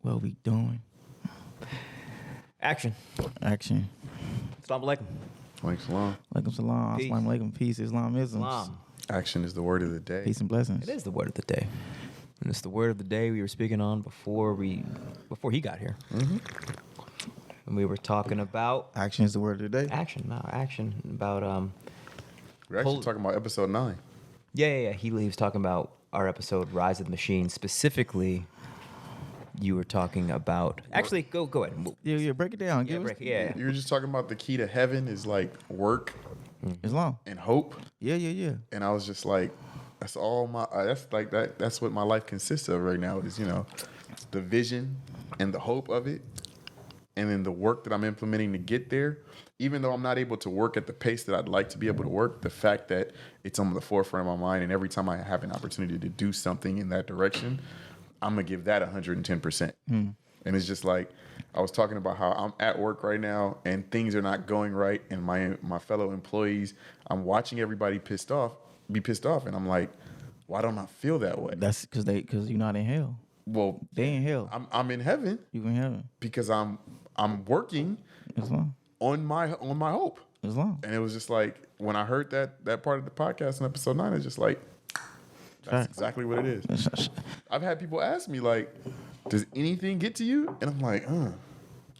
What we doing? Action. Action. Assalamu alaikum. Thanks, Salam. Alaikum salam. Peace. Assalamu alaikum. Peace. Islamism. Islam. Action is the word of the day. Peace and blessings. It is the word of the day. And it's the word of the day we were speaking on before he got here. Mm-hmm. And we were talking about Action is the word of the day. action about We're actually Pull- talking about episode 9. yeah. He was talking about our episode Rise of the Machine. Specifically, you were talking about actually go ahead. Yeah. Break it down. Yeah, Give us yeah. You were just talking about the key to heaven is like work Islam. and hope. Yeah. And I was just like, that's all my, that's like that. That's what my life consists of right now is, the vision and the hope of it. And then the work that I'm implementing to get there, even though I'm not able to work at the pace that I'd like to be able to work, the fact that it's on the forefront of my mind, and every time I have an opportunity to do something in that direction, I'm going to give that 110%. And it's just like, I was talking about how I'm at work right now and things are not going right. And my fellow employees, I'm watching everybody be pissed off. And I'm like, why don't I feel that way? That's because you're not in hell. Well, They in hell. I'm in heaven You in heaven. because I'm working Islam. on my hope. Islam. And it was just like, when I heard that part of the podcast in episode 9, it's just like, that's Fact. exactly what it is. I've had people ask me like, does anything get to you? And I'm like,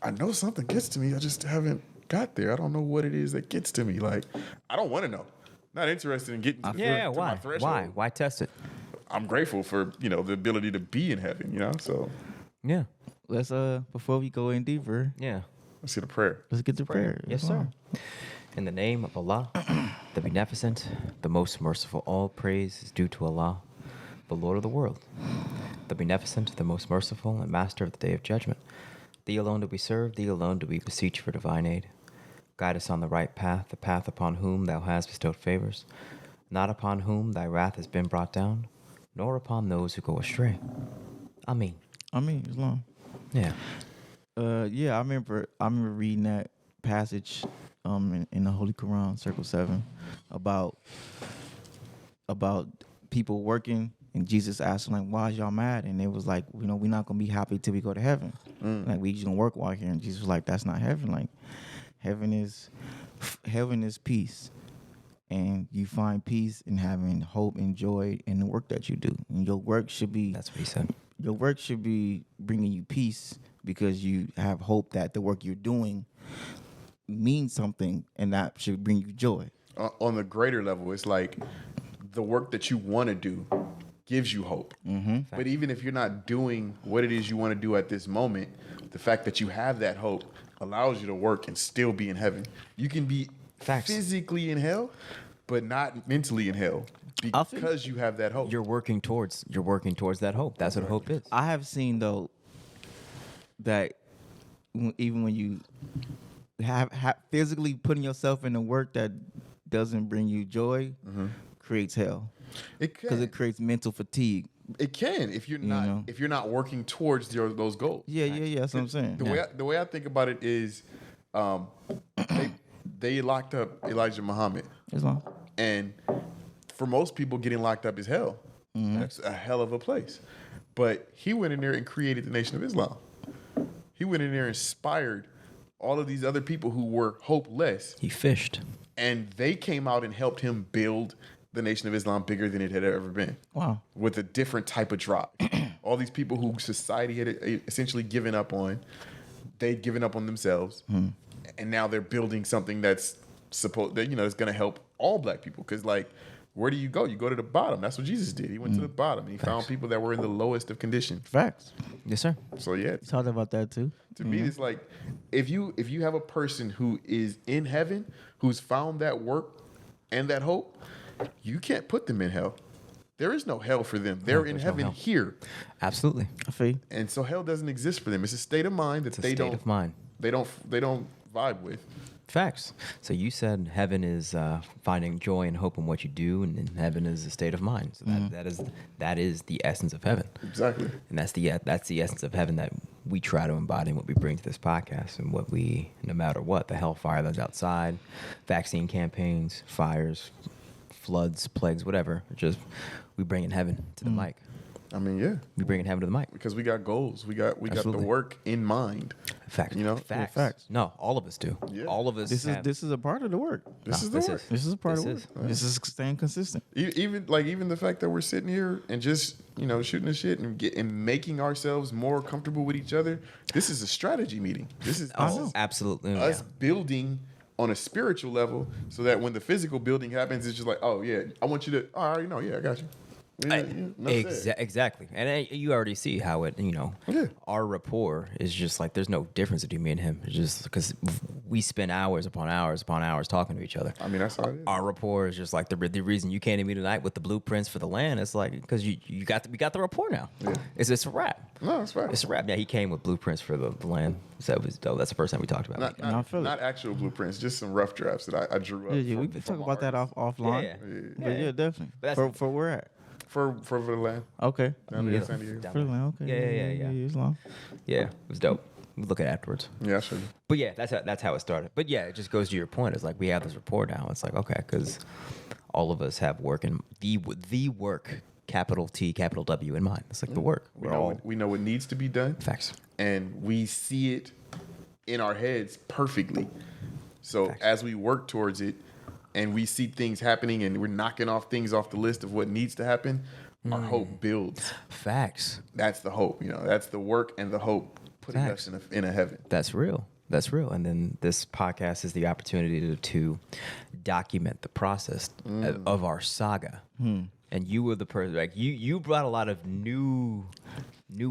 I know something gets to me. I just haven't got there. I don't know what it is that gets to me. Like, I don't want to know. Not interested in getting to, Yeah, to why? my threshold. Why test it? I'm grateful for, the ability to be in heaven, so Yeah. Let's before we go in deeper, Yeah. let's get a prayer. let's get to prayer. Yes, Islam. sir. In the name of Allah, the Beneficent, the Most Merciful, all praise is due to Allah, the Lord of the world, the Beneficent, the Most Merciful, and Master of the Day of Judgment. Thee alone do we serve, Thee alone do we beseech for divine aid. Guide us on the right path, the path upon whom Thou hast bestowed favors, not upon whom Thy wrath has been brought down, nor upon those who go astray. Amin. Islam. Yeah. I remember reading that passage in the Holy Quran, Circle 7, about people working, and Jesus asked them, like, why is y'all mad? And it was like, we're not gonna be happy till we go to heaven. Like, we just gonna work while here. And Jesus was like, that's not heaven. Like, heaven is peace. And you find peace in having hope and joy in the work that you do. And your work should be That's what he said. your work should be bringing you peace because you have hope that the work you're doing means something, and that should bring you joy. On the greater level, it's like the work that you want to do gives you hope. Mm-hmm. But even if you're not doing what it is you want to do at this moment, the fact that you have that hope allows you to work and still be in heaven. You can be physically in hell, but not mentally in hell because you have that hope. You're working towards that hope. That's what hope is. I have seen, though, that even when you have physically putting yourself in the work that doesn't bring you joy, creates hell. It Because can. it creates mental fatigue. It can if you're not know? if you're not working towards those goals. Yeah. That's what I'm saying. The way I think about it is, they locked up Elijah Muhammad, Islam. and for most people, getting locked up is hell. That's a hell of a place. But he went in there and created the Nation of Islam. He went in there and inspired all of these other people who were hopeless, He fished. and they came out and helped him build the Nation of Islam bigger than it had ever been. Wow. With a different type of drop. All these people who society had essentially given up on, they'd given up on themselves, and now they're building something that's supposed that that's going to help all black people. Because where do you go? You go to the bottom. That's what Jesus did. He went to the bottom. And he found people that were in the lowest of conditions. Facts. Yes, sir. So yeah, You talked about that too. to me, it's like if you have a person who is in heaven, who's found that work and that hope, you can't put them in hell. There is no hell for them. They're in there's no heaven hell. here, Absolutely. I feel you. and so hell doesn't exist for them. It's a state of mind that It's a they state don't of mind. they don't vibe with. Facts. So you said heaven is finding joy and hope in what you do, and heaven is a state of mind. So that is the essence of heaven, Exactly. and that's the essence of heaven that we try to embody in what we bring to this podcast, and what we, no matter what, the hellfire that's outside, vaccine campaigns, fires, floods, plagues, whatever, just we bring in heaven to the mic. I mean, yeah. We bringing heaven to the mic. Because we got goals. We got the Absolutely. work in mind. Facts. You know? Facts. Yeah, facts. No, all of us do. Yeah. All of us. This is a part of the work. This is the work. This is a part of This work. This is staying consistent. Even the fact that we're sitting here and just shooting the shit and making ourselves more comfortable with each other. This is a strategy meeting. This is Absolutely. us building on a spiritual level, so that when the physical building happens, it's just like, oh yeah, I want you to. Oh, I already know. Yeah, I got you. Exactly, and you already see how it, our rapport is just like there's no difference between me and him. It's just because we spend hours upon hours upon hours talking to each other. I mean, that's how it is. Our rapport is just like the reason you came to me tonight with the blueprints for the land. It's like because we got the rapport now. Yeah. It's a wrap. No, that's right. It's a wrap. Yeah, he came with blueprints for the land. So it was dope. That's the first time we talked about it. Not actual blueprints, just some rough drafts that I drew up. Yeah, we can talk about that offline. Yeah. But yeah, definitely. But For where at? For the land. Okay. Down there in San Diego. For the land. Okay. Yeah. It's long. Yeah, it was dope. We'll look at it afterwards. Yeah, sure. But yeah, that's how it started. But yeah, it just goes to your point. It's like we have this rapport now. It's like okay, because all of us have work and the work, capital T, capital W in mind. It's like the work. We know what needs to be done. Facts. And we see it in our heads perfectly. So Facts. as we work towards it and we see things happening and we're knocking off things off the list of what needs to happen, our hope builds. Facts. That's the hope. That's the work and the hope putting Facts. us in a heaven. That's real. That's real. And then this podcast is the opportunity to document the process of our saga. And you were the person, like you brought a lot of new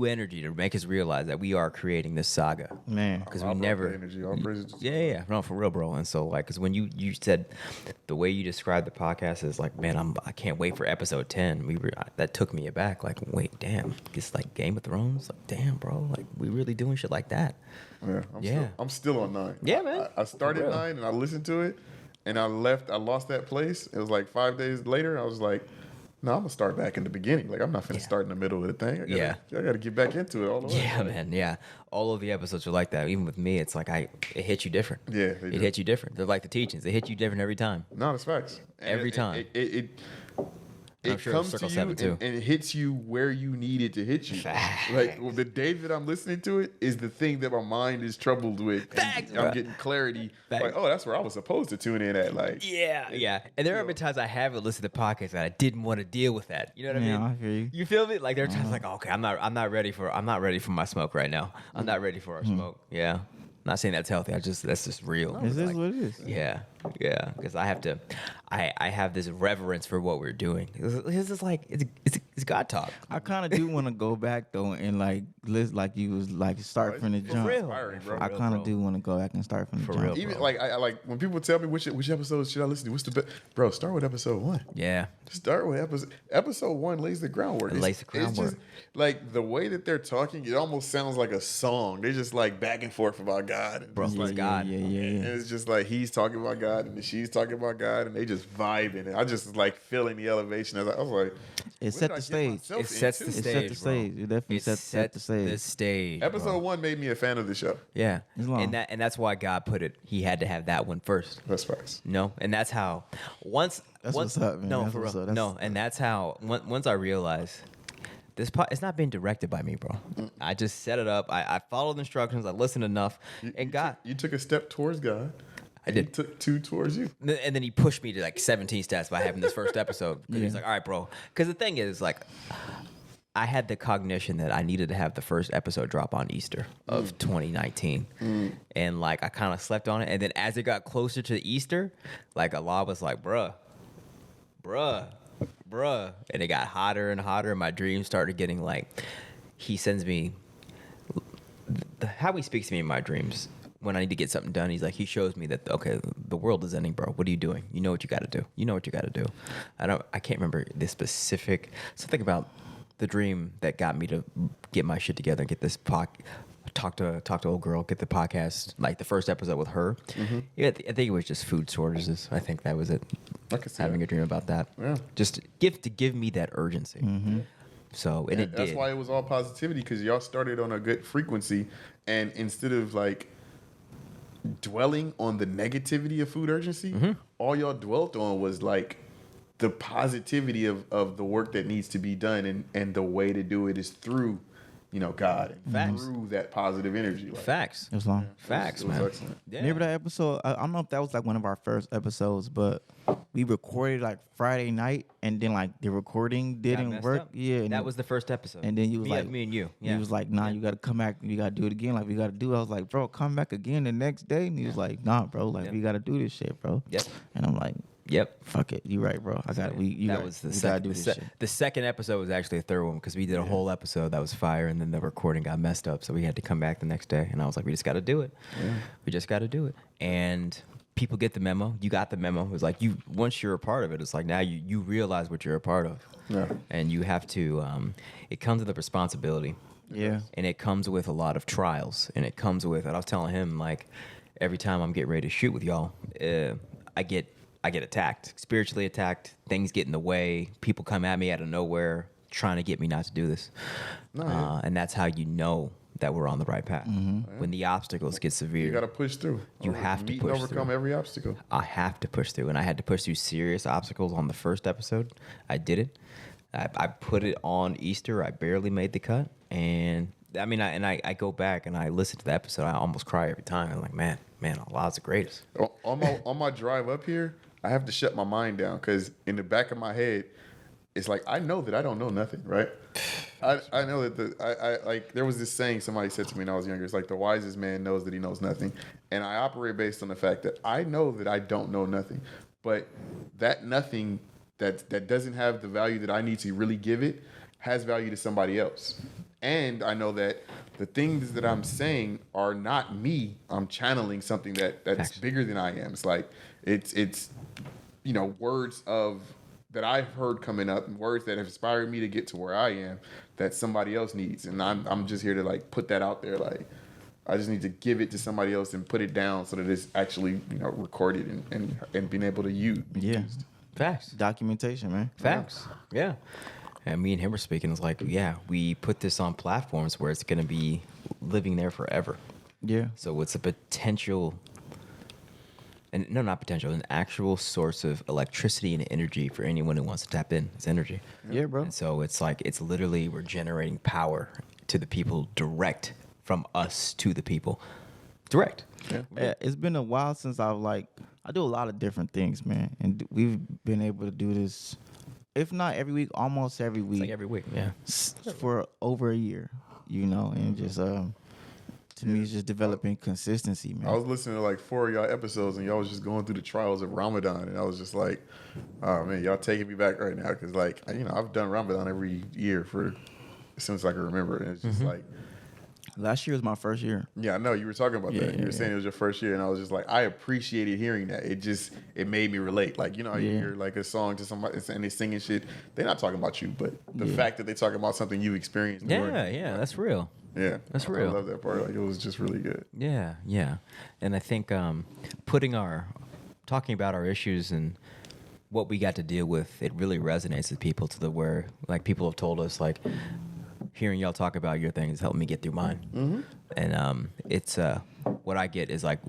energy to make us realize that we are creating this saga. Man. I Because we brought never. the energy. All praises to Yeah. No, for real, bro. And so, like, because when you said the way you described the podcast is like, man, I can't wait for episode 10. That took me aback. Like, wait, damn, it's like Game of Thrones. Like, damn, bro, like we really doing shit like that. Yeah, I'm still on 9. Yeah, man. I started For real. 9 and I listened to it, and I lost that place. It was like 5 days later. I was like, no, I'm gonna start back in the beginning. Like I'm not gonna start in the middle of the thing. I gotta get back into it all the way. Yeah, man. Yeah, all of the episodes are like that. Even with me, it's like it hit you different. Yeah, they it do. hit you different. They're like the teachings. They hit you different every time. No, that's facts. Every time. It sure comes Circle to 7 you too. and it hits you where you need it to hit you. Facts. Like the day that I'm listening to it is the thing that my mind is troubled with. And Facts, I'm bro. getting clarity. Facts. Like, oh, that's where I was supposed to tune in at. Like, Yeah. And there have been times I haven't listened to podcasts that I didn't want to deal with that. You know what I Yeah, mean? I feel you. You feel me? Like there are times like, okay, I'm not ready for my smoke right now. I'm not ready for our smoke. Yeah. Not saying that's healthy. That's just real. This is what it is. Yeah. Because I have this reverence for what we're doing. It's just like it's God talk. I kind of do want to go back though and like list like you was like start from the it's jump. real. inspiring, bro. I kind of do want to go back and start from the jump. real. Even bro. like I like when people tell me which episodes should I listen to, what's the best? Bro, start with episode 1. Yeah. Start with episode 1 lays the groundwork. It lays the It's groundwork. just like the way that they're talking, it almost sounds like a song. They're just like back and forth about God. And Bro, just he's like, God. Yeah. and it's just like he's talking about God and she's talking about God and they just vibing. And I just like feeling the elevation. I was like, It what set did I the get stage. myself It sets into? the It stage. set the stage. It definitely It set the stage. The stage. Episode bro. 1 made me a fan of the show. Yeah. It's long. And that's why God put it. He had to have that one first. That's facts. No, and that's how once what's up, man. No, That's for what's real. up. That's- No, and that's how once I realized this it's not being directed by me, bro. I just set it up. I followed the instructions. I listened enough, and God, You took a step towards God. I and did. He took 2 towards you. And then he pushed me to like 17 stats by having this first episode. Because he's like, all right, bro. Because the thing is, like, I had the cognition that I needed to have the first episode drop on Easter of 2019. And like, I kind of slept on it. And then as it got closer to Easter, like Allah was like, bruh. And it got hotter and hotter. And my dreams started getting like, he sends me, how he speaks to me in my dreams when I need to get something done. He's like, he shows me that, okay, the world is ending, bro. What are you doing? You know what you got to do. I can't remember the specific, something about the dream that got me to get my shit together and get this talk to old girl, get the podcast, like the first episode with her. Yeah, I think it was just food shortages. I think that was it. I can see Having that. a dream about that. Yeah. Just to give me that urgency. So and it That's did. why it was all positivity, because y'all started on a good frequency, and instead of like dwelling on the negativity of food urgency, all y'all dwelt on was like the positivity of the work that needs to be done, and the way to do it is through, God, and Facts. through that positive energy. Like, Facts. It was long. Facts, it was man. excellent. Yeah. Remember that episode? I don't know if that was like one of our first episodes, but we recorded like Friday night, and then like the recording Got didn't messed work. up? Yeah, and That was the first episode. And then you was me and you. Yeah. He was like, nah, you got to come back. You got to do it again. Like we got to do. I was like, bro, come back again the next day. And he was like, nah, bro. Like Yep. we got to do this shit, bro. Yep. And I'm like, Yep. fuck it. You right, bro. I got it. That was the second. The second episode was actually the third one because we did a whole episode that was fire, and then the recording got messed up, so we had to come back the next day. And I was like, we just got to do it. Yeah. We just got to do it. And people get the memo. You got the memo. It was like once you're a part of it, it's like now you realize what you're a part of. Yeah. And you have to. It comes with a responsibility. Yeah. And it comes with a lot of trials, and it comes with. And I was telling him like, every time I'm getting ready to shoot with y'all, I get attacked, spiritually attacked. Things get in the way. People come at me out of nowhere, trying to get me not to do this. And that's how you know that we're on the right path. Mm-hmm. When the obstacles get severe, You got to push through. You have to meet push and overcome through. every obstacle. I have to push through, and I had to push through serious obstacles on the first episode. I did it. I put it on Easter. I barely made the cut, and I mean, I go back and I listen to the episode. I almost cry every time. I'm like, man, Allah's the greatest. On my drive up here, I have to shut my mind down because in the back of my head, it's like I know that I don't know nothing, right? I know that I like there was this saying somebody said to me when I was younger. It's like the wisest man knows that he knows nothing, and I operate based on the fact that I know that I don't know nothing, but that nothing that doesn't have the value that I need to really give it has value to somebody else, and I know that the things that I'm saying are not me. I'm channeling something that's Facts. bigger than I am. It's like it's words of that I've heard coming up and words that have inspired me to get to where I am that somebody else needs. And I'm just here to like put that out there. Like I just need to give it to somebody else and put it down so that it's actually, recorded and being able to use. Yeah. Facts. Documentation, man. Facts. Yeah. And me and him were speaking. It's like, yeah, we put this on platforms where it's going to be living there forever. Yeah. So it's a potential, and no, not potential, an actual source of electricity and energy for anyone who wants to tap in. It's energy. Yeah, bro. And so it's like, it's literally, we're generating power to the people direct from us to the people. Direct. Yeah, it's been a while since I do a lot of different things, man. And we've been able to do this, if not every week, almost every week. It's like every week, yeah. For over a year, and just, to me, it's just developing consistency, man. I was listening to like 4 of y'all episodes and y'all was just going through the trials of Ramadan, and I was just like, oh man, y'all taking me back right now because like I've done Ramadan every year for since I can remember, and it's just like. Last year was my first year. Yeah, I know you were talking about that. You were saying it was your first year, and I was just like, I appreciated hearing that. It made me relate. Like you hear like a song to somebody and they singing shit. They're not talking about you, but the fact that they're talking about something you experienced. Yeah, that's real. Yeah, That's real. I love that part. Like it was just really good. Yeah, and I think talking about our issues and what we got to deal with, it really resonates with people to the where like people have told us like hearing y'all talk about your things helped me get through mine. Mm-hmm. And it's what I get is like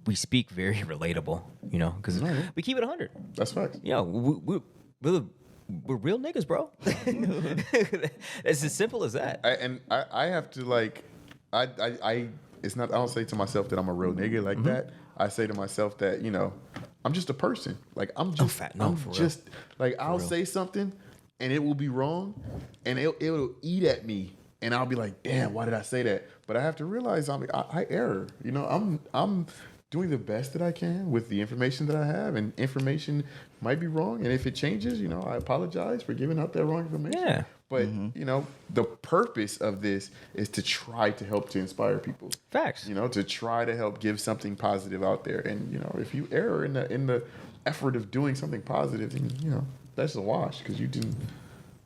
we speak very relatable, because we keep it 100. That's facts. We're real niggas, bro. It's as simple as that. I have to like, it's not. I don't say to myself that I'm a real nigga like that. I say to myself that I'm just a person. Like I'm just, I'll say something, and it will be wrong, and it'll eat at me, and I'll be like, damn, why did I say that? But I have to realize I err. I'm doing the best that I can with the information that I have, and information might be wrong, and if it changes, I apologize for giving out that wrong information. Yeah. But the purpose of this is to try to help to inspire people. Facts. To try to help give something positive out there, and if you err in the effort of doing something positive, then that's a wash because you didn't.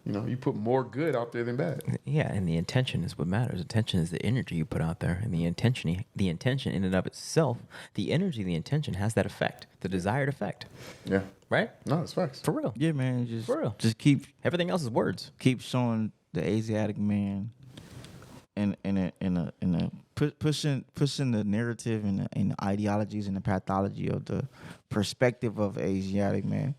You put more good out there than bad. Yeah, and the intention is what matters. Intention is the energy you put out there, and the intention in and of itself, the energy, the intention has that effect, the desired effect. Yeah. Right? No, it's facts. For real. Yeah, man. Just For real. Just keep Everything else is words. showing the Asiatic man in a pushing the narrative and the ideologies and the pathology of the perspective of Asiatic man,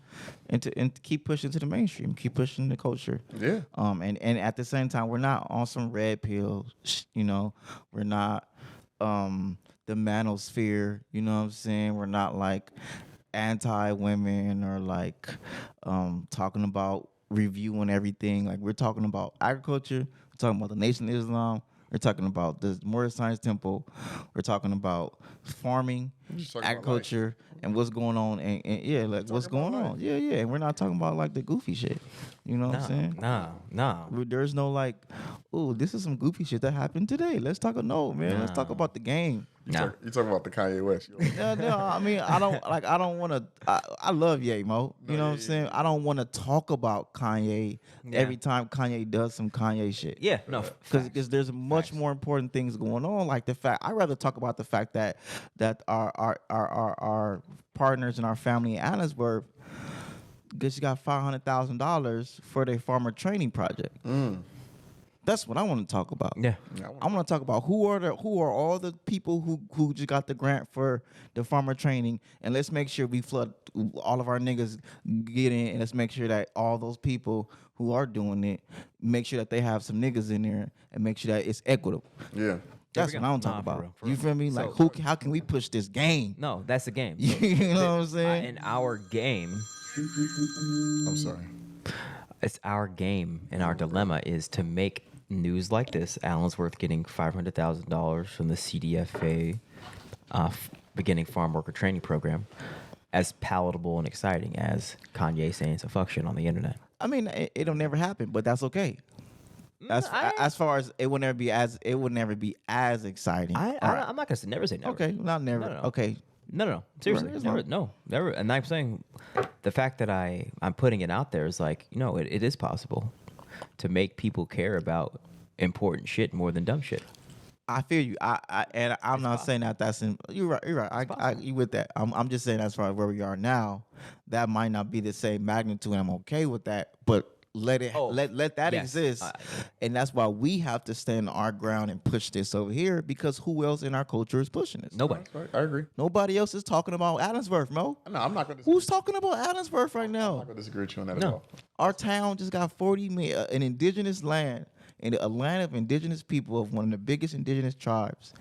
and to keep pushing to the mainstream, keep pushing the culture. Yeah. And at the same time, we're not on some red pill. We're not the manosphere. You know what I'm saying? We're not like anti-women or like talking about reviewing everything. Like we're talking about agriculture. We're talking about the Nation of Islam. We're talking about the Moorish Science Temple. We're talking about farming, agriculture, and what's going on. And yeah, like what's going on. Yeah. And we're not talking about like the goofy shit. You know what I'm saying? No. There's no like, oh, this is some goofy shit that happened today. Let's talk. No, man. Let's talk about the game. You talking about the Kanye West? No. I mean, I don't want to. I love Ye Mo. You know what I'm saying? I don't want to talk about Kanye every time Kanye does some Kanye shit. Yeah, no, because there's much more important things going on. Like the fact, I'd rather talk about the fact that our partners in our family in Allensworth just got $500,000 for their farmer training project. That's what I want to talk about. Yeah. I want to talk about who are all the people who just got the grant for the farmer training, and let's make sure we flood all of our niggas get in, and let's make sure that all those people who are doing it, make sure that they have some niggas in there, and make sure that it's equitable. Yeah. That's what I want to talk about. For real. You feel me? Like how can we push this game? No, that's the game. You know what I'm saying? In our game, I'm sorry. it's our game, and our dilemma is to make news like this, Allensworth getting $500,000 from the CDFA beginning farm worker training program, as palatable and exciting as Kanye saying some fuck shit on the internet. I mean, it'll never happen, but that's okay. As far as it would never be as exciting. I'm not gonna never say never. Okay, not never. No. Okay. No. Seriously, Right. never. And I'm saying the fact that I'm putting it out there is like, it is possible to make people care about important shit more than dumb shit. I feel you. I'm not saying that that's you're right. You're right. You with that. I'm just saying as far as where we are now, that might not be the same magnitude. And I'm okay with that, but let that exist, and that's why we have to stand our ground and push this over here, because who else in our culture is pushing this? Nobody. Right. I agree. Nobody else is talking about Allensworth, Mo. No, I'm not going to disagree. Who's talking about Allensworth right now? I'm not going to disagree with you on that at all. Our town just got 40 million, an indigenous land, and a land of indigenous people of one of the biggest indigenous tribes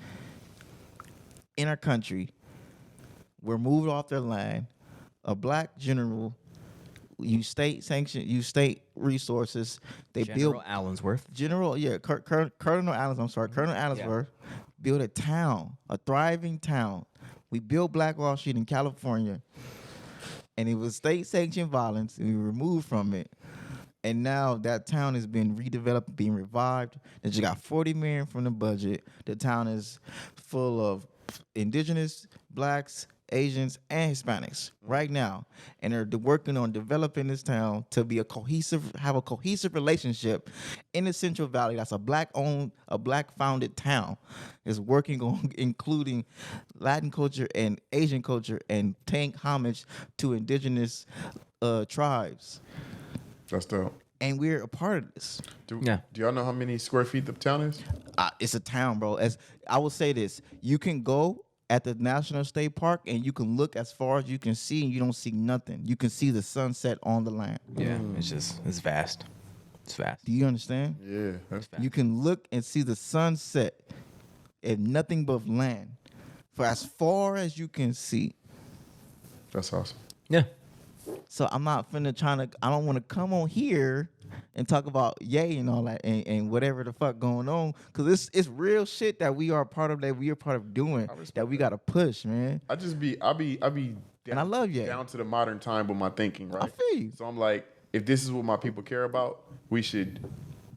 in our country were moved off their land. A black general, use state resources. They General Allensworth. Colonel Allensworth built a town, a thriving town. We built Black Wall Street in California, and it was state-sanctioned violence, and we were removed from it. And now that town has been redeveloped, being revived. They just got $40 million from the budget. The town is full of indigenous, blacks, Asians, and Hispanics right now, and they're working on developing this town to be have a cohesive relationship in the Central Valley. That's a black-owned, a black-founded town. Is working on including Latin culture and Asian culture and paying homage to indigenous tribes. That's dope. And we're a part of this. Do y'all know how many square feet the town is? It's a town, bro. As I will say this, you can go at the National State Park and you can look as far as you can see and you don't see nothing. You can see the sunset on the land. Yeah, it's vast. It's vast. Do you understand? Yeah, that's vast. You can look and see the sunset and nothing but land for as far as you can see. That's awesome. Yeah. So I'm not I don't want to come on here and talk about Ye and all that and whatever the fuck going on, because it's real shit that we are part of, that we are part of doing, that we got to push, man. I'll be down, and I love Ye. Down to the modern time with my thinking, right? I feel you. So I'm like, if this is what my people care about, we should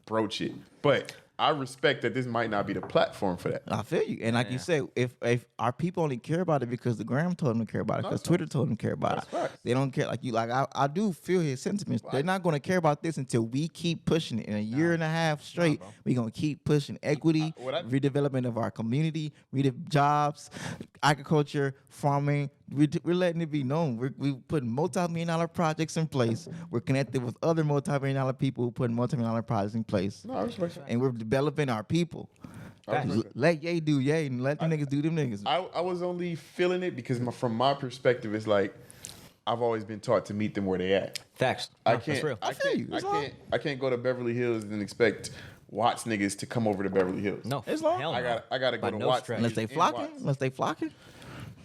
broach it. But I respect that this might not be the platform for that. I feel you. And like you said, if our people only care about it because the gram told them to care about it, because Twitter told them to care about it. Facts. They don't care. I do feel his sentiments. They're not going to care about this until we keep pushing it. In a year and a half straight, we're going to keep pushing equity, redevelopment of our community, jobs, agriculture, farming. We're letting it be known. We're putting multi-million-dollar projects in place. We're connected with other multi-million-dollar people who put multi-million-dollar projects in place. No, I respect that. And we're developing our people. Let Ye do Ye and let them niggas do them niggas. I was only feeling it because from my perspective, it's like I've always been taught to meet them where they at. Facts. I No, can't. That's real. I feel you. I can't go to Beverly Hills and expect Watts niggas to come over to Beverly Hills. No, It's long. hell no. I gotta go By to no Watts stretch. Unless they in flocking. Watts. Unless they flocking.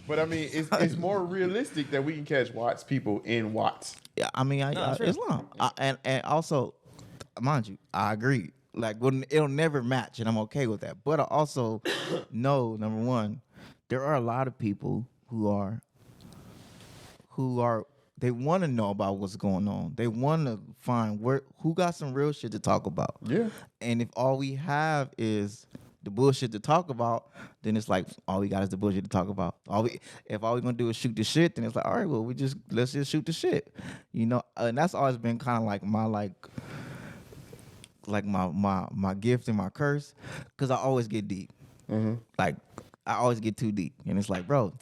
But I mean, it's more realistic that we can catch Watts people in Watts. Yeah, I mean, that's it's real. long. And also, mind you, I agree. Like, it'll never match, and I'm okay with that. But I also know, number one, there are a lot of people who are they want to know about what's going on. They want to find who got some real shit to talk about. Yeah. And if all we have is the bullshit to talk about, then it's like all we got is the bullshit to talk about. If all we gonna do is shoot the shit, then it's like, all right, well, let's just shoot the shit. You know, and that's always been kind of like my my gift and my curse, because I always get deep. Like I always get too deep, and it's like, bro,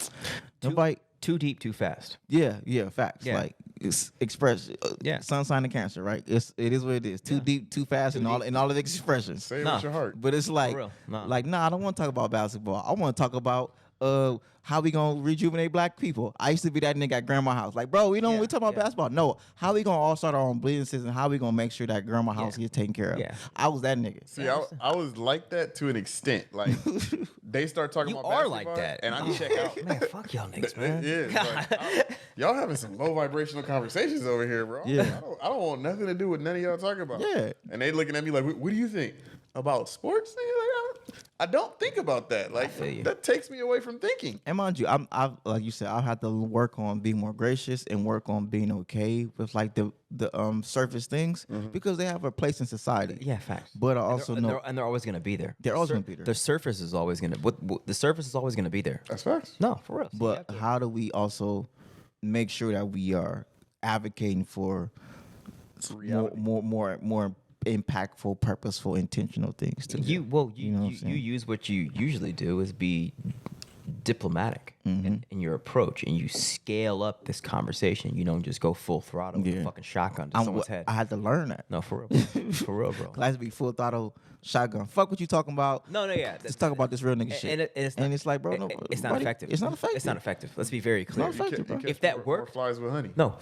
nobody. Too deep, too fast. Yeah, facts. Yeah. Like it's express. Yeah. Sun sign of Cancer, right? It is what it is. Too deep, too fast, and all of the expressions. Say it Nah. with your heart. But it's like, real. Nah. I don't want to talk about basketball. I want to talk about how we gonna rejuvenate black people. I used to be that nigga at grandma's house. Like, bro, we talking about basketball. No, how we gonna all start our own businesses and how we gonna make sure that grandma's house gets taken care of. Yeah. I was that nigga. See, I was like that to an extent. Like they start talking You about are basketball, like that. and I check out. Man, fuck y'all niggas, man. Yeah, it's like, y'all having some low vibrational conversations over here, bro. Yeah. I don't want nothing to do with none of y'all talking about. Yeah. And they looking at me like, what do you think about sports? Nigga? Like, I don't think about that. Like feel you. that takes me away from thinking. And mind you, I've like you said, I've had to work on being more gracious and work on being okay with like the surface things because they have a place in society. Yeah, facts. But I also know and they're always gonna be there. They're always gonna be there. The surface is always gonna. The surface is always gonna be there. That's facts. No, for real. But how do we also make sure that we are advocating for more impactful, purposeful, intentional things? You know what I'm you saying? use what you usually do is be diplomatic in your approach, and you scale up this conversation. You don't just go full throttle with a fucking shotgun to someone's head. I had to learn that. No, for real, for real, bro. I had to be full throttle shotgun. Fuck what you talking about. No, yeah. Let's talk about this real nigga shit. And it's like, bro, no, it's not buddy, effective. It's not effective. It's not effective. Let's be very clear. not effective, bro. If that more worked, flies with honey. no,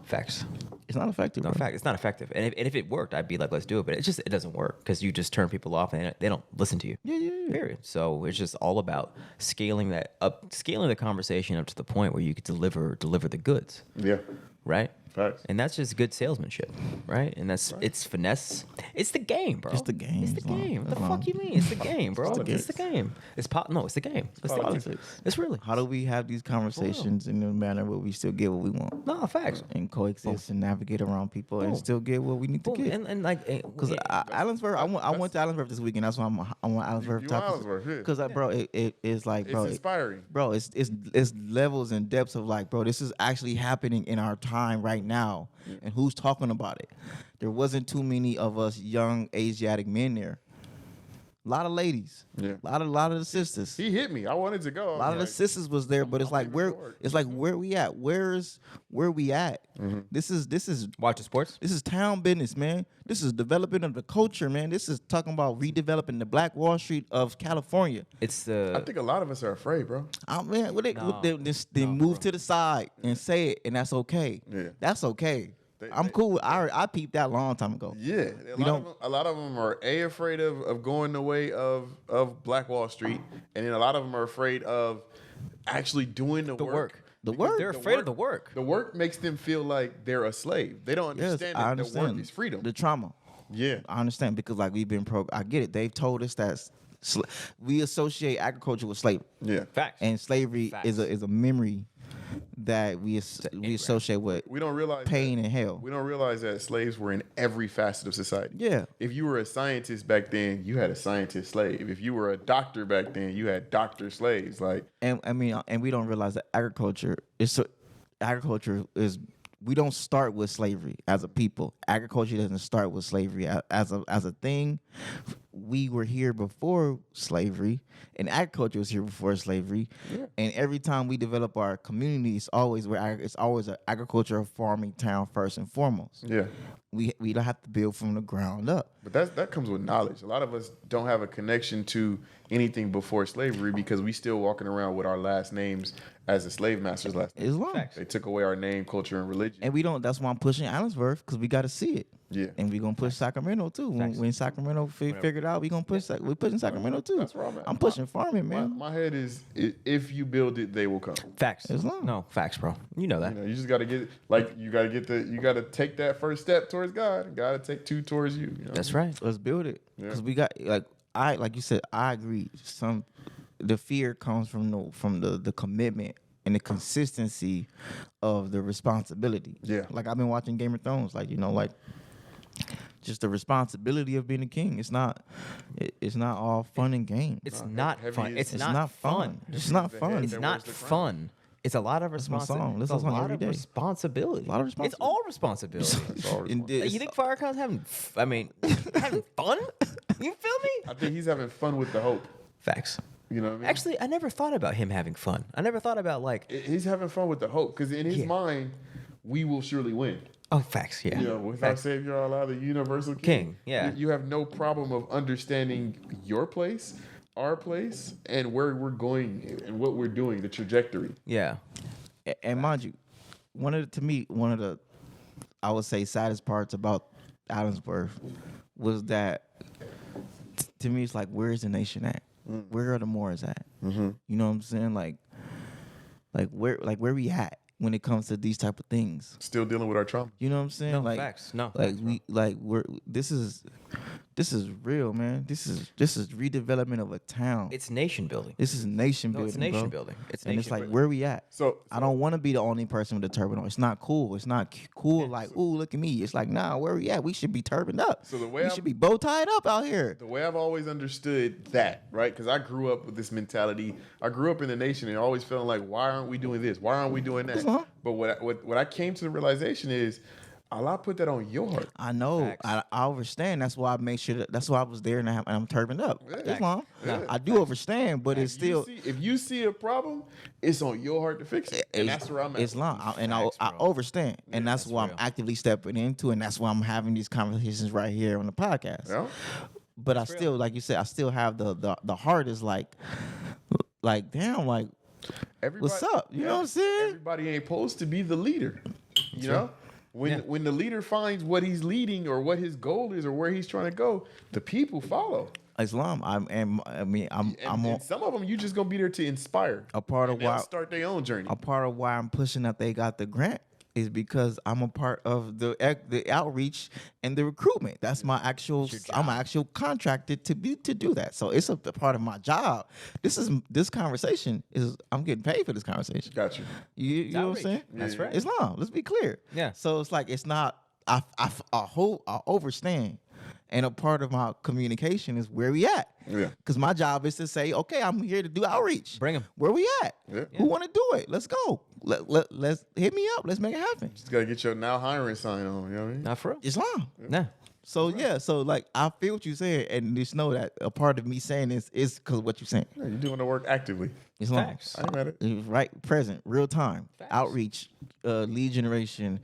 facts. It's not effective. No, bro. fact, it's not effective. And if it worked, I'd be like, let's do it. But it doesn't work because you just turn people off and they don't listen to you. Yeah. Period. So it's just all about scaling the conversation up to the point where you could deliver the goods, Yeah. right? Facts. And that's just good salesmanship, right? And it's finesse. It's the game, bro. It's the game. It's the It's long. game. What the It's fuck long. you mean? It's the game, bro. the game. It's the game. It's the game. It's politics. It's really. How do we have these conversations in a manner where we still get what we want No, facts. and coexist and navigate around people and still get what we need to Boom. get? And like, Because Allensworth, I went to Allensworth this weekend. That's why I want Allensworth You top. Allensworth, yeah. Because bro, it's like, It's bro, inspiring. bro, it's levels and depths of like, bro, this is actually happening in our time right now, and who's talking about it? There wasn't too many of us young Asiatic men there. A lot of ladies, Yeah. a lot of the sisters. He hit me. I wanted to go. A lot of the sisters was there, but it's like where we at? Where we at? This is watch the sports. this is town business, man. This is development of the culture, man. This is talking about redeveloping the Black Wall Street of California. It's I the think a lot of us are afraid, bro. Man, No. they move to the side and say it, and that's okay. Yeah. that's okay. I'm cool. I peeped that long time ago. Yeah, a lot of them are afraid of going the way of Black Wall Street, and then a lot of them are afraid of actually doing the work. The Because work. They're afraid of the work. The work makes them feel like they're a slave. They don't Yes, understand I that understand. the work is freedom. The trauma. Yeah, I understand because like we've been I get it. They've told us that we associate agriculture with slavery. yeah. Facts. And slavery Facts. is a memory that we associate with We don't realize pain that, and hell. We don't realize that slaves were in every facet of society. Yeah. If you were a scientist back then, you had a scientist slave. If you were a doctor back then, you had doctor slaves. Like, And I mean, and we don't realize that agriculture is we don't start with slavery as a people. Agriculture doesn't start with slavery as a thing. we were here before slavery, and agriculture was here before slavery. Yeah. And every time we develop our community, it's always an agricultural farming town first and foremost. Yeah. We don't have to build from the ground up. But that comes with knowledge. A lot of us don't have a connection to anything before slavery because we still walking around with our last names as the slave masters' last names. Islam. Facts. They took away our name, culture, and religion. And we don't. That's why I'm pushing Allensworth, because we got to see it. Yeah. And we gonna push Sacramento too. When Sacramento figured out, we gonna push. We pushing Sacramento too. That's where I'm at. I'm pushing farming, man. My head is, if you build it, they will come. Facts. Islam. No, facts, bro. You know that. You know, you just got to you got to take that first step towards God. Got to take two towards you. You know? That's right. Let's build it, Yeah. because we got like you said. I agree. The fear comes from the commitment and the consistency of the responsibility. Yeah. Like I've been watching Game of Thrones. Just the responsibility of being a king. It's not all fun and games. It's No, not heavy fun. is- It's It's not fun. It's not the fun. head It's that not wears the crown. fun. It's a lot of my responsibility. song. It's Listen a to the song lot every of day. responsibility. A lot of It's responsibility. all responsibility. That's all And responsible. You think Farrakhan's having having fun? You feel me? I think he's having fun with the hope. Facts. You know what I mean? Actually, I never thought about him having fun. I never thought about He's having fun with the hope because in his Yeah. mind, we will surely win. oh, facts. Yeah. You know, with our Facts. Savior, Allah, the universal King, yeah. You have no problem of understanding your place, our place, and where we're going and what we're doing, the trajectory. Yeah. And mind you, one of the I would say saddest parts about Allensworth was that to me it's like, where is the nation at? Where are the Moors at? You know what I'm saying? Like where we at when it comes to these type of things? Still dealing with our trauma. You know what I'm saying? No, like facts. No, like facts, we like we're this is real, man. This is redevelopment of a town. It's nation building. This is nation No, building. it's nation bro. building. It's and it's nation like, building. where we at? So I don't want to be the only person with a turban on. It's not cool. It's not cool. Like, ooh, look at me. It's like, nah, where we at? We should be turbaned up. So the way we I'm- should be bow tied up out here. the way I've always understood that, right? Because I grew up with this mentality. I grew up in the nation and always feeling like, why aren't we doing this? Why aren't we doing that? Uh-huh. But what I came to the realization is, Allah put that on your heart. I know. Facts. I understand. That's why I made sure. That's why I was there and I'm turbaned up. Yeah. Islam. Yeah. I do understand, but it's still If you see a problem, it's on your heart to fix it. And that's where I'm at. Islam. I Facts, I bro. understand, and that's why I'm real. actively stepping into, and that's why I'm having these conversations right here on the podcast. Yeah? But I still, like you said, I still have the heart is like damn, like what's up? You know what I'm saying? Everybody ain't supposed to be the leader. You know? When the leader finds what he's leading or what his goal is or where he's trying to go, the people follow. Islam. I'm And some of them you just gonna be there to inspire. a part of And they'll why start their own journey. a part of why I'm pushing that they got the grant is because I'm a part of the outreach and the recruitment. That's my actual. I'm actual contracted to do that. So it's a part of my job. This conversation is I'm getting paid for this conversation. Got you. You know what I'm outreach. saying? That's right. Islam. Let's be clear. Yeah. So it's like it's not. I overstand. And a part of my communication is where we at. Yeah. Because my job is to say, okay, I'm here to do outreach. Bring 'em. Where we at? Yeah. Who want to do it? Let's go. Let's hit me up. Let's make it happen. Just gotta get your now hiring sign on. You know what I mean? Not for real. Islam. Nah. So yeah, so like I feel what you're saying, and just know that a part of me saying this is because of what you're saying. Yeah, you're doing the work actively. Islam. Facts. I ain't mad at it. Right, present, real time, Facts. outreach, lead generation,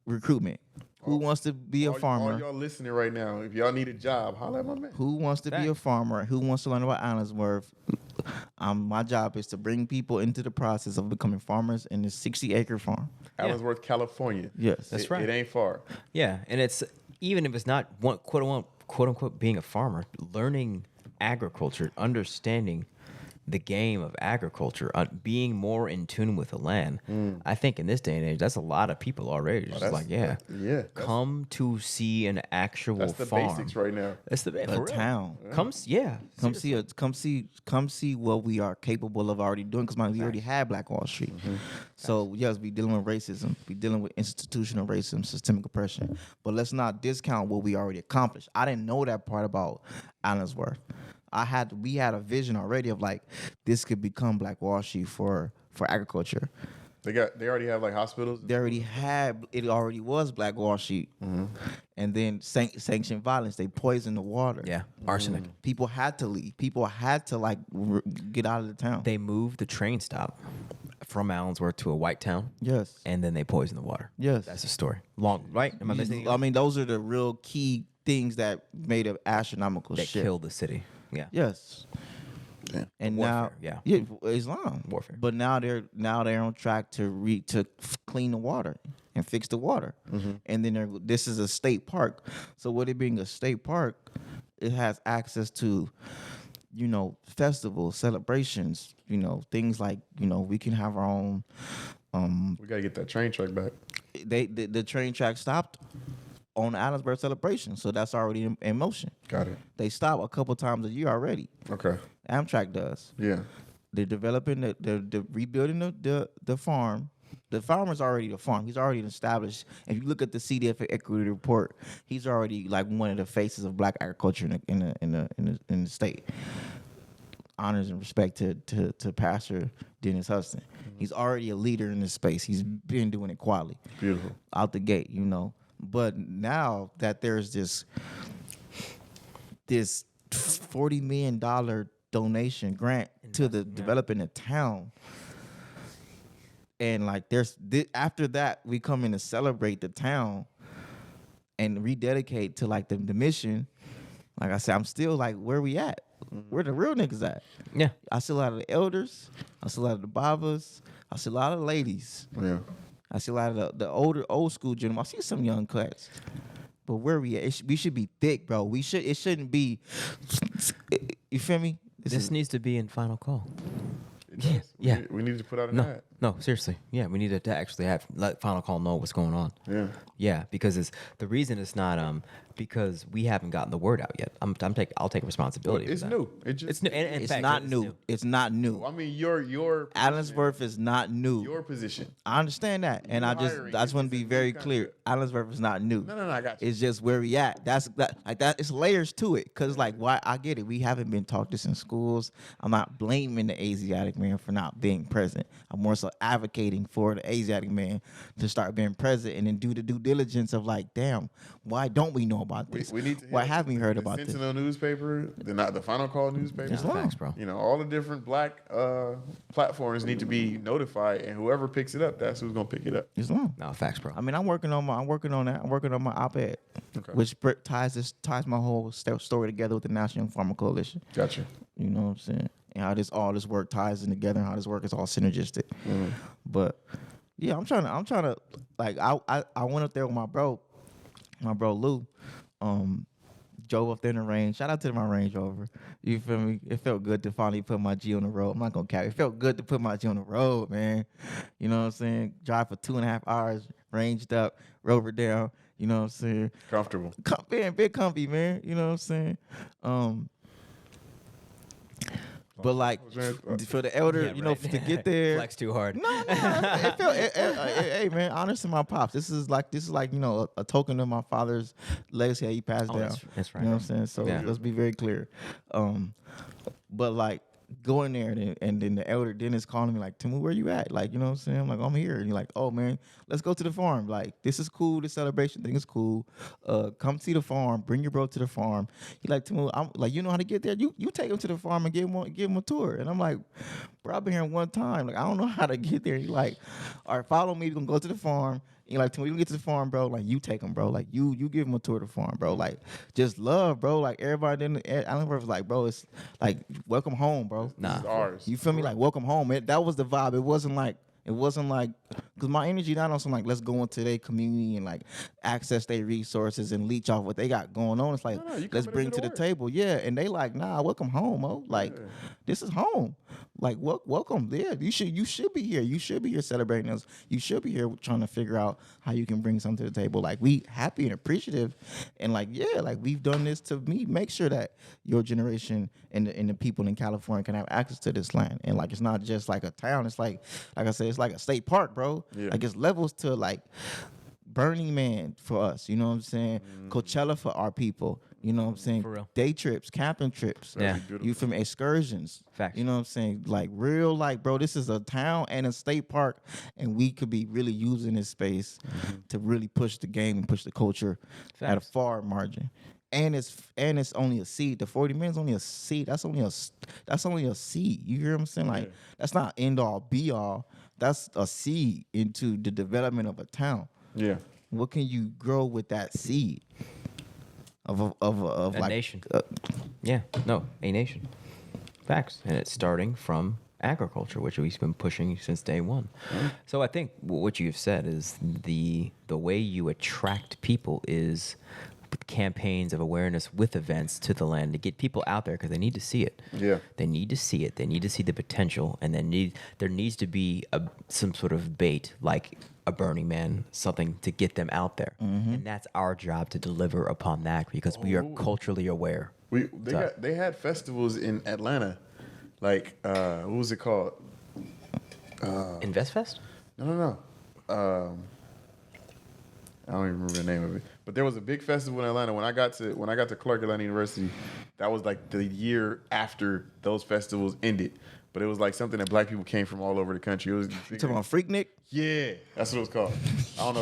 recruitment. Who wants to be a All farmer? y'all listening right now, if y'all need a job, holla at my man. Who wants to be a Facts. farmer? Who wants to learn about Allensworth? My job is to bring people into the process of becoming farmers in this 60-acre farm. Allensworth, California. Yes. That's It- right. It ain't far. Yeah, and it's even if it's not quote unquote being a farmer, learning agriculture, understanding the game of agriculture, being more in tune with the land. I think in this day and age, that's a lot of people already. Just that's- like, yeah, that's- to see an actual That's the farm. basics right now. That's the A for real. town. Yeah. Come see what we are capable of already doing. Because we already had Black Wall Street. So yes, we dealing with racism. We dealing with institutional racism, systemic oppression. But let's not discount what we already accomplished. I didn't know that part about Allensworth. We had a vision already of like this could become Black Wall Street for agriculture. They already have like hospitals. They already had it. Already was Black Wall Street, and then sanctioned violence. They poisoned the water. Yeah, arsenic. People had to leave. People had to like get out of the town. They moved the train stop from Allensworth to a white town. Yes. And then they poisoned the water. Yes. That's the story. Long, right? Am I missing? I mean, those are the real key things that made an astronomical That shift. killed the city. Yeah. Yes. Yeah. And Warfare, now, yeah. Islam Warfare. But now they're on track to clean the water and fix the water. And then this is a state park. So with it being a state park, it has access to, festivals, celebrations, things like, we can have our own. We gotta get that train track back. The train track stopped on the Allensworth celebration, so that's already in motion. Got it. They stop a couple times a year already. Okay. Amtrak does. Yeah. They're developing, they're rebuilding the farm. The farmer's already the farm. He's already established. If you look at the CDF Equity Report, he's already like one of the faces of Black agriculture in the state. Honors and respect to Pastor Dennis Hudson. He's already a leader in this space. He's been doing it quietly. Beautiful. Out the gate, But now that there's this $40 million donation grant to the developing the town, and like after that we come in to celebrate the town and rededicate to like the mission. Like I said, I'm still like, where we at? Where the real niggas at? Yeah. I see a lot of the elders. I see a lot of the babas. I see a lot of the ladies. Yeah. I see a lot of the old school gentlemen. I see some young cuts. But where we at? We should be thick, bro. It shouldn't be. You feel me? This needs to be in Final Call. It does. Yeah. We need to put out an No, ad. no, seriously. Yeah, we need to actually let Final Call know what's going on. Yeah. Yeah, because the reason it's not because we haven't gotten the word out yet. I'll take responsibility. It's for that. new. It's new. And in It's fact, not it's new. It's not new. I mean, your Allensworth is not new. your position. I understand that, and I just want to be very clear. Allensworth is not new. No, I got you. It's just where we at. That's like that. It's layers to it. Cause like, why I get it. We haven't been taught this in schools. I'm not blaming the Asiatic man for not being present. I'm more so advocating for the Asiatic man to start being present and then do the due diligence of like, damn, why don't we know about this? We need to. Why haven't we heard about the this? Sentinel newspaper, the Final Call newspaper. It's long. Facts, bro. All the different Black platforms need to be notified, and whoever picks it up, that's who's gonna pick it up. It's long. No, facts, bro. I mean, I'm working on that. I'm working on my op-ed, Okay. which ties my whole story together with the National Young Farmer Coalition. Gotcha. You know what I'm saying? And how all this work ties in together, and how this work is all synergistic. But yeah, I'm trying to like I went up there with my bro Lou. Drove up there in the range. Shout out to my Range Rover. You feel me? It felt good to finally put my G on the road. I'm not gonna cap. It felt good to put my G on the road, man. You know what I'm saying? Drive for 2.5 hours, ranged up, Rover down. You know what I'm saying? Comfortable. Big comfy, man. You know what I'm saying? But like for the elder, Yeah, right. to get there. Flex too hard. No. It felt, hey man, honest to my pops. This is like a token of my father's legacy that he passed down. That's right. You know what I'm saying? So Yeah. let's be very clear. But like going there and then the elder Dennis calling me like, Temu, where you at? Like, you know what I'm saying? I'm like, I'm here. And you're like, oh man, let's go to the farm. Like, this is cool. This celebration thing is cool. Come see the farm. Bring your bro to the farm. He like, Temu, I'm like, you know how to get there? You take him to the farm and give him a tour. And I'm like, bro, I've been here one time. Like, I don't know how to get there. He like, all right, follow me. We're gonna go to the farm. And like, Temu, we can get to the farm, bro. Like, you take him, bro. Like, you give him a tour of the farm, bro. Like, just love, bro. Like, everybody in Allensworth was like, bro, it's like, welcome home, bro. This is ours. You feel me? Like, welcome home. That was the vibe. It wasn't like, because my energy not on some like, let's go into their community and like access their resources and leech off what they got going on. It's like, you let's coming bring to to the the work. table. Yeah. And they like, nah, welcome home, oh. Like, this is home. Like, welcome. Yeah, you should be here. You should be here celebrating us. You should be here trying to figure out how you can bring something to the table. Like, we happy and appreciative, and like, yeah, like we've done this to make sure that your generation and the people in California can have access to this land. And like, it's not just like a town. It's like I said, it's like a state park, bro. Yeah. Like, it's levels to like Burning Man for us. You know what I'm saying? Coachella for our people. You know what I'm saying? For real. Day trips, camping trips. Yeah. You feel me? Excursions. Facts. You know what I'm saying? Like real, like, bro, this is a town and a state park, and we could be really using this space to really push the game and push the culture at a Facts. far margin. And it's only a seed. The 40 minutes only a seed. That's only a seed. You hear what I'm saying? Like that's not end all be all. That's a seed into the development of a town. Yeah. What can you grow with that seed of A like nation. Yeah, no, a nation. Facts. And it's starting from agriculture, which we've been pushing since day one. So I think what you've said is the way you attract people is with campaigns of awareness with events to the land to get people out there because they need to see it. Yeah. They need to see it. They need to see the potential, and there needs to be some sort of bait like a Burning Man, something to get them out there. And that's our job to deliver upon that because we are culturally aware. They had festivals in Atlanta, like what was it called? InvestFest? No. I don't even remember the name of it. But there was a big festival in Atlanta when I got to Clark Atlanta University. That was like the year after those festivals ended. But it was like something that black people came from all over the country. It was you talking about Freaknik? Yeah, that's what it was called. I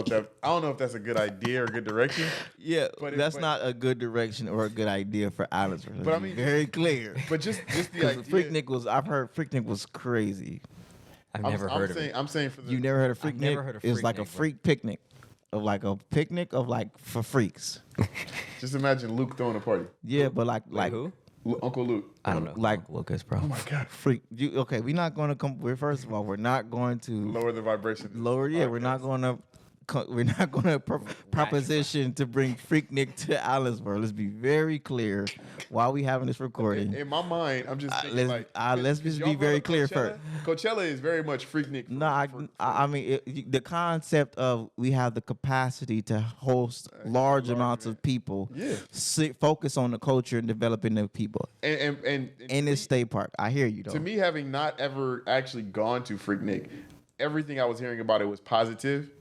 don't know if that's a good idea or good direction. Yeah, But that's not a good direction or a good idea for Allensworth. But I mean, very clear. But just the idea. I've heard Freaknik was crazy. I've never heard of it. I'm saying for the You never heard of Freaknik? I've never heard of It's like a Freaknik, freak picnic. A picnic of like for freaks. just imagine Luke throwing a party. Yeah, but like Who? Uncle Luke. I don't know. Like- Lucas, bro. Oh my God. freak. Okay, we're not going to come. First of all, we're not going to Lower the vibration. lower. Yeah, we're not going to. We're not going to proposition to bring Freaknik to Allensworth. Let's be very clear while we having this recording. In my mind, I'm just thinking let's just be very clear first. Coachella is very much Freaknik. No, I mean the concept of we have the capacity to host large amounts of people. Yeah. Focus on the culture and developing the people and in this state park. I hear you though. to me, having not ever actually gone to Freaknik, everything I was hearing about it was positive,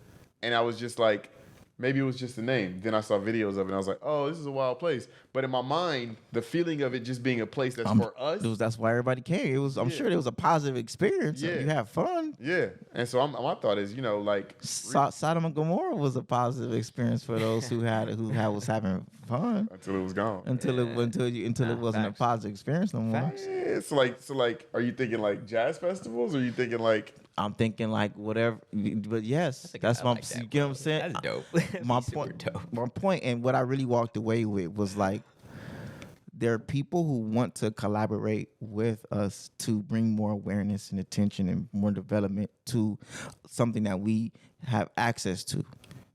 and I was just like, maybe it was just the name. Then I saw videos of it, and I was like, oh, this is a wild place. But in my mind, the feeling of it just being a place that's for us. That's why everybody came. I'm sure it was a positive experience. Yeah. You have fun. Yeah, and so my thought is, like Sodom and Gomorrah was a positive experience for those who was having fun until it was gone. until it wasn't a Facts. positive experience no more. Facts. Yeah, so like, are you thinking like jazz festivals, or are you thinking like? I'm thinking like whatever, but yes, that's I what like that, you get what I'm bro. saying. That's dope. My Super point, dope. my point, and what I really walked away with was like, there are people who want to collaborate with us to bring more awareness and attention and more development to something that we have access to.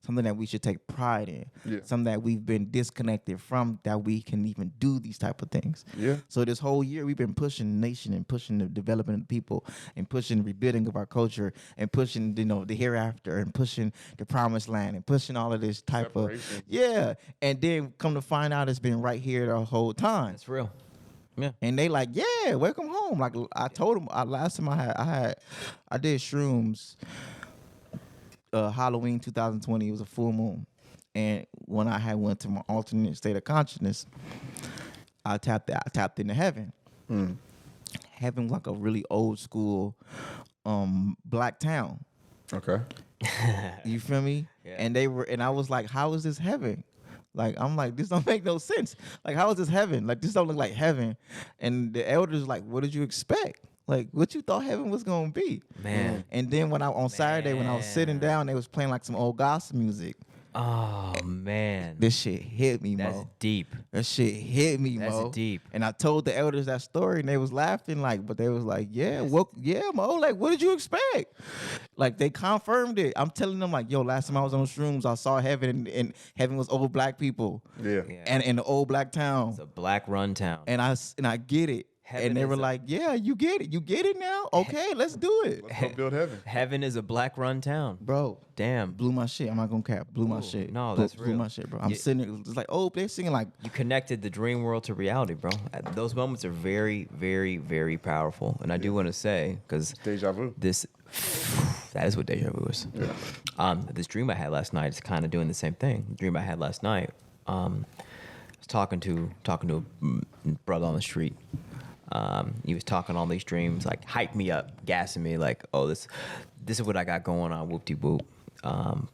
Something that we should take pride in. Yeah. Something that we've been disconnected from, that we can even do these type of things. Yeah. So this whole year we've been pushing the nation and pushing the development of people and pushing the rebuilding of our culture and pushing the hereafter and pushing the promised land and pushing all of this type Separation. of and then come to find out it's been right here the whole time. That's real. Yeah. And they like, yeah, welcome home. Like I told them last time I did shrooms. Halloween 2020, it was a full moon, and when I went to my alternate state of consciousness, I tapped into heaven. Heaven was like a really old school black town. Okay. You feel me? Yeah. And I was like, how is this heaven? Like, I'm like, this don't make no sense. Like, how is this heaven? Like, this don't look like heaven. And the elders like, what did you expect? Like, what you thought heaven was gonna be? Man. And then on Saturday when I was sitting down, they was playing like some old gospel music. Oh man. This shit hit me, That's Mo. deep. That shit hit me, That's Mo. deep. And I told the elders that story, and they was laughing, but they was like, yeah, Mo, like, what did you expect? Like, they confirmed it. I'm telling them, like, yo, last time I was on shrooms, I saw heaven, and heaven was old black people. Yeah. And in the old black town. It's a black run town. And I get it. Heaven and they were is like, yeah, you get it. You get it now? Okay, let's do it. Let's go build heaven. Heaven is a black run town. Bro, Damn. blew my shit. I'm not gonna cap. Blew my Ooh, shit. no, blew, that's blew real. my shit, bro. I'm Yeah. sitting there, it's like, oh, they're singing like, You connected the dream world to reality, bro. Those moments are very, very, very powerful. And I do want to say, because Deja vu. that is what deja vu is. Yeah. This dream I had last night is kind of doing the same thing. The dream I had last night, was talking to a brother on the street. He was talking all these dreams, like hyped me up, gassing me, like, oh, this is what I got going on, whoop de whoop.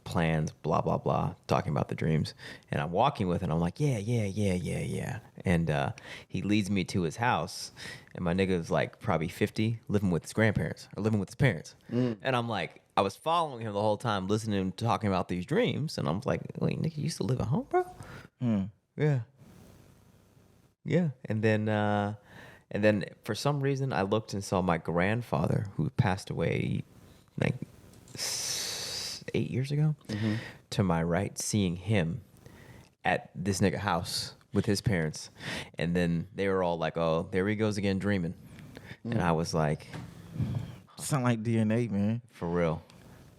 Plans, blah blah blah, talking about the dreams, and I'm walking with it. And I'm like, yeah. And he leads me to his house, and my nigga is like probably 50, living with his grandparents or living with his parents. And I'm like, I was following him the whole time, listening to him talking about these dreams, and I'm like, wait, nigga, you used to live at home, bro? Yeah. And then for some reason, I looked and saw my grandfather, who passed away like 8 years ago, to my right, seeing him at this nigga house with his parents. And then they were all like, oh, there he goes again dreaming. And I was like, Sound like DNA, man. for real.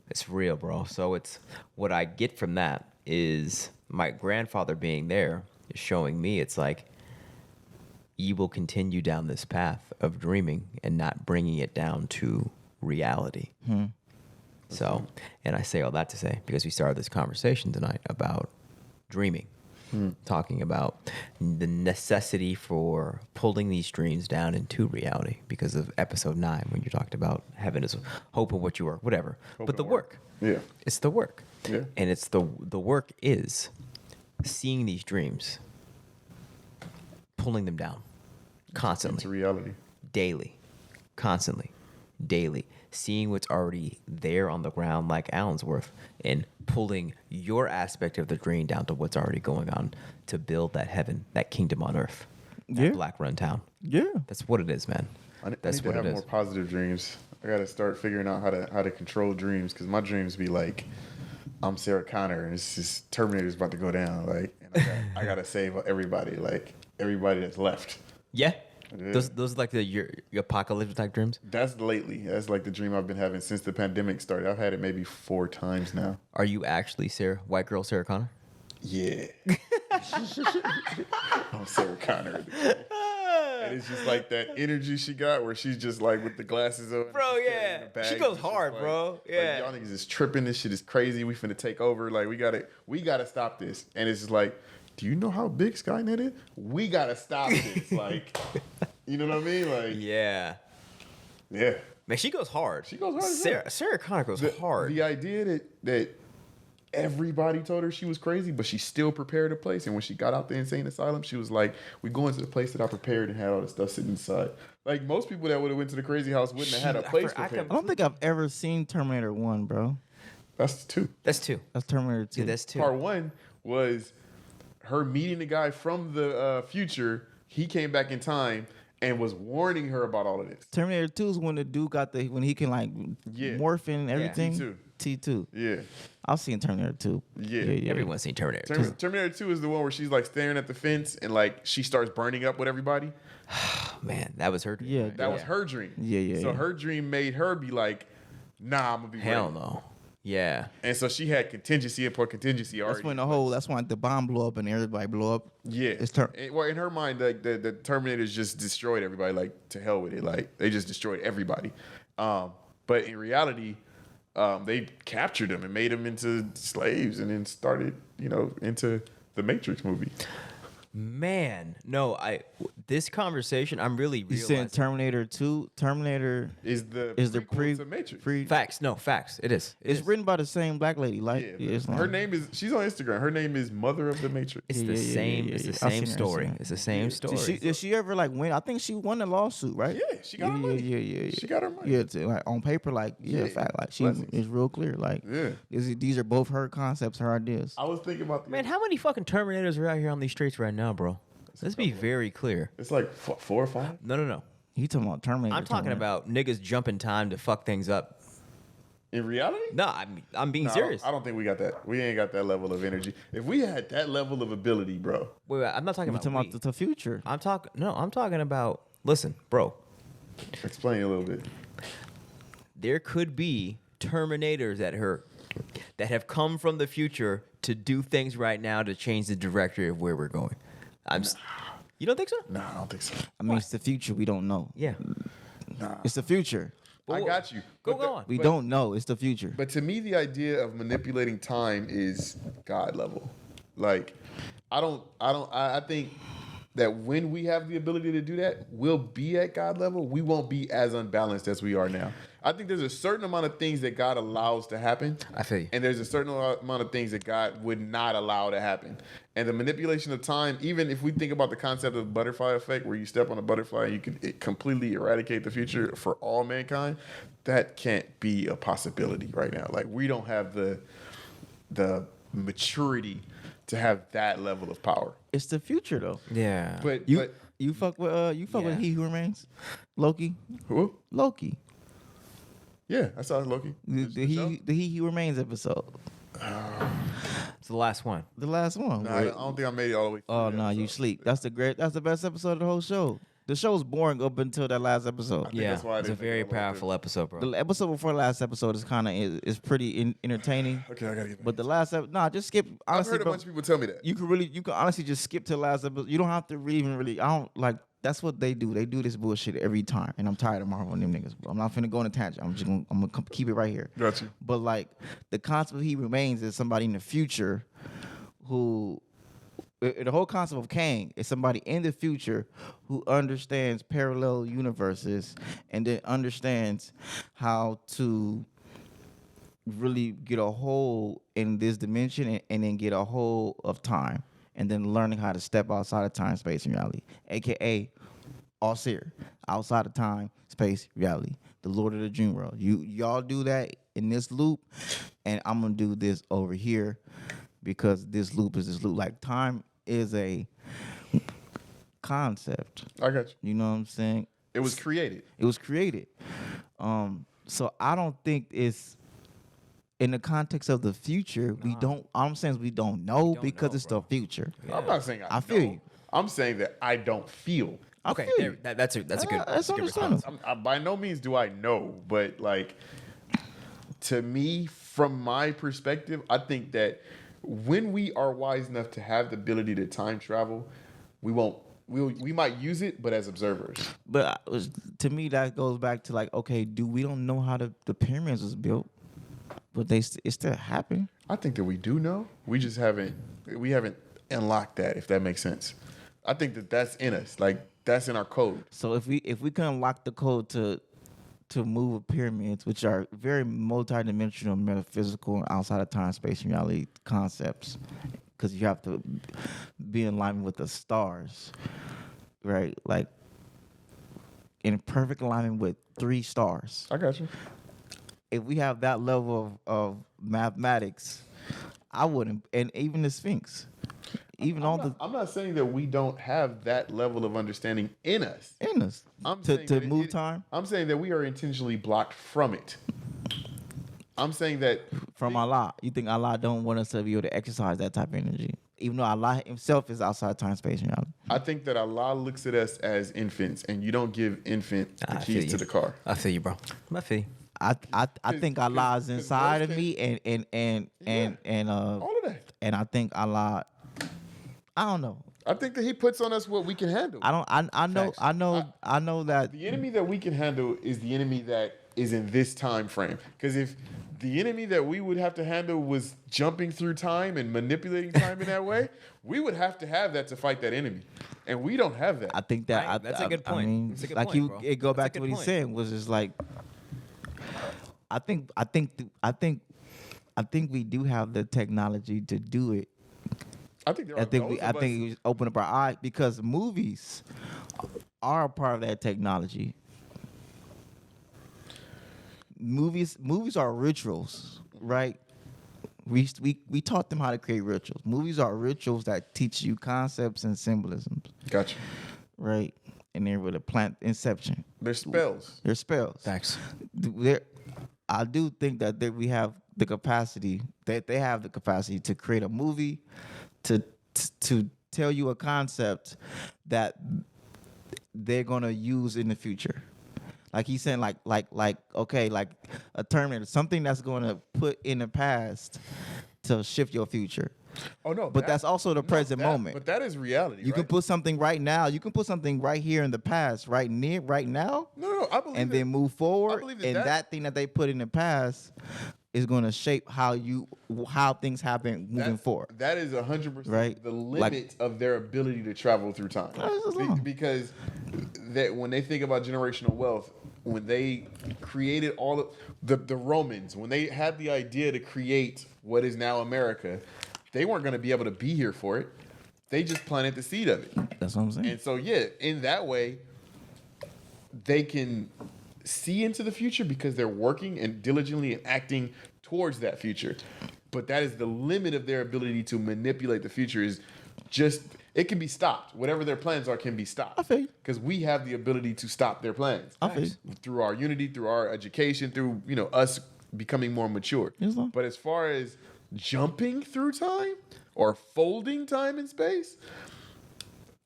It's real, bro. So it's what I get from that is my grandfather being there is showing me it's like you will continue down this path of dreaming and not bringing it down to reality. So, and I say all that to say, because we started this conversation tonight about dreaming, talking about the necessity for pulling these dreams down into reality because of episode 9, when you talked about heaven is hope of what you are, whatever. But the work. Yeah. It's the work. Yeah. And it's the work is seeing these dreams, pulling them down constantly. Into reality. Daily, constantly, daily, seeing what's already there on the ground like Allensworth and pulling your aspect of the dream down to what's already going on to build that heaven, that kingdom on earth, that Yeah. black run town. Yeah. That's what it is, man. I That's need to what have it more is. positive dreams. I got to start figuring out how to control dreams, because my dreams be like, I'm Sarah Connor and it's just Terminator's about to go down, like, and I got to save everybody, like everybody that's left. Yeah. Yeah. Those are like your apocalypse type dreams. That's lately. That's like the dream I've been having since the pandemic started. I've had it maybe 4 times now. Are you actually white girl Sarah Connor? Yeah. I'm Sarah Connor. And it's just like that energy she got where she's just like with the glasses on. Bro, she's yeah. carrying the bag, She and goes it's just hard, like- bro. Yeah. Like, y'all niggas is tripping. This shit is crazy. We finna take over. Like, we gotta stop this. And it's just like, do you know how big Skynet is? We gotta stop this. Like, you know what I mean? Like, Yeah. yeah. Man, she goes hard. She goes hard as hell. Sarah Connor goes hard. The idea that everybody told her she was crazy, but she still prepared a place. And when she got out the insane asylum, she was like, we going to the place that I prepared and had all the stuff sitting inside. Like, most people that would have went to the crazy house wouldn't have had a place prepared. I don't think I've ever seen Terminator 1, bro. That's 2. That's 2. That's Terminator 2. Yeah, that's 2. Part 1 was her meeting the guy from the future. He came back in time and was warning her about all of this. Terminator 2 is when the dude when he can like Yeah. morph and everything. T2. T2. Yeah. I've seen Terminator 2. Yeah. Everyone's seen Terminator. Terminator 2 is the one where she's like staring at the fence and like she starts burning up with everybody. Man, that was her dream. Yeah, That was her dream. Yeah. So her dream made her be like, nah, I'm gonna be Hell ready. no. Yeah. And so she had contingency upon contingency already. That's when the bomb blew up and everybody blew up. Yeah. It's Well, in her mind, like the Terminators just destroyed everybody. Like, to hell with it. Like, they just destroyed everybody. But in reality, they captured them and made them into slaves, and then started, into the Matrix movie. Man, no, this conversation, I'm really You saying realizing. Terminator 2? Terminator Is the prequel to Matrix? Facts. No, facts. It is. It's written by the same black lady. Like, Yeah, it's her name is. She's on Instagram. Her name is Mother of the Matrix. It's Yeah, the yeah, same. yeah, It's the yeah. I've same seen her, story. I've seen It's the same story. Did she ever like win? I think she won the lawsuit, right? Yeah, she got her money. Yeah. She got her money. Yeah, like on paper, like fact, like she Blessings. is real clear. Like, Yeah. these are both her concepts, her ideas. I was thinking about Man, how many fucking Terminators are out here on these streets right now, bro? Let's be very clear. It's like 4 or 5. No. He talking about Terminator. I'm talking about niggas jumping time to fuck things up. In reality? No, I'm being No, serious. I don't think we got that. We ain't got that level of energy. If we had that level of ability, bro. Wait, I'm not talking We're about. talking about the future. I'm talking about. Listen, bro. Explain a little bit. There could be Terminators that have come from the future to do things right now to change the trajectory of where we're going. You don't think so? No, I don't think so. I mean, it's the future. We don't know. Yeah. Nah. It's the future. I got you. Go But on. We don't know. It's the future. But to me, the idea of manipulating time is God level. Like, I think that when we have the ability to do that, we'll be at God level. We won't be as unbalanced as we are now. I think there's a certain amount of things that God allows to happen. I feel you. And there's a certain amount of things that God would not allow to happen. And the manipulation of time, even if we think about the concept of the butterfly effect, where you step on a butterfly and you can completely eradicate the future for all mankind, that can't be a possibility right now. Like, we don't have the maturity to have that level of power. It's the future though. Yeah. But You fuck with He Who Remains, Loki. who? Loki. Yeah, I saw Loki. The He Who Remains episode. It's the last one. The last one. No, I don't think I made it all the way through. Oh the no, you episode. sleep. That's the best episode of the whole show. The show's boring up until that last episode. think Yeah. that's why I It's a didn't very think I liked powerful episode, bro. The episode before the last episode is kind of is pretty entertaining. Okay, I gotta get back. But the last episode, just skip. I've Honestly, heard a bro, bunch of people tell me that. you can honestly just skip to the last episode. You don't have to even really. I don't like. That's what they do. They do this bullshit every time, and I'm tired of Marvel and them niggas. I'm not finna go on a tangent. I'm gonna keep it right here. Got you. But like the concept of He Remains is somebody in the future who. The whole concept of Kang is somebody in the future who understands parallel universes and then understands how to really get a hold in this dimension and then get a hold of time and then learning how to step outside of time, space, and reality, aka Asyr, outside of time, space, reality, the Lord of the Dream World. Y'all do that in this loop, and I'm gonna do this over here because this loop is this loop. Like time is a concept. I got you. You know what I'm saying? It was created. It was created. So I don't think it's in the context of the future. We don't. All I'm saying is we don't know because it's the future. I'm not saying I feel know. you. I'm saying that I don't feel. I Okay, feel you. that's a good That's that's a good understandable. response. By no means do I know, but like, to me, from my perspective, I think that when we are wise enough to have the ability to time travel, we might use it, but as observers. But to me, that goes back to like, okay, we don't know how the pyramids was built, but it still happened. I think that we do know. We just haven't unlocked that, if that makes sense. I think that that's in us. Like, that's in our code. So if we can unlock the code to move pyramids, which are very multidimensional, metaphysical, and outside of time, space, and reality concepts, because you have to be in alignment with the stars, right? Like in perfect alignment with 3 stars. I got you. If we have that level of mathematics, I wouldn't, and even the Sphinx, even I'm not saying that we don't have that level of understanding in us. in us I'm to saying that move time I'm saying that we are intentionally blocked from it. I'm saying that from Allah. You think Allah don't want us to be able to exercise that type of energy, even though Allah Himself is outside time, space, and reality. I think that Allah looks at us as infants, and you don't give infant the I feel keys you. to the car. I feel you, bro. I feel you. I think Allah is inside of those me, and All of that. and I think Allah. I don't know. I think that He puts on us what we can handle. I know. Facts. I know that. The enemy that we can handle is the enemy that is in this time frame. Because if the enemy that we would have to handle was jumping through time and manipulating time in that way, we would have to have that to fight that enemy, and we don't have that. I think that. Right, that's a good point. I mean, That's a good like point, bro. it go That's a back to good what he's point. saying was just like. I think we do have the technology to do it. I think there are I think those I of us- think we open up our eyes because movies are a part of that technology. Movies are rituals, right? We taught them how to create rituals. Movies are rituals that teach you concepts and symbolisms, Gotcha. right? And they're with a plant inception. They're spells. They're spells. Thanks. I do think that we have the capacity, that they have the capacity to create a movie, to tell you a concept that they're gonna use in the future. Like he's saying, like okay, like a Terminator, something that's gonna put in the past to shift your future. Oh no! But that's also the present moment. But that is reality. You can right? put something right now. You can put something right here in the past, right now, No. I believe and that- then move forward. believe that And that- that thing that they put in the past is going to shape how things happen moving forward. That is 100% Right? the limit of their ability to travel through time. Because when they think about generational wealth, when they created all of the Romans, when they had the idea to create what is now America, they weren't going to be able to be here for it. They just planted the seed of it. That's what I'm saying. And so, yeah, in that way, they can see into the future because they're working and diligently and acting towards that future. But that is the limit of their ability to manipulate the future. Is just, it can be stopped. Whatever their plans are can be stopped. I feel you. Because we have the ability to stop their plans. I feel you. Through our unity, through our education, through, us becoming more mature. Yes, sir. But as far as jumping through time or folding time and space,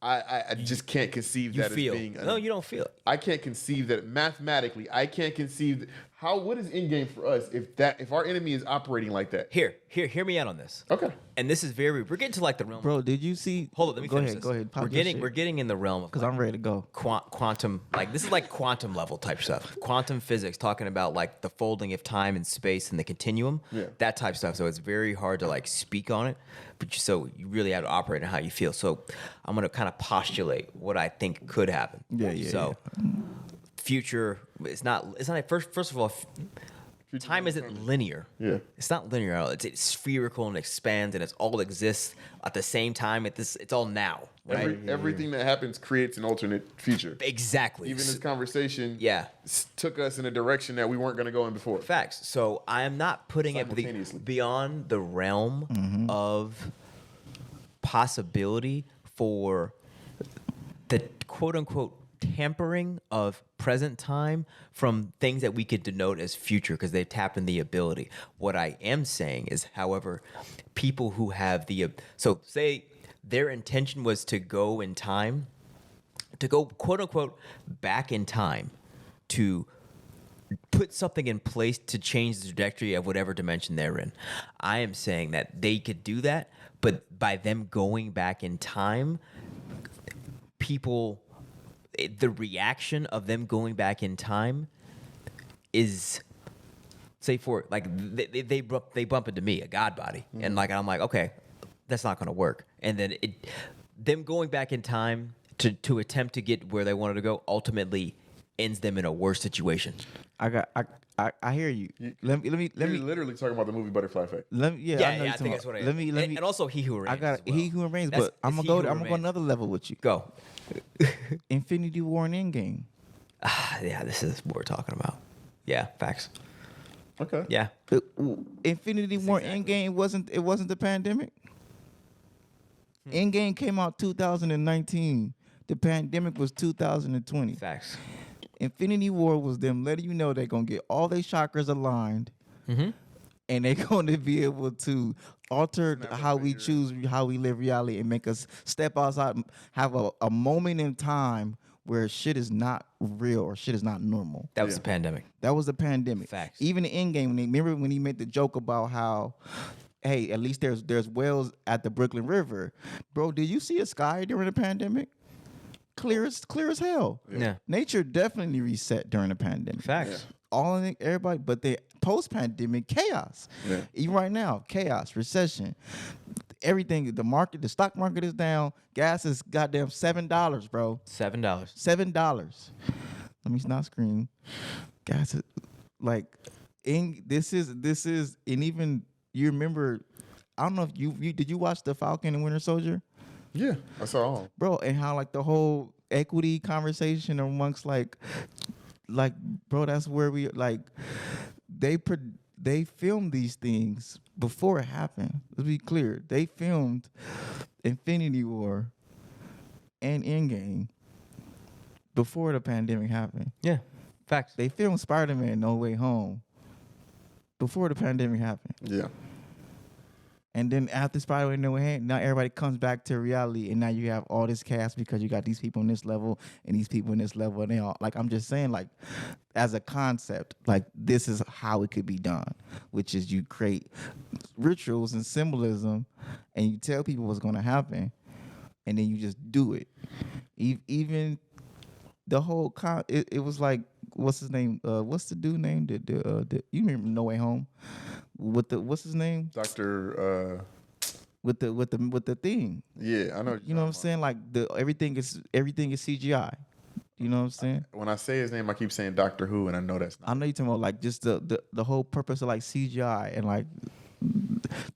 I just can't conceive that as being... No, you don't feel it. I can't conceive that mathematically. I can't conceive what is in game for us if our enemy is operating like that. Hear me out on this. Okay. And this is we're getting to like the realm. Bro, did you see? Hold on, let me finish this. Go ahead. We're getting in the realm of because I'm ready to go. Quantum, like this is like quantum level type stuff. Quantum physics, talking about like the folding of time and space and the continuum. Yeah. That type of stuff. So it's very hard to like speak on it, but so you really have to operate on how you feel. So I'm gonna kind of postulate what I think could happen. So future, it's not first of all. Time isn't linear. Yeah. It's not linear at all. It's spherical and expands and it's all exists at the same time. It's all now. Right? Everything that happens creates an alternate future. Exactly. Even this conversation took us in a direction that we weren't going to go in before. Facts. So I am not putting it beyond the realm of possibility for the quote unquote tampering of present time from things that we could denote as future because they've tapped in the ability. What I am saying is, however, people who have so say their intention was to go in time, to go quote unquote back in time to put something in place to change the trajectory of whatever dimension they're in. I am saying that they could do that, but by them going back in time, the reaction of them going back in time is, say for like they bump into me, a god body, and like I'm like, okay, that's not gonna work. And then them going back in time to attempt to get where they wanted to go ultimately ends them in a worse situation. I hear you. Let me. You're literally talking about the movie Butterfly Effect. I think that's what I am. Let me. And also He Who Reigns. I got well. He Who Reigns, but I'm gonna go another level with you. Go. Infinity War and Endgame. Yeah, this is what we're talking about. Yeah, facts. Okay. Yeah. Infinity War Endgame wasn't the pandemic. Endgame came out 2019. The pandemic was 2020. Facts. Infinity War was them letting you know they're gonna get all their chakras aligned, and they're gonna be able to alter how we choose, how we live reality, and make us step outside, have a moment in time where shit is not real or shit is not normal. That was the pandemic. That was the pandemic. Facts. Even the Endgame, remember when he made the joke about how, hey, at least there's wells at the Brooklyn River, bro. Did you see a sky during the pandemic? Clear as hell. Yeah. Nature definitely reset during the pandemic. Facts. Everybody, but the post-pandemic chaos. Yeah. Even right now, chaos, recession, everything. The stock market is down. Gas is goddamn $7, bro. $7. Let me not scream. Gas is like, this is, and even you remember. I don't know if you did you watch the Falcon and Winter Soldier? Yeah, I saw all. Bro, and how like the whole equity conversation amongst like bro, that's where we like they filmed these things before it happened. Let's be clear. They filmed Infinity War and Endgame before the pandemic happened. Yeah. Facts. They filmed Spider-Man No Way Home before the pandemic happened. Yeah. And then after Spider-Man No Way Home, now everybody comes back to reality, and now you have all this cast because you got these people in this level and these people in this level, and they all like. I'm just saying, like, as a concept, like this is how it could be done, which is you create rituals and symbolism, and you tell people what's going to happen, and then you just do it. Even the whole it was like what's his name? What's the dude name? You remember No Way Home? With the what's his name? Dr. With the thing. Yeah, I know. You know what I'm saying? Like everything is CGI. You know what I'm saying? When I say his name, I keep saying Doctor Who, and I know that's not. I know you're talking about like just the whole purpose of like CGI and like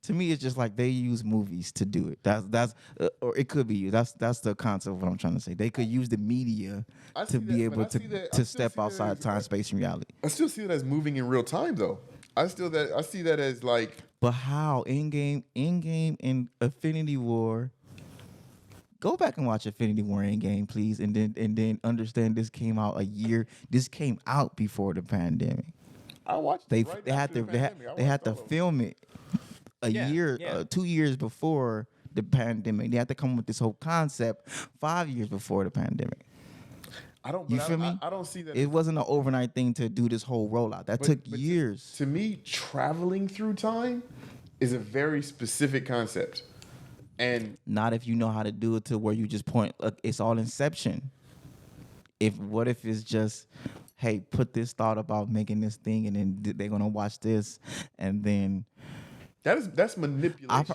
to me it's just like they use movies to do it. That's or it could be you. That's the concept of what I'm trying to say. They could use the media to be able to step outside time, space, and reality. I still see it as moving in real time, though. I see that as like. But how Endgame, and Infinity War. Go back and watch Infinity War Endgame, please, and then understand this came out a year. This came out before the pandemic. I watched. They right they had after to the they had, pandemic. they had to film it a year, 2 years before the pandemic. They had to come up with this whole concept 5 years before the pandemic. You feel me? I don't see that. It wasn't an overnight thing to do this whole rollout. That took years. To me, traveling through time is a very specific concept, and not if you know how to do it to where you just point. Look, it's all Inception. What if it's just, hey, put this thought about making this thing, and then they're gonna watch this, and then that's manipulation.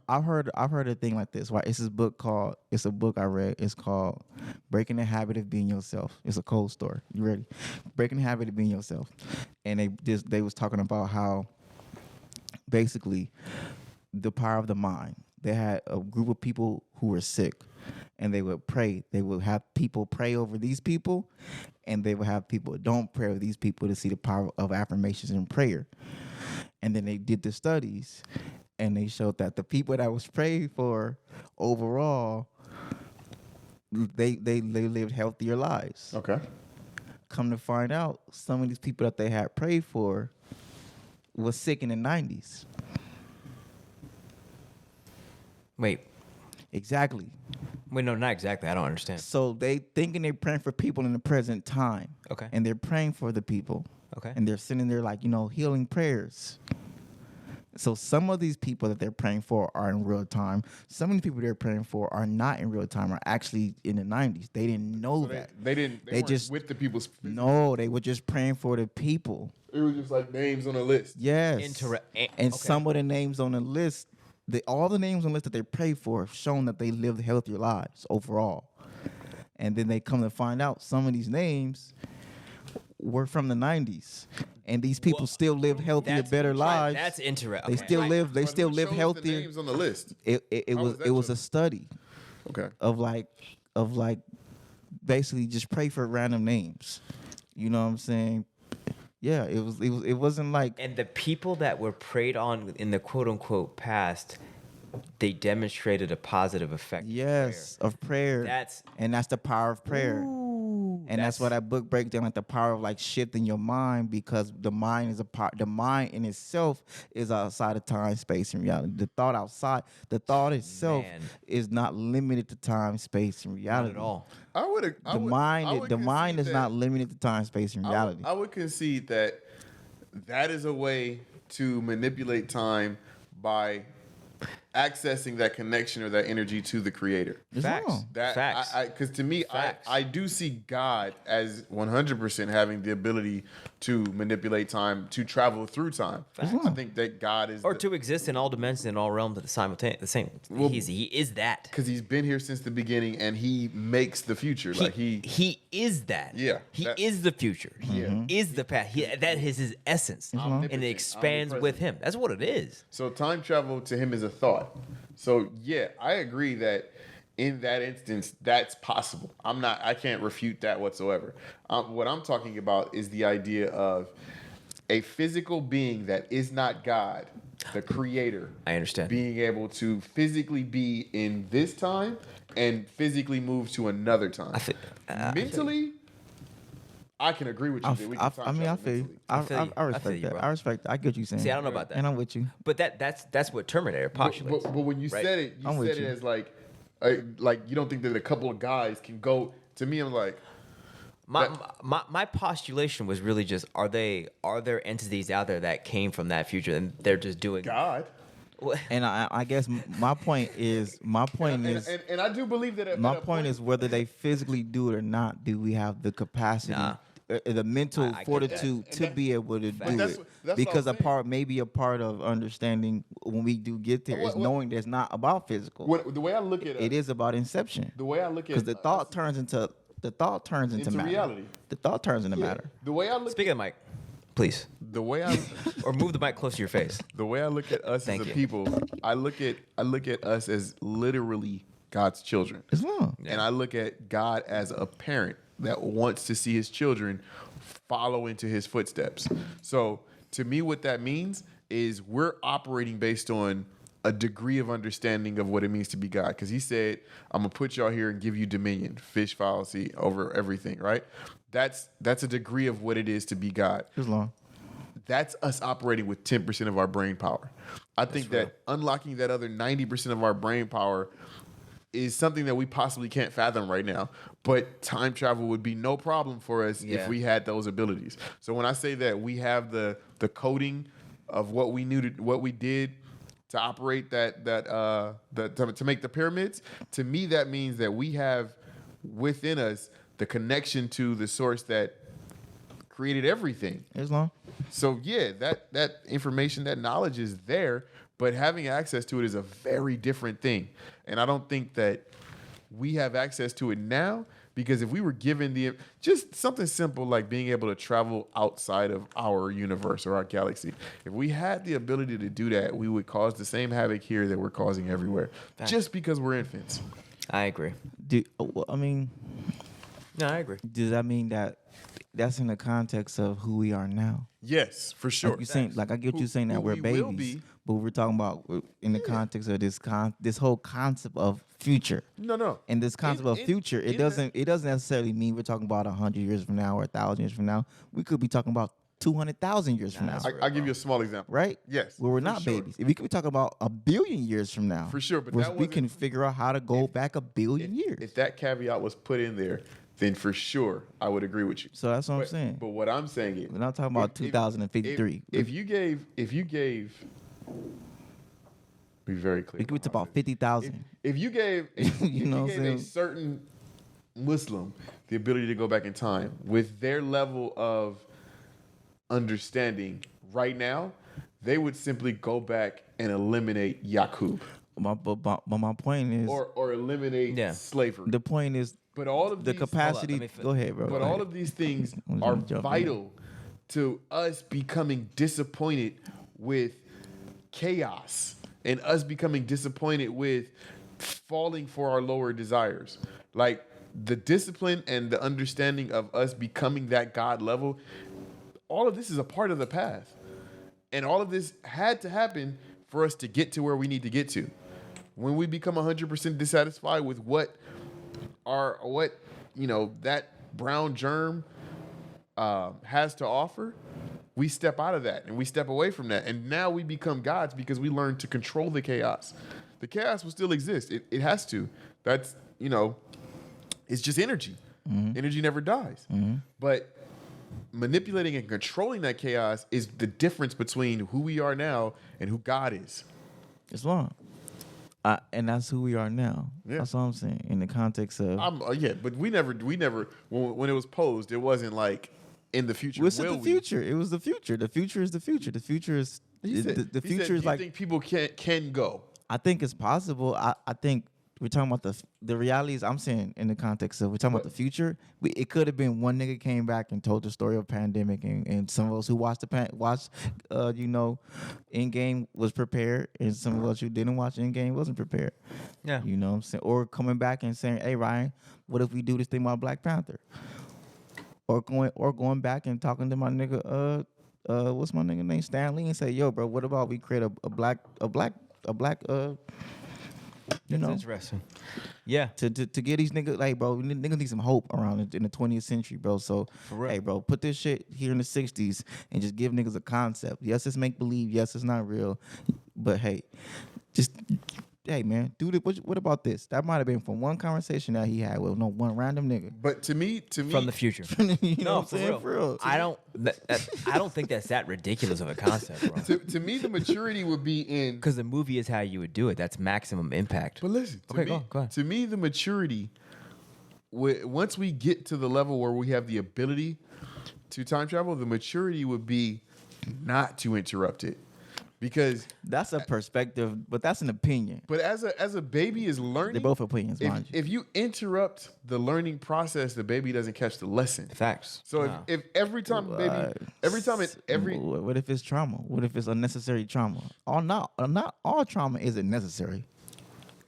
I've heard a thing like this. Right? It's a book I read. It's called Breaking the Habit of Being Yourself. It's a cold story. You ready? Breaking the Habit of Being Yourself. And they was talking about how basically the power of the mind. They had a group of people who were sick, and they would pray. They would have people pray over these people, and they would have people don't pray over these people to see the power of affirmations and prayer. And then they did the studies, and they showed that the people that was prayed for overall, they lived healthier lives. Okay. Come to find out, some of these people that they had prayed for was sick in the 90s. Wait. Exactly. Wait, no, not exactly. I don't understand. So they thinking they're praying for people in the present time. Okay. And they're praying for the people. Okay. And they're sitting there like, healing prayers. So some of these people that they're praying for are in real time. Some of the people they're praying for are not in real time, are actually in the 90s. They didn't know that. They weren't just with the people's. No, they were just praying for the people. It was just like names on a list. Yes. And some of the names on the list, all the names on the list that they prayed for have shown that they lived healthier lives overall. And then they come to find out some of these names were from the 90s, and these people still live healthier, better lives. That's interesting. They still live. They still live healthier. The names on the list. It was a study. Okay. Of like basically just pray for random names. You know what I'm saying? Yeah, it wasn't like. And the people that were preyed on in the quote unquote past, they demonstrated a positive effect. Yes, of prayer. That's the power of prayer. And that's why that book breaks down like the power of like shifting your mind, because the mind is the mind in itself is outside of time, space, and reality. The thought itself is not limited to time, space, and reality. Not at all. The mind is not limited to time, space, and reality. I would concede that is a way to manipulate time by accessing that connection or that energy to the creator. Facts. Facts. Because to me, I do see God as 100% having the ability to manipulate time, to travel through time. Facts. I think that God is... to exist in all dimensions and all realms at the same. Well, he is that. Because he's been here since the beginning, and he makes the future. He is that. Yeah. He is the future. Yeah. He is the past. That is his essence. And it expands with him. That's what it is. So time travel to him is a thought. So yeah, I agree that in that instance, that's possible. I can't refute that whatsoever. What I'm talking about is the idea of a physical being that is not God, the creator. I understand. Being able to physically be in this time and physically move to another time. Mentally, I can agree with you. I feel you. I respect that. I respect that. I get what you're saying. See, I don't know about that. And I'm with you. But that's what Terminator postulates. But when you said it, you said it as like you don't think that a couple of guys can go. To me, I'm like, my postulation was really just are there entities out there that came from that future and they're just doing God. And I guess my point is and I do believe that my point is whether they physically do it or not. Do we have the capacity the mental I get fortitude that. to be able to do that's it. what- that's what Because I'm saying. maybe a part of understanding when we do get there is What- knowing that it's not about physical. The way I look at It is about inception. the way I look at Because the thought turns into Into matter. reality. The thought turns into matter. the way I look Speak of the mic, please, the way I or move the mic close to your face. the way I look at us Thank as a you. people, I look at us as literally God's children. Islam. And I look at God as a parent that wants to see his children follow into his footsteps. So to me, what that means is we're operating based on a degree of understanding of what it means to be God. Because he said, I'm going to put y'all here and give you dominion, fish, fowl, sea, over everything, right? That's a degree of what it is to be God. Islam. That's us operating with 10% of our brain power. I think that unlocking that other 90% of our brain power is something that we possibly can't fathom right now. But time travel would be no problem for us if we had those abilities. So when I say that we have the coding of what we knew, what we did to operate to make the pyramids, to me that means that we have within us the connection to the source that created everything. Islam. So yeah, that information, that knowledge is there, but having access to it is a very different thing. And I don't think that we have access to it now, because if we were given just something simple like being able to travel outside of our universe or our galaxy, if we had the ability to do that, we would cause the same havoc here that we're causing everywhere, just because we're infants. I agree. No, I agree. Does that mean that that's in the context of who we are now? Yes, for sure. Like you saying, like I get you saying that Who we're we will babies, be. but we're talking about in the context of this whole concept of future. No. And this concept of future, it doesn't necessarily mean we're talking about 100 years from now or 1,000 years from now. We could be talking about 200,000 years from now, I'll give you a small example. right? Yes. Where we're for not sure. babies. We could be talking about 1 billion years from now. For sure, but where that we wasn't- can figure out how to go back 1 billion years. If that caveat was put in there, then for sure I would agree with you. So that's what I'm saying. But what I'm saying is, We're not talking about 2053. If you gave, be very clear. We could be talking about 50,000. If you gave, You know what I'm a saying? certain Muslim the ability to go back in time with their level of understanding right now, they would simply go back and eliminate Yaqub But my point is, or eliminate slavery. the point is, But all of the these, capacity. Go ahead, bro. But go all ahead. of these things I'm are gonna jump in. vital to us becoming disappointed with chaos and us becoming disappointed with falling for our lower desires. Like the discipline and the understanding of us becoming that God level, all of this is a part of the path. And all of this had to happen for us to get to where we need to get to. When we become 100% dissatisfied with what that brown germ has to offer, we step out of that and we step away from that. And now we become gods because we learn to control the chaos. The chaos will still exist. It has to. That's, it's just energy. Mm-hmm. Energy never dies. Mm-hmm. But manipulating and controlling that chaos is the difference between who we are now and who God is. Islam. And that's who we are now. Yeah. That's what I'm saying. In the context of but we never when it was posed, it wasn't like in the future. What's the future? It was the future. The future is the future. The future is the future is like. Do you think people can go? I think it's possible. I think we're talking about the realities. I'm saying in the context of we're talking about the future. It could have been one nigga came back and told the story of pandemic, and some of us who watched Endgame was prepared, and some of us who didn't watch Endgame wasn't prepared. Yeah, you know what I'm saying. Or coming back and saying, "Hey Ryan, what if we do this thing about Black Panther?" Or going back and talking to my nigga, what's my nigga name, Stan Lee, and say, "Yo, bro, what about we create a black That's interesting. Yeah. To get these niggas, like, bro, niggas need some hope around in the 20th century, bro. So, hey, bro, put this shit here in the 60s and just give niggas a concept. Yes, it's make believe. Yes, it's not real. But hey, hey, man, dude, what about this? That might have been from one conversation that he had with one random nigga. But to me, from the future, you know what I'm saying? For real. I don't think that's that ridiculous of a concept, bro. To me, the maturity would be in because the movie is how you would do it. That's maximum impact. But listen, go ahead. To me, the maturity, once we get to the level where we have the ability to time travel, the maturity would be not to interrupt it. Because That's a perspective, but that's an opinion. but as a baby is learning, They're both opinions, mind you. if you interrupt the learning process, the baby doesn't catch the lesson. Facts. So Wow. if every time baby, What if it's trauma? What if it's unnecessary trauma? Not all trauma isn't necessary.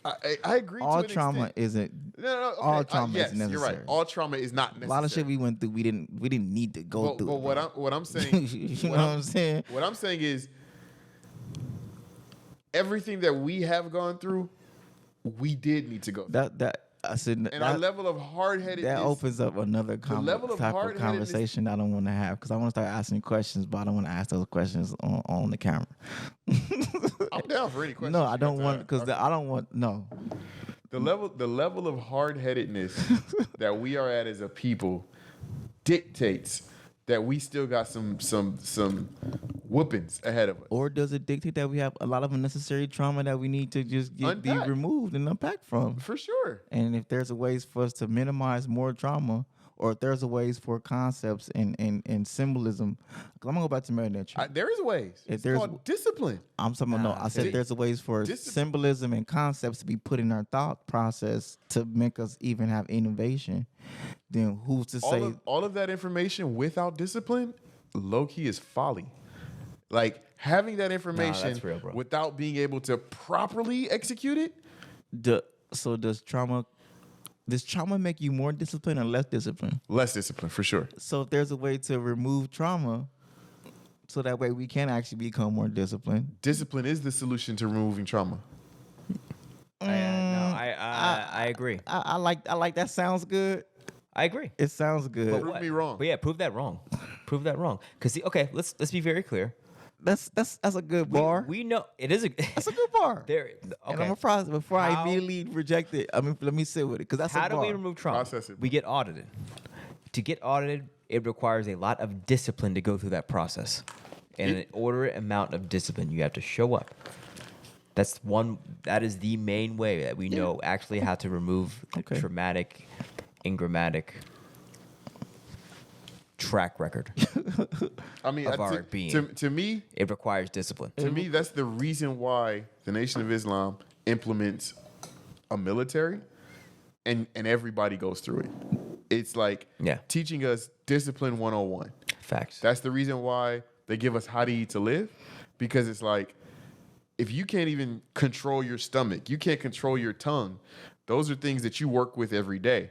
I agree. All to an trauma extent. isn't. No, okay. All trauma yes, is necessary. You're right. All trauma is not necessary. A lot of shit we went through, we didn't need to go through. But what I'm saying, you know what I'm saying? What I'm saying is, everything that we have gone through, we did need to go through. That I said, And our level of hard-headedness. that opens up another level of type of hard-headedness- conversation I don't want to have because I want to start asking questions, but I don't want to ask those questions on the camera. I'm down for any question. No, I don't want because I don't want no. The level of hard-headedness that we are at as a people dictates that we still got some whoopings ahead of us. Or does it dictate that we have a lot of unnecessary trauma that we need to just be Unpack. removed and unpacked from? For sure. And if there's a ways for us to minimize more trauma, or if there's a ways for concepts and symbolism, 'cause I'm gonna go back to marionetry. There is ways. If It's there's- called discipline. I'm talking about no. I said there's a ways for symbolism and concepts to be put in our thought process to make us even have innovation. Then who's to say? All of that information without discipline, low key is folly. Like having that information that's real, bro. without being able to properly execute it, So does trauma make you more disciplined or less disciplined? less discipline for sure. So if there's a way to remove trauma, so that way we can actually become more disciplined. Discipline is the solution to removing trauma. I agree. I like that. Sounds good. I agree. It sounds good. Prove me wrong. But yeah, prove that wrong. Prove that wrong. Because okay, let's be very clear. That's a good bar. We know it is a. That's a good bar. There. And Okay. I'm gonna process before I How- immediately reject it. I mean, let me sit with it because that's How a do bar. we remove trauma? Process it, We get audited. To get audited, it requires a lot of discipline to go through that process. And an order amount of discipline, you have to show up. That is the main way that we know actually how to remove Okay. traumatic, engrammatic track record. I mean, Of our being. to me, It requires discipline. that's the reason why the Nation of Islam implements a military, and everybody goes through it. It's like Yeah. teaching us discipline 101. Facts. That's the reason why they give us how to eat to live, because it's like if you can't even control your stomach, you can't control your tongue. Those are things that you work with every day.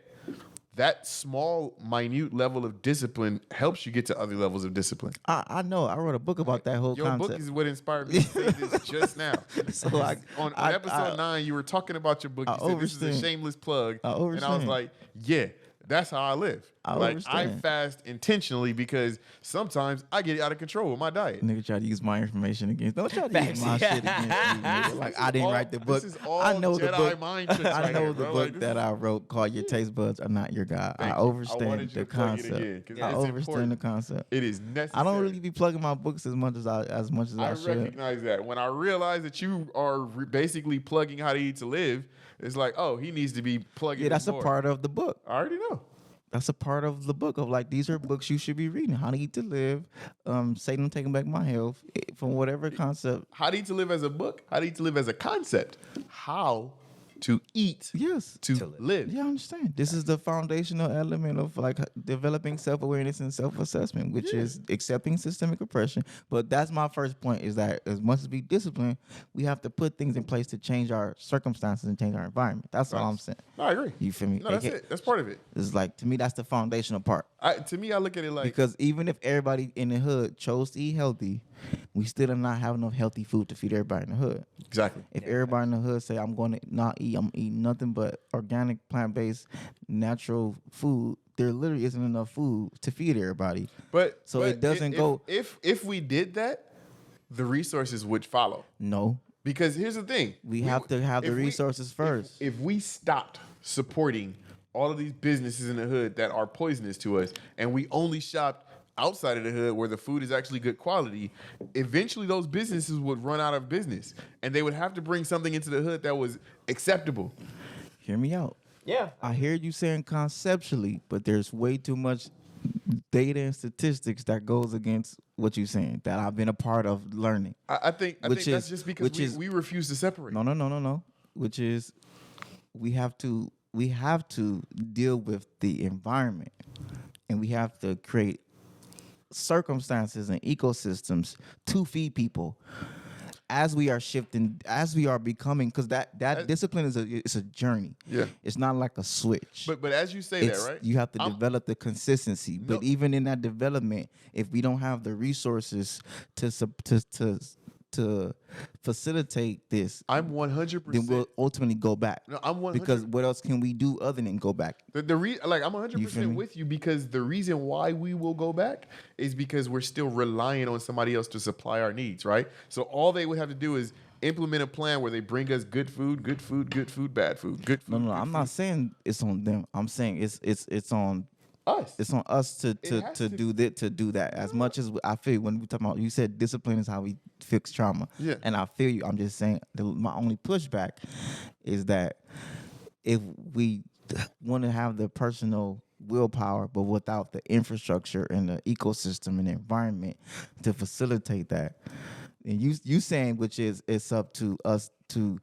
That small, minute level of discipline helps you get to other levels of discipline. I know. I wrote a book about that whole Your concept. book is what inspired me to say this just now. So on episode 9, you were talking about your book. You said this is a overstand. shameless plug. I And I was overstand. like, yeah, that's how I live. I I understand. fast intentionally because sometimes I get out of control with my diet. Nigga try to use my information against. Don't try to use my Facts. shit against me. Nigga. Like I didn't write the book. This is all I know the Jedi book. mind tricks I right know here, the bro. book Like, this that is- I wrote called "Your Taste Buds Are Not Your God." Thank I you. I understand wanted you the to plug it concept. again, 'cause I it's understand important. the concept. It is necessary. I don't really be plugging my books as much as I I should. recognize that. When I realize that you are basically plugging how to eat to live, it's like, oh, he needs to be plugging. Yeah, that's this a more. part of the book. I already know. That's a part of the book of like these are books you should be reading. How to Eat to Live, Satan Taking Back My Health, from whatever concept. How to eat to live as a book. How to eat to live as a concept. How to eat Yes. to live. Yeah, I understand. This is the foundational element of like developing self-awareness and self-assessment, which is accepting systemic oppression. But that's my first point is that as much as we discipline, we have to put things in place to change our circumstances and change our environment. That's all I'm saying. No, I agree. You feel me? No, that's it. That's part of it. It's like, to me, that's the foundational part. To me, I look at it like Because even if everybody in the hood chose to eat healthy, we still do not have enough healthy food to feed everybody in the hood. exactly. If everybody in the hood say, I'm going to not eat, I'm eating nothing but organic, plant-based, natural food, there literally isn't enough food to feed everybody. But So it doesn't go- If we did that, the resources would follow. No, Because here's the thing: we have to have the if we- resources first. If we stopped supporting all of these businesses in the hood that are poisonous to us, and we only shopped outside of the hood where the food is actually good quality, eventually those businesses would run out of business, and they would have to bring something into the hood that was acceptable. Hear me out. Yeah. I hear you saying conceptually, but there's way too much data and statistics that goes against what you're saying that I've been a part of learning. I think that's just because we refuse to separate. No. Which is we have to deal with the environment, and we have to create circumstances and ecosystems to feed people as we are shifting, as we are becoming, because that discipline is a journey. Yeah. It's not like a switch. But as you say that, right? You have to develop the consistency. But even in that development, if we don't have the resources to facilitate this, I'm 100%. then we'll ultimately go back. No, I'm 100%. Because what else can we do other than go back? I'm 100% with you, because the reason why we will go back is because we're still relying on somebody else to supply our needs, right? So all they would have to do is implement a plan where they bring us good food, bad food, good food. No, I'm not saying it's on them. I'm saying it's on us. It's on us to do that. As much as I feel when we talk about, you said discipline is how we fix trauma. Yeah. And I feel you. I'm just saying my only pushback is that if we want to have the personal willpower, but without the infrastructure and the ecosystem and the environment to facilitate that, and you saying, which is it's up to us to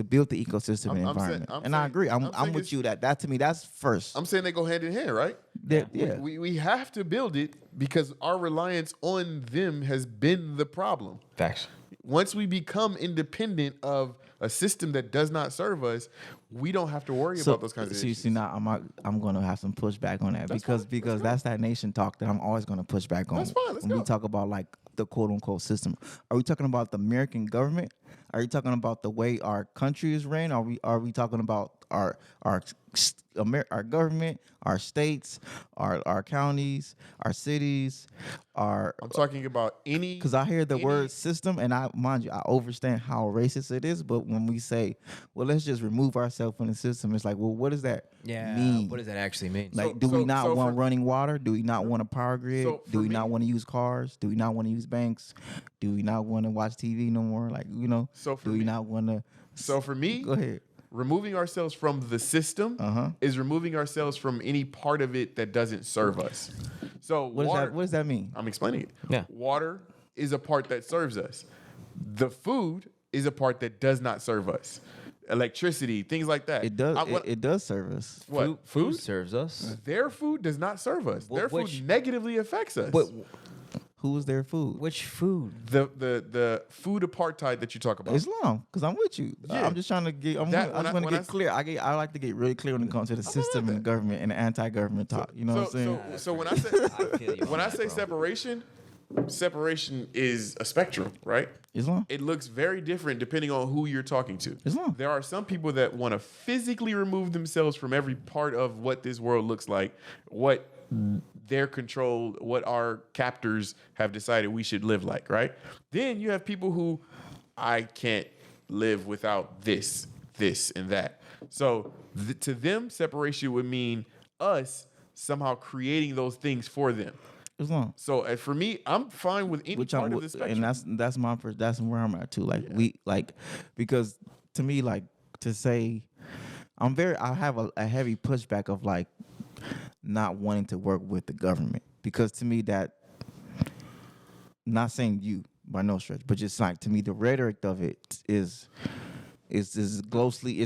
build the ecosystem and environment. I agree. I'm with you that to me, that's first. I'm saying they go hand in hand, right? Yeah. We have to build it because our reliance on them has been the problem. Facts. Once we become independent of a system that does not serve us, we don't have to worry about those kinds of issues. See, now I'm going to have some pushback on that because that's that nation talk that I'm always going to push back on. That's fine. Let's go. We talk about like the quote unquote system. Are we talking about the American government? Are you talking about the way our country is ran? Are we talking about our government, our states, our counties, our cities, I'm talking about any. Because I hear the word system, and I understand how racist it is. But when we say, well, let's just remove ourselves from the system, it's like, well, what does that mean? What does that actually mean? Like, do we not want running water? Do we not want a power grid? Do we not want to use cars? Do we not want to use banks? Do we not want to watch TV no more? Like, do we not want to? So for me, go ahead. Removing ourselves from the system is removing ourselves from any part of it that doesn't serve us. So what does that mean? I'm explaining it. Yeah. Water is a part that serves us. The food is a part that does not serve us. Electricity, things like that. It does. It does serve us. What? Food serves us. Their food does not serve us. Their food negatively affects us. But who is their food? Which food? The food apartheid that you talk about. Islam, because I'm with you. Yeah. I'm just trying to get. I just want to get clear. I like to get really clear when it comes to the system and the government and the anti-government talk. You know what I'm saying? So when I say separation is a spectrum, right? Islam. It looks very different depending on who you're talking to. Islam. There are some people that want to physically remove themselves from every part of what this world looks like, what they're controlled, what our captors have decided we should live like, right? Then you have people who, I can't live without this, and that. So to them, separation would mean us somehow creating those things for them. Islam. So for me, I'm fine with any part of the spectrum. And that's where I'm at too. Like because to me, like to say, I have a heavy pushback of like not wanting to work with the government, because to me that, not saying you by no stretch, but just like to me the rhetoric of it is grossly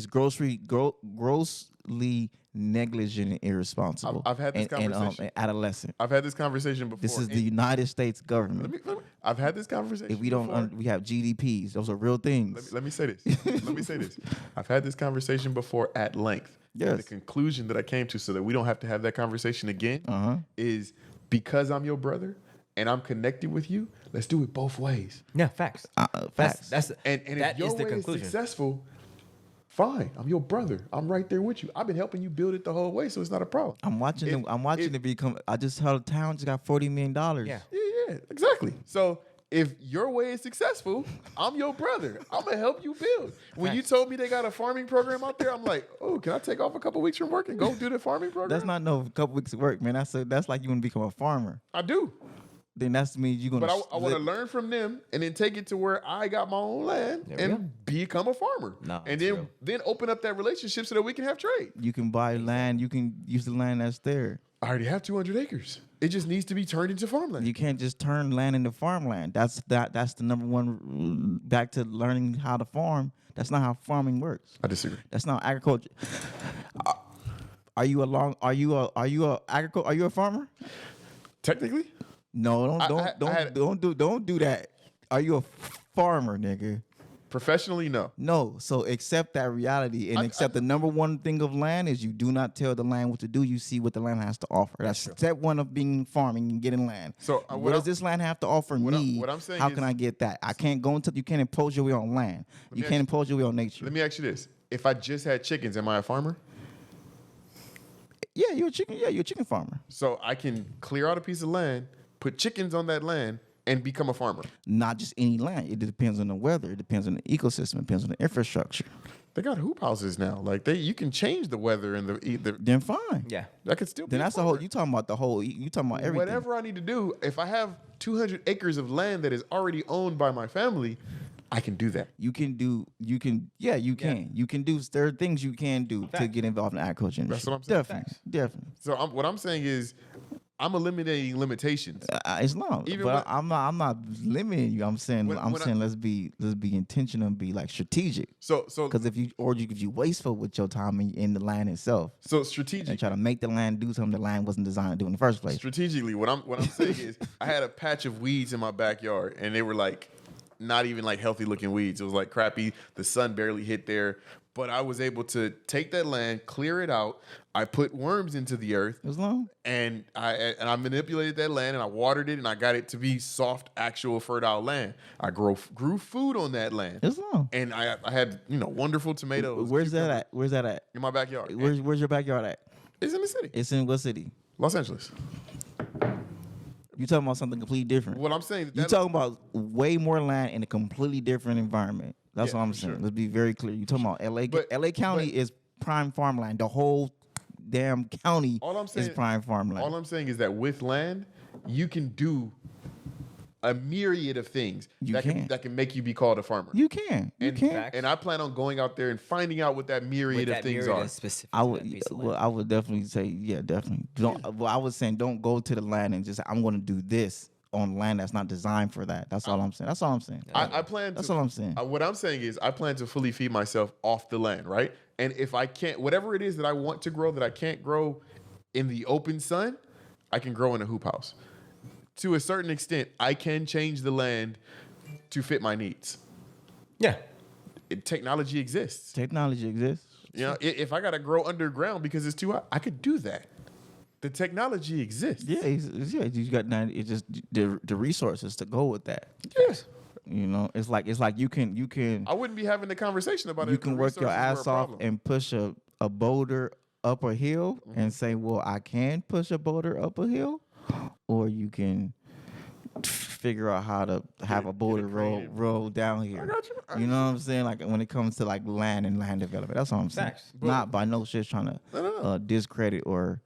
negligent and irresponsible. I've had this conversation. And adolescent. I've had this conversation before. This is the United States government. I've had this conversation. If we don't, we have GDPs. Those are real things. Let me say this. I've had this conversation before at length. Yes. And the conclusion that I came to, so that we don't have to have that conversation again, is because I'm your brother and I'm connected with you, let's do it both ways. Yeah, facts. Facts. And if your way is successful, fine. I'm your brother. I'm right there with you. I've been helping you build it the whole way, so it's not a problem. I'm watching it become. I just heard a town just got $40 million. Yeah, exactly. So if your way is successful, I'm your brother. I'm gonna help you build. When you told me they got a farming program out there, I'm like, oh, can I take off a couple weeks from work and go do the farming program? That's not no couple weeks of work, man. That's like you want to become a farmer. I do. Then that's means you're gonna. But I want to learn from them and then take it to where I got my own land and become a farmer. And then open up that relationship so that we can have trade. You can buy land. You can use the land that's there. I already have 200 acres. It just needs to be turned into farmland. You can't just turn land into farmland. That's the number one. Back to learning how to farm. That's not how farming works. I disagree. That's not agriculture. Are you a farmer? Technically, No, don't do that. Are you a farmer, nigga? professionally, no. No. So accept that reality and accept the number one thing of land is you do not tell the land what to do. You see what the land has to offer. That's step one of being farming and getting land. So, what does this land have to offer me? what I'm saying how is- can I get that? I can't go into. You can't impose your way on land. You can't impose your way on nature. Let me ask you this: if I just had chickens, am I a farmer? Yeah, you're a chicken. Yeah, you're a chicken farmer. So I can clear out a piece of land, put chickens on that land, and become a farmer. Not just any land. It depends on the weather. It depends on the ecosystem. It depends on the infrastructure. They got hoop houses now. Like you can change the weather and the Then fine. Yeah. that could still. Then be that's a the whole. farmer. You talking about the whole. You talking about everything. Whatever I need to do, if I have 200 acres of land that is already owned by my family, I can do that. You can do. You can. Yeah, you can. You can do. There are things you can do to Facts. get involved in the agriculture industry. That's what I'm saying. Definitely. Facts. Definitely. So what I'm saying is, I'm eliminating limitations. It's not. Even But when- I'm not limiting you. I'm saying. When let's be intentional and be like strategic. So Because if you wasteful with your time in the land itself and strategic. try to make the land do something the land wasn't designed to do in the first place. Strategically, what I'm saying is, I had a patch of weeds in my backyard, and they were like not even like healthy looking weeds. It was like crappy. The sun barely hit there, but I was able to take that land, clear it out. I put worms into the earth, As long. and I manipulated that land, and I watered it, and I got it to be soft, actual fertile land. I grew food on that land, As long. and I had wonderful tomatoes. Where's that cucumbers at? Where's that at? In my backyard. Where's your backyard at? It's in the city, It's in what city? Los Angeles. You talking about something completely different. What I'm saying, You talking about way more land in a completely different environment. That's Yeah, what I'm for saying. sure. Let's be very clear. You talking about LA? But- LA County but- is prime farmland. The whole damn county All I'm saying is prime farmland. All I'm saying is that with land, you can do a myriad of things You that can. that can make you be called a farmer. You can. You and, can. Facts. and I plan on going out there and finding out what that myriad of things are. Specific I to would. that piece of Well, land. I would definitely say, yeah, definitely. Don't. Well, I was saying, don't go to the land and just. I'm going to do this on land that's not designed for that. That's all I'm saying. That's all I'm saying. I plan. That's to, all I'm saying. What I'm saying is, I plan to fully feed myself off the land, right? And if I can't, whatever it is that I want to grow that I can't grow in the open sun, I can grow in a hoop house. To a certain extent, I can change the land to fit my needs. Yeah. Technology exists. Technology exists. You know, if I gotta grow underground because it's too hot, I could do that. The technology exists. Yeah, you got it's just the resources to go with that. Yes. You know, it's like you can I wouldn't be having the conversation about it. you if the can work your resources were a ass off problem. and push a boulder up a hill and say, well, I can push a boulder up a hill, or you can figure out how to have a boulder roll down here. I got you. You know what I'm saying? Like when it comes to like land and land development, that's all I'm saying. Facts. Not by no shit trying to No. discredit or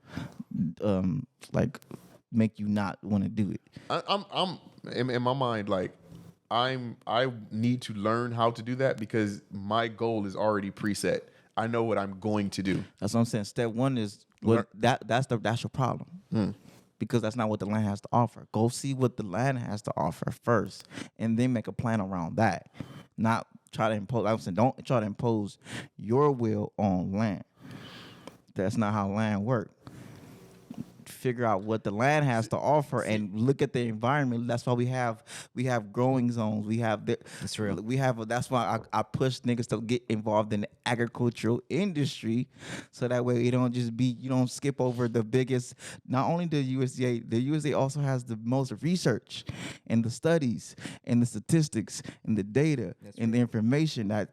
like make you not want to do it. I'm in my mind like I need to learn how to do that because my goal is already preset. I know what I'm going to do. That's what I'm saying. Step one is that's your problem. Because that's not what the land has to offer. Go see what the land has to offer first, and then make a plan around that. Not try to impose. I'm saying don't try to impose your will on land. That's not how land works. Figure out what the land has to offer and look at the environment. That's why we have growing zones. We have That's real. That's why I push niggas to get involved in the agricultural industry, so that way you don't skip over the biggest. Not only the USDA also has the most research and the studies and the statistics and the data and the information that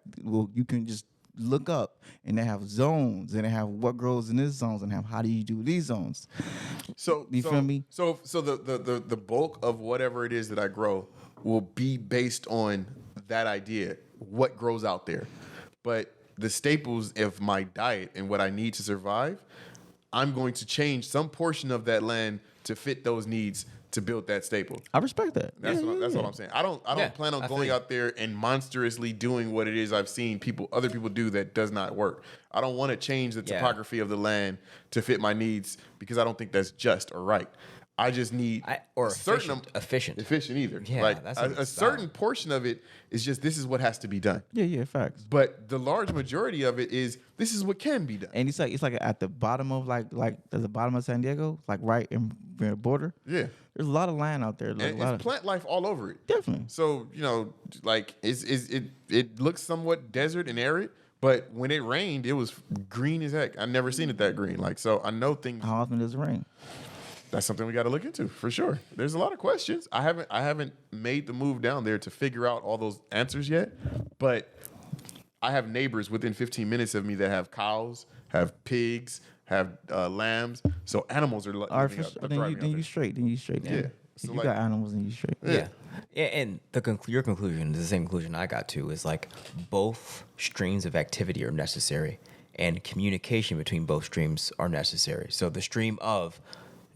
you can just look up, and they have zones, and they have what grows in these zones, and have how do you do these zones. So You feel me? So the bulk of whatever it is that I grow will be based on that idea, what grows out there. But the staples of my diet and what I need to survive, I'm going to change some portion of that land to fit those needs to build that staple. I respect that. That's Yeah, what yeah. I'm saying. I don't Yeah, plan on I going feel out there and monstrously doing what it is I've seen other people do that does not work. I don't want to change the topography of the land to fit my needs because I don't think that's just or right. I just need or a certain efficient either. Yeah, like that's a certain portion of it is just this is what has to be done. Yeah, facts. But the large majority of it is this is what can be done. And it's like at the bottom of like at the bottom of San Diego, like right in the border. Yeah. There's a lot of land out there. Like And it's plant life all over it. Definitely. So, like it looks somewhat desert and arid, but when it rained, it was green as heck. I've never seen it that green. Like, so I know things. How often does it rain? That's something we got to look into for sure. There's a lot of questions. I haven't made the move down there to figure out all those answers yet, but I have neighbors within 15 minutes of me that have cows, have pigs, have lambs. So animals are living out, Then you straight. Yeah. So So you like, got animals and you straight. Yeah. And your conclusion is the same conclusion I got to, is like both streams of activity are necessary and communication between both streams are necessary. So the stream of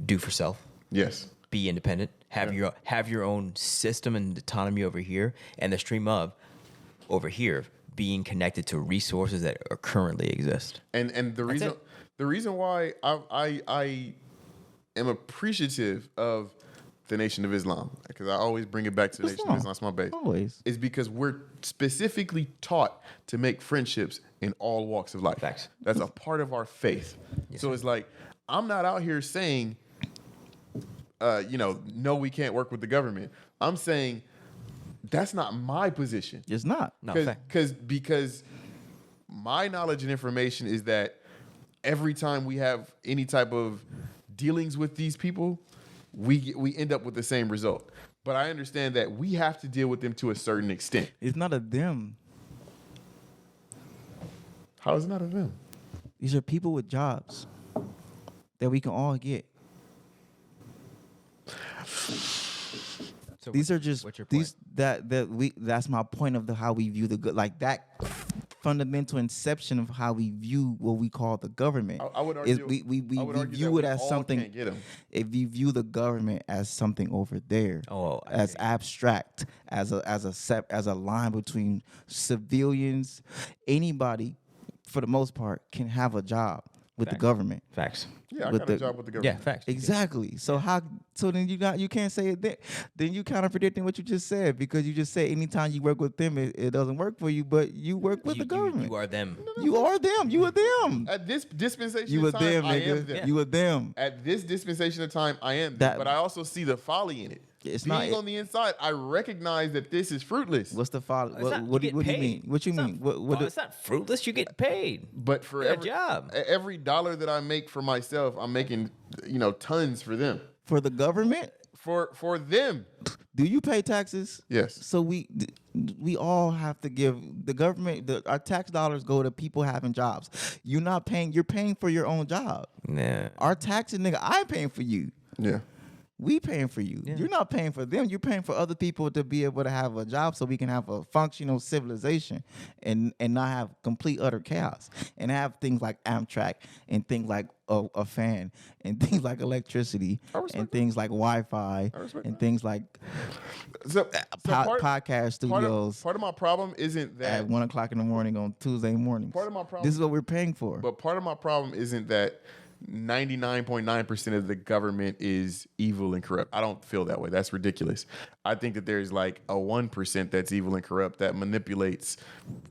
do for self, yes, be independent, have your own system and autonomy over here, and the stream of over here being connected to resources that are currently exist. And the reason why I am appreciative of the Nation of Islam, because I always bring it back to the Nation of Islam. That's my base. Always. Is because we're specifically taught to make friendships in all walks of life. Facts. That's a part of our faith. Yes, So sir. it's like, I'm not out here saying, no, we can't work with the government. I'm saying that's not my position. It's not. No, Because my knowledge and information is that every time we have any type of dealings with these people, we end up with the same result. But I understand that we have to deal with them to a certain extent. It's not a them. How is it not a them? These are people with jobs that we can all get. So These are just what's your point? that's my point of how we view the good, like that fundamental inception of how we view what we call the government. I would is argue. we view it as something. Can't get 'em. If you view the government as something over there, as abstract, as a line between civilians, anybody, for the most part, can have a job with the government. Facts. Yeah, I with got a the- job with the Yeah, government. facts. Exactly. So then you can't say it. Then you kind of predicting what you just said, because you just said anytime you work with them, it doesn't work for you. But you work with the government. You are them. You are them. You are them. At this dispensation You were of time, them, I am nigga. them. You were them. At this dispensation of time, I am them. That- But I also see the folly in it. It's Being not- on the inside, I recognize that this is fruitless. What's the follow? It's not- What do get you paid. mean? What you It's not- mean? What it's not fruitless. You get paid. But for Good job. every dollar that I make for myself, I'm making tons for them. for the government? For them. Do you pay taxes? Yes. So we all have to give the government. Our tax dollars go to people having jobs. You're not paying. You're paying for your own job. Nah. Our taxes, nigga. I'm paying for you. Yeah. We paying for you. Yeah. You're not paying for them. You're paying for other people to be able to have a job, so we can have a functional civilization and not have complete utter chaos, and have things like Amtrak and things like a fan and things like electricity and things like Wi-Fi and things like So, podcast studios part of my problem isn't that at 1:00 in the morning on Tuesday mornings. Part of my problem- This is what we're paying for. But part of my problem isn't that 99.9% of the government is evil and corrupt. I don't feel that way. That's ridiculous. I think that there's like a 1% that's evil and corrupt that manipulates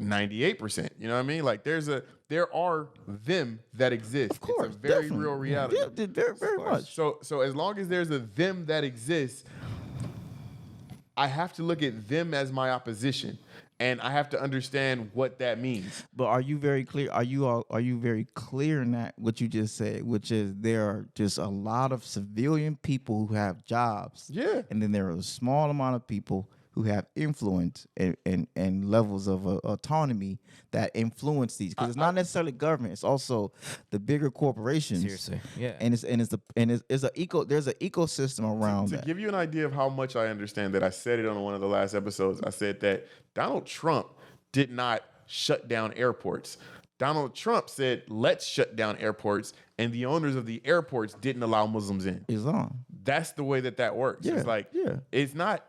98%. You know what I mean? Like there are them that exist. Of course, it's a very definitely. real reality. Yeah, very much. So as long as there's a them that exists, I have to look at them as my opposition. And I have to understand what that means. But are you very clear? Are you very clear in that what you just said, which is there are just a lot of civilian people who have jobs, Yeah. and then there are a small amount of people who have influence and levels of autonomy that influence these, because it's not necessarily government; it's also the bigger corporations. Seriously. Yeah. and it's there's an ecosystem around To that. give you an idea of how much I understand that, I said it on one of the last episodes. I said that Donald Trump did not shut down airports. Donald Trump said, let's shut down airports, and the owners of the airports didn't allow Muslims in. Islam. that's the way that works. Yeah, It's like yeah. it's not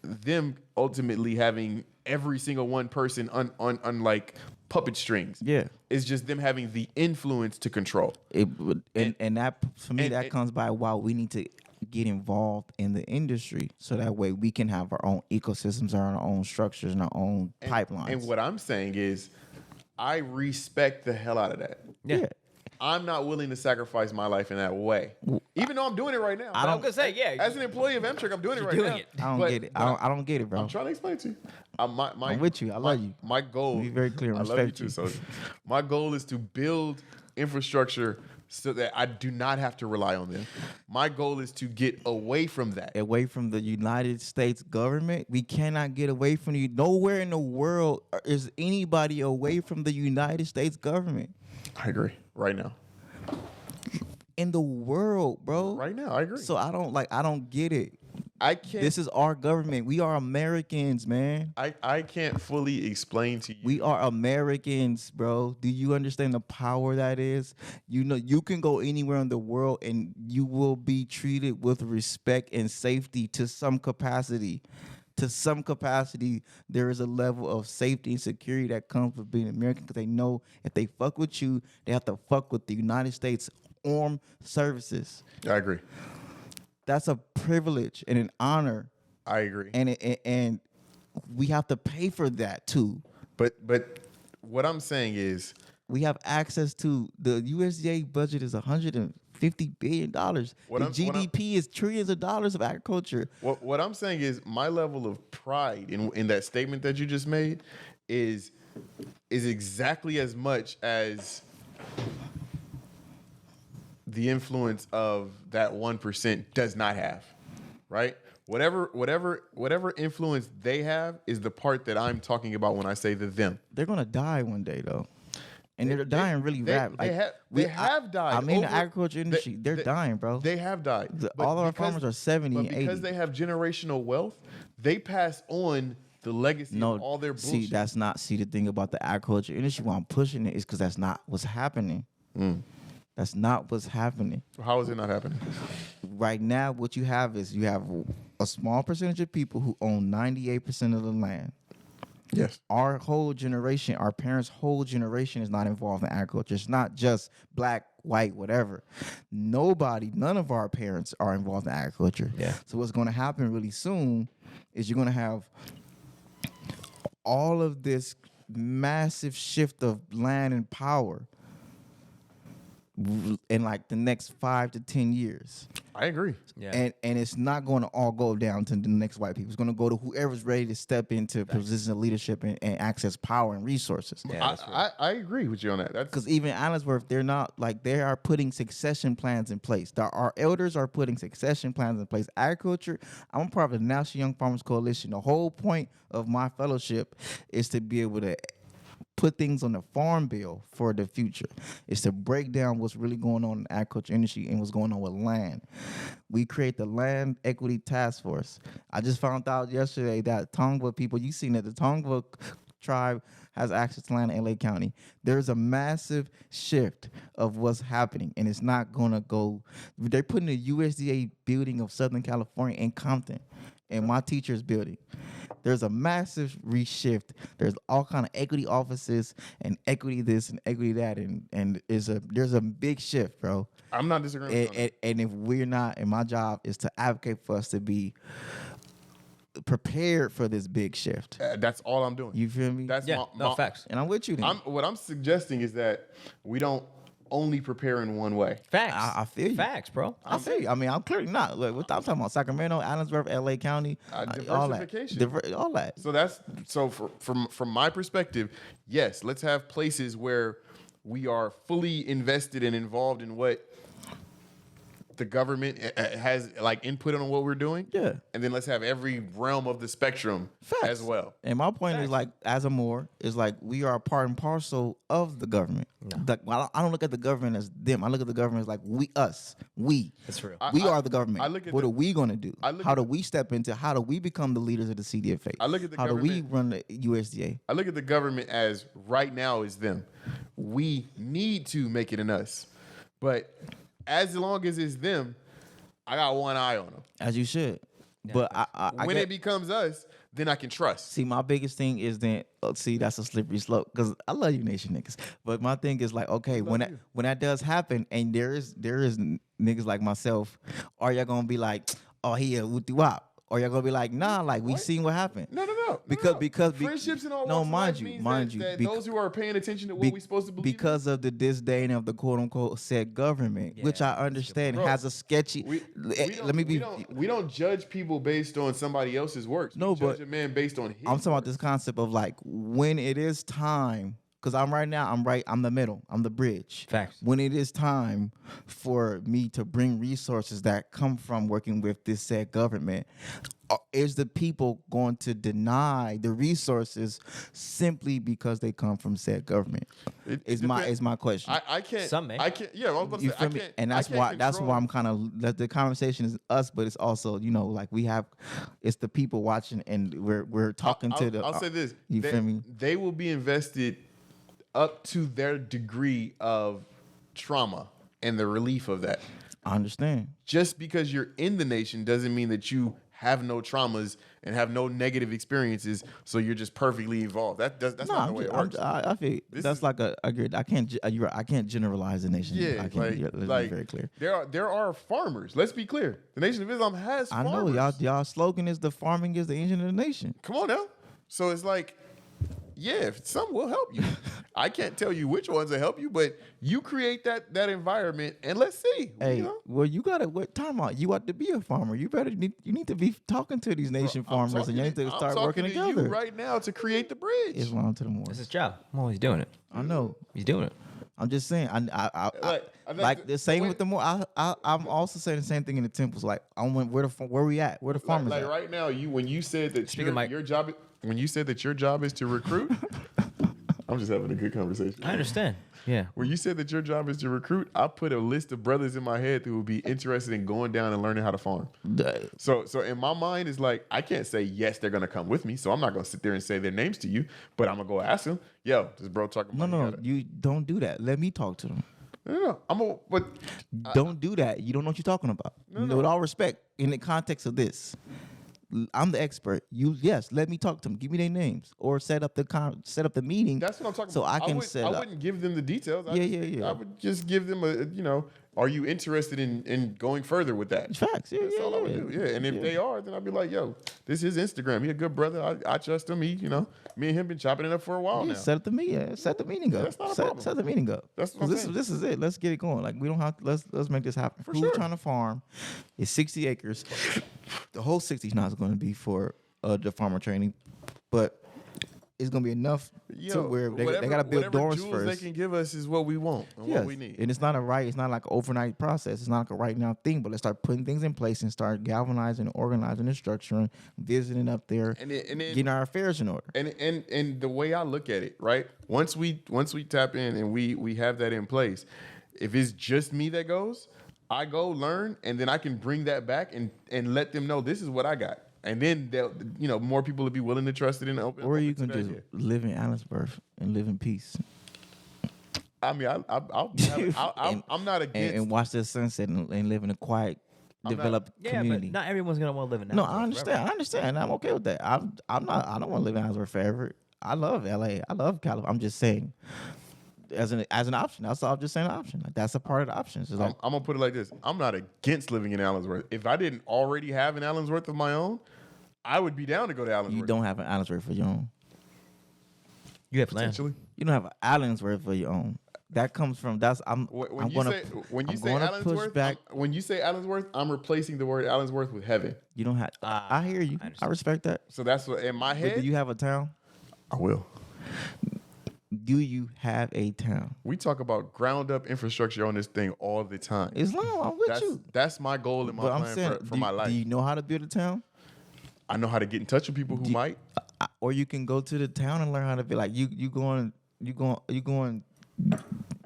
them ultimately having every single one person on like puppet strings. Yeah. It's just them having the influence to control. And that for me that and- comes by why we need to get involved in the industry so that way we can have our own ecosystems, our own structures, and our own pipelines. And what I'm saying is, I respect the hell out of that. yeah. I'm not willing to sacrifice my life in that way, even though I'm doing it right now. I'm gonna say, yeah. As an employee of Amtrak, I'm doing it right doing now. it. I don't But- get it. but I don't get it, bro. I'm trying to explain it to you. I'm with you. I love you. My goal. Be very clear and I love you respect too. you. So my goal is to build infrastructure so that I do not have to rely on them. My goal is to get away from that. Away from the United States government, we cannot get away from you. Nowhere in the world is anybody away from the United States government. I agree. Right now. In the world, bro. Right now, I agree. So I don't get it. I can't. This is our government. We are Americans, man. I can't fully explain to you. We are Americans, bro. Do you understand the power that is? You know, you can go anywhere in the world and you will be treated with respect and safety to some capacity. To some capacity, there is a level of safety and security that comes with being American because they know if they fuck with you, they have to fuck with the United States Armed Services. I agree. That's a privilege and an honor, I agree. and we have to pay for that too. But what I'm saying is, We have access to the USDA budget is $150 billion. The GDP is trillions of dollars of agriculture. what I'm saying is, my level of pride in that statement that you just made is exactly as much as the influence of that 1% does not have, right? Whatever influence they have is the part that I'm talking about when I say the them. They're gonna die one day though, and they're dying really rapid. They have died. I mean, the over- agriculture industry, they're dying, bro. They have died. But all of our because- farmers are 70 but and 80. because they have generational wealth, they pass on the legacy of all their bullshit. See, that's not. See, the thing about the agriculture industry, why I'm pushing it is because that's not what's happening. That's not what's happening. How is it not happening? Right now, what you have is you have a small percentage of people who own 98% of the land. Yes. Our whole generation, our parents' whole generation is not involved in agriculture. It's not just black, white, whatever. None of our parents are involved in agriculture. Yeah. So what's going to happen really soon is you're going to have all of this massive shift of land and power in like the next 5 to 10 years. I agree. Yeah. And it's not going to all go down to the next white people. It's going to go to whoever's ready to step into positions of leadership and access power and resources. Yeah, that's real. I agree with you on that. That's Because even Allensworth, they're not like they are putting succession plans in place. Our elders are putting succession plans in place. Agriculture, I'm a part of the National Young Farmers Coalition. The whole point of my fellowship is to be able to put things on the farm bill for the future. It's to break down what's really going on in the agriculture industry and what's going on with land. We create the Land Equity Task Force. I just found out yesterday that Tongva people, you seen that the Tongva tribe has access to land in LA County. There's a massive shift of what's happening, and it's not gonna go. They're putting the USDA building of Southern California in Compton, in my teacher's building. There's a massive reshift. There's all kind of equity offices and equity this and equity that, and there's a big shift, bro. I'm not disagreeing with you on that. And if we're not, and my job is to advocate for us to be prepared for this big shift. That's all I'm doing. You feel me? That's Yeah, no, facts. And I'm with you then. What I'm suggesting is that we don't only prepare in one way. Facts. I feel you. Facts, bro. I feel you. I mean, I'm clearly not. Look, what I'm talking about, Sacramento, Allensworth, LA County, all that. Diversification. All that. So from my perspective, yes, let's have places where we are fully invested and involved in what the government has like input on what we're doing. Yeah. And then let's have every realm of the spectrum Facts. as well. And my point is like, as a Moor, is like we are a part and parcel of the government. Like, I don't look at the government as them. I look at the government as like us. That's real. We are the government. I look at what the- are we going to do? I look How at do the- we step into? How do we become the leaders of the CDFA? I look at the How do we government- run the USDA? I look at the government as right now is them. We need to make it an us. But as long as it's them, I got one eye on them. As you should. But I When get, it becomes us, then I can trust. see, my biggest thing is that that's a slippery slope because I love you, nation niggas. But my thing is like, okay, when that does happen, and there is niggas like myself, are y'all gonna be like, oh, he a wooty wop? Or y'all gonna be like, nah, like we seen what happened. No. Because friendships and all no, walks of mind life you, means that those who are paying attention to what we're supposed to believe because of the disdain of the quote unquote said government, which I understand has a sketchy. we don't judge people based on somebody else's works. No, we judge but a man based on his I'm talking about works. this concept of like when it is time. Because I'm the middle. I'm the bridge. Facts. When it is time for me to bring resources that come from working with this said government, is the people going to deny the resources simply because they come from said government? Is my question. I can't. Some may. I can't. Yeah, I was about to You say, I feel me? can't. And that's I can't why I'm control- kind of the conversation is us, but it's also like it's the people watching and we're talking to the. I'll say this. You feel me? They will be invested up to their degree of trauma and the relief of that. I understand. Just because you're in the nation doesn't mean that you have no traumas and have no negative experiences, so you're just perfectly evolved. That's not the way it works. I feel that's like I can't generalize the nation. Yeah, I can't. Let's be very clear. There are farmers. Let's be clear. The Nation of Islam has I farmers. know y'all slogan is the farming is the engine of the nation. Come on now. So it's like, yeah, some will help you. I can't tell you which ones will help you, but you create that environment and let's see. Hey, well, you gotta time out. You ought to be a farmer. You need to be talking to these nation farmers, and you need to start working to together you right now to create the bridge. Islam to the more. That's his job. Well, he's doing it. I know. He's doing it. I'm just saying. Like the same with the more. I'm also saying the same thing in the temples. Like where we at? Where the farmers like at? right now, when you said that your job, when you said that your job is to recruit, I'm just having a good conversation. I understand. Yeah. When you said that your job is to recruit, I put a list of brothers in my head who would be interested in going down and learning how to farm. So in my mind, it's like, I can't say, yes, they're going to come with me. So I'm not going to sit there and say their names to you, but I'm going to go ask them, yo, this bro talking about No, you don't do that. Let me talk to them. No. Don't do that. You don't know what you're talking about. With all respect, in the context of this, I'm the expert. Yes, let me talk to them. Give me their names or set up the meeting. That's what I'm talking so about. I can set up. I wouldn't give them the details. Yeah. I would just give them are you interested in going further with that? Facts. Yeah, That's all I would do. Yeah, and if they are, then I'd be like, yo, this is Instagram. He a good brother. I trust him. Me and him been chopping it up for a while now. Set the meeting. Set the meeting up. That's not a problem. Set the meeting up. That's what I'm saying. This is it. Let's get it going. Like we don't have to. Let's make this happen. Who's sure. trying to farm? It's 60 acres. The whole 60 is not going to be for the farmer training, but it's gonna be enough to where they gotta build dorms jewels first. They can give us is what we want and what we need. And it's not like an overnight process. It's not like a right now thing, but let's start putting things in place and start galvanizing, organizing, and structuring, visiting up there, and then, getting our affairs in order. And the way I look at it, right? Once we tap in and we have that in place, if it's just me that goes, I go learn, and then I can bring that back and let them know this is what I got. And then more people will be willing to trust it and open. Or you can just live in Allensworth and live in peace. I mean, I'm not against and watch the sunset and live in a quiet, developed community. But not everyone's gonna want to live in that. No, I understand. I'm okay with that. I don't want to live in Allensworth forever. I love LA. I love California. I'm just saying, as an option. That's all. I'm just saying an option. Like, that's a part of the options. I'm gonna put it like this: I'm not against living in Allensworth. If I didn't already have an Allensworth of my own, I would be down to go to Allensworth. You don't have an Allensworth for your own. You have land. You don't have an Allensworth for your own. That comes from when you say Allensworth, I'm replacing the word Allensworth with heaven. You don't have. I hear you. I respect that. So that's what in my head. But do you have a town? I will. Do you have a town? We talk about ground up infrastructure on this thing all the time. Islam, I'm with you. That's my goal and my plan for my life. Do you know how to build a town? I know how to get in touch with people who might. Or you can go to the town and learn how to be like you going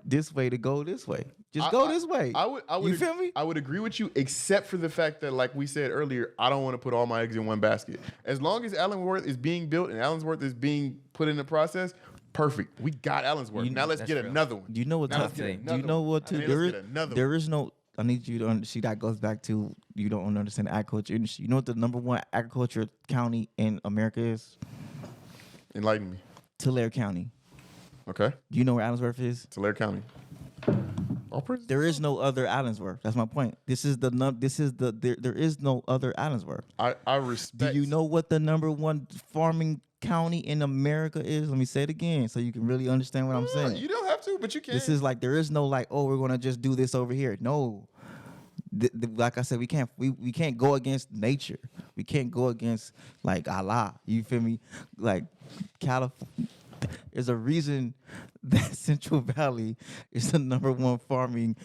this way to go this way. Just go this way. I would you feel me? I would agree with you, except for the fact that, like we said earlier, I don't want to put all my eggs in one basket. As long as Allensworth is being built and Allensworth is being put in the process, perfect. We got Allensworth. Now let's get another one. You know what? Now let's get you know what? Too, there is no. you to see that goes back to you don't understand the agriculture industry. You know what the number one agriculture county in America is? Enlighten me. Tulare County. Okay. Do you know where Allensworth is? Tulare County. All praise. There is no other Allensworth. That's my point. There is no other Allensworth. I respect. Do you know what the number one farming county in America is? Let me say it again so you can really understand what I'm saying. You don't have to, but you can. This is like there is no like, oh, we're gonna just do this over here. No. Like I said, we can't go against nature. We can't go against like Allah. You feel me? Like California. There's a reason that Central Valley is the number one farming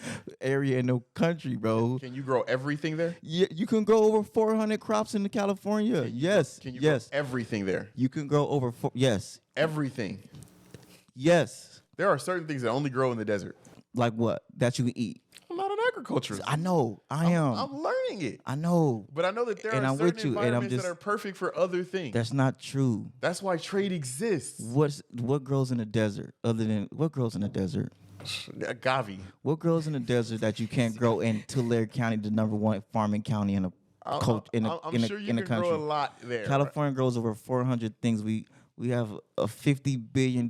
area in the country, bro. Can you grow everything there? Yeah, you can grow over 400 crops in California. Yes. Can you grow everything there? You can grow over yes. Everything. Yes. There are certain things that only grow in the desert. Like what? That you can eat. I'm not an agriculturist. I know. I'm learning it. I know. But I know that there And are I'm certain with you, and I'm environments just- that are perfect for other things. That's not true. That's why trade exists. What grows in the desert other than what grows in the desert? Agave. What grows in the desert that you can't grow in Tulare County, the number one farming county in the I'm sure you in the can country? grow a lot there. California grows over 400 things. We have a $50 billion